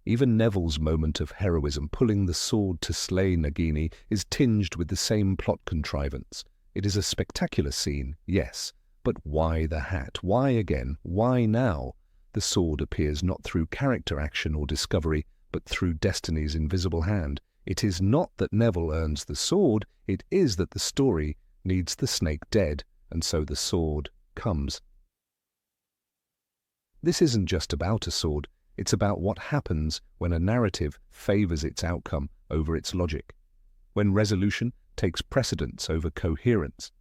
Even Neville's moment of heroism, pulling the sword to slay Nagini, is tinged with the same plot contrivance. It is a spectacular scene, yes, but why the hat? Why again? Why now? The sword appears not through character action or discovery, but through destiny's invisible hand. It is not that Neville earns the sword, it is that the story needs the snake dead, and so the sword comes. This isn't just about a sword, it's about what happens when a narrative favors its outcome over its logic, when resolution takes precedence over coherence.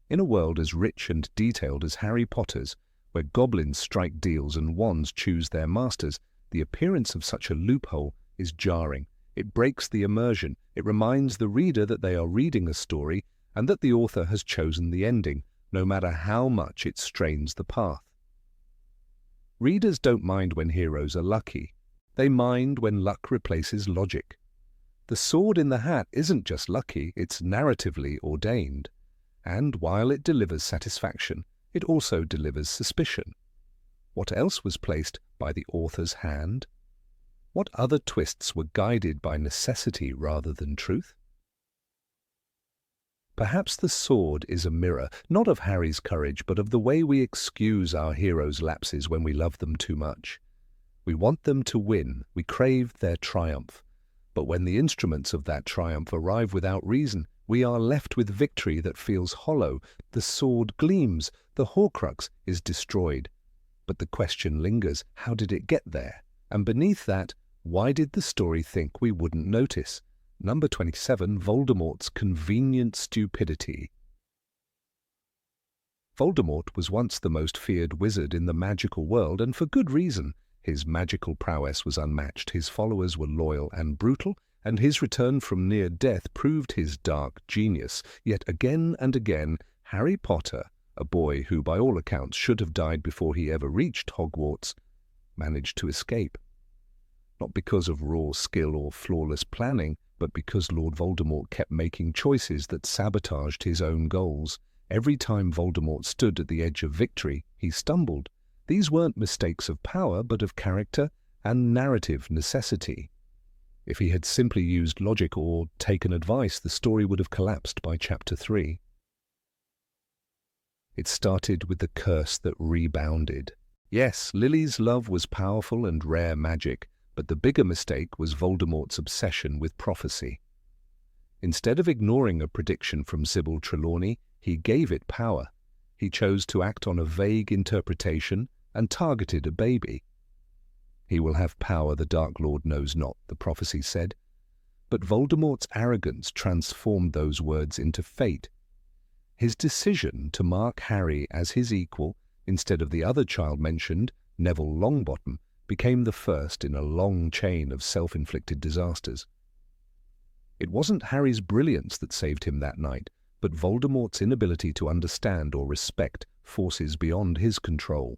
In a world as rich and detailed as Harry Potter's, where goblins strike deals and wands choose their masters, the appearance of such a loophole is jarring. It breaks the immersion. It reminds the reader that they are reading a story and that the author has chosen the ending, no matter how much it strains the path. Readers don't mind when heroes are lucky. They mind when luck replaces logic. The sword in the hat isn't just lucky, it's narratively ordained. And while it delivers satisfaction, it also delivers suspicion. What else was placed by the author's hand? What other twists were guided by necessity rather than truth? Perhaps the sword is a mirror, not of Harry's courage, but of the way we excuse our heroes' lapses when we love them too much. We want them to win, we crave their triumph. But when the instruments of that triumph arrive without reason, we are left with victory that feels hollow. The sword gleams, the Horcrux is destroyed. But the question lingers, how did it get there? And beneath that, why did the story think we wouldn't notice? Number 27, Voldemort's convenient stupidity. Voldemort was once the most feared wizard in the magical world, and for good reason. His magical prowess was unmatched, his followers were loyal and brutal, and his return from near death proved his dark genius. Yet again and again, Harry Potter, a boy who by all accounts should have died before he ever reached Hogwarts, managed to escape. Not because of raw skill or flawless planning, but because Lord Voldemort kept making choices that sabotaged his own goals. Every time Voldemort stood at the edge of victory, he stumbled. These weren't mistakes of power, but of character and narrative necessity. If he had simply used logic or taken advice, the story would have collapsed by Chapter 3. It started with the curse that rebounded. Yes, Lily's love was powerful and rare magic, but the bigger mistake was Voldemort's obsession with prophecy. Instead of ignoring a prediction from Sybil Trelawney, he gave it power. He chose to act on a vague interpretation and targeted a baby. He will have power the Dark Lord knows not, the prophecy said. But Voldemort's arrogance transformed those words into fate. His decision to mark Harry as his equal instead of the other child mentioned, Neville Longbottom, became the first in a long chain of self-inflicted disasters. It wasn't Harry's brilliance that saved him that night, but Voldemort's inability to understand or respect forces beyond his control.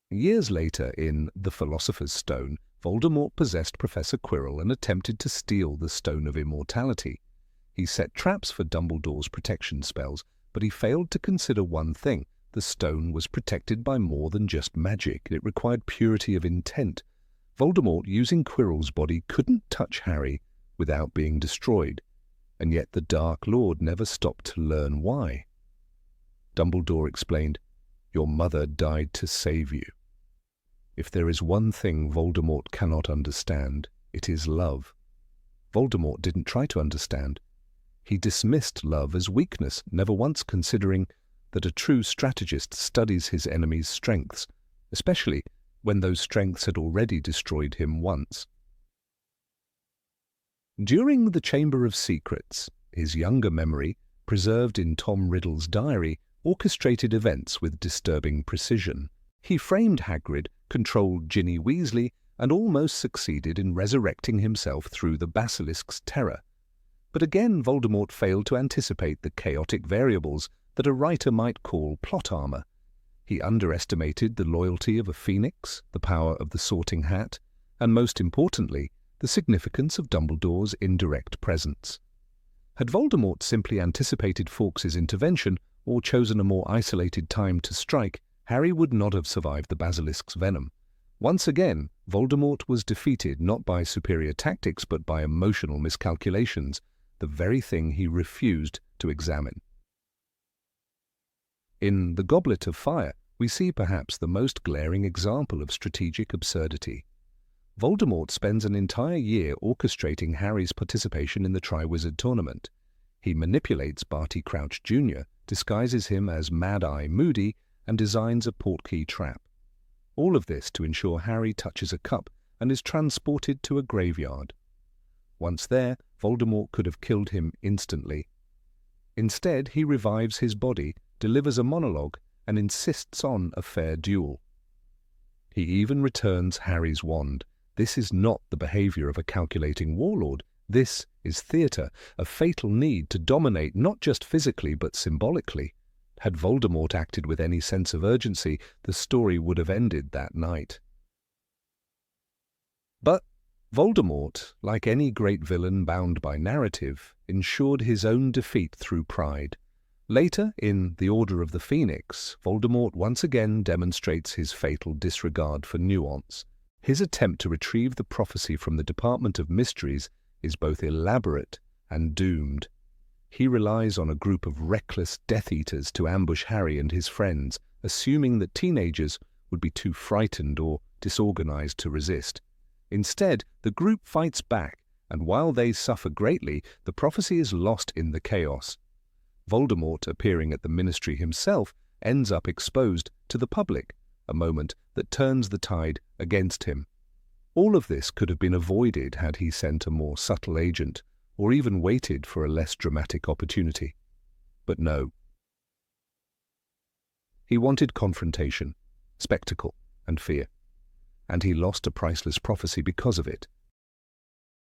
Years later, in The Philosopher's Stone, Voldemort possessed Professor Quirrell and attempted to steal the Stone of Immortality. He set traps for Dumbledore's protection spells, but he failed to consider one thing. The stone was protected by more than just magic. It required purity of intent. Voldemort, using Quirrell's body, couldn't touch Harry without being destroyed, and yet the Dark Lord never stopped to learn why. Dumbledore explained, "Your mother died to save you." If there is one thing Voldemort cannot understand, it is love. Voldemort didn't try to understand. He dismissed love as weakness, never once considering that a true strategist studies his enemy's strengths, especially when those strengths had already destroyed him once. During the Chamber of Secrets, his younger memory, preserved in Tom Riddle's diary, orchestrated events with disturbing precision. He framed Hagrid, controlled Ginny Weasley, and almost succeeded in resurrecting himself through the basilisk's terror. But again Voldemort failed to anticipate the chaotic variables that a writer might call plot armor. He underestimated the loyalty of a phoenix, the power of the sorting hat, and most importantly, the significance of Dumbledore's indirect presence. Had Voldemort simply anticipated Fawkes' intervention or chosen a more isolated time to strike, Harry would not have survived the basilisk's venom. Once again, Voldemort was defeated not by superior tactics but by emotional miscalculations, the very thing he refused to examine. In The Goblet of Fire, we see perhaps the most glaring example of strategic absurdity. Voldemort spends an entire year orchestrating Harry's participation in the Triwizard Tournament. He manipulates Barty Crouch Jr., disguises him as Mad-Eye Moody, and designs a portkey trap. All of this to ensure Harry touches a cup and is transported to a graveyard. Once there, Voldemort could have killed him instantly. Instead, he revives his body, delivers a monologue, and insists on a fair duel. He even returns Harry's wand. This is not the behavior of a calculating warlord. This is theater, a fatal need to dominate not just physically but symbolically. Had Voldemort acted with any sense of urgency, the story would have ended that night. But Voldemort, like any great villain bound by narrative, ensured his own defeat through pride. Later, in The Order of the Phoenix, Voldemort once again demonstrates his fatal disregard for nuance. His attempt to retrieve the prophecy from the Department of Mysteries is both elaborate and doomed. He relies on a group of reckless Death Eaters to ambush Harry and his friends, assuming that teenagers would be too frightened or disorganized to resist. Instead, the group fights back, and while they suffer greatly, the prophecy is lost in the chaos. Voldemort, appearing at the Ministry himself, ends up exposed to the public, a moment that turns the tide against him. All of this could have been avoided had he sent a more subtle agent, or even waited for a less dramatic opportunity. But no. He wanted confrontation, spectacle, and fear, and he lost a priceless prophecy because of it.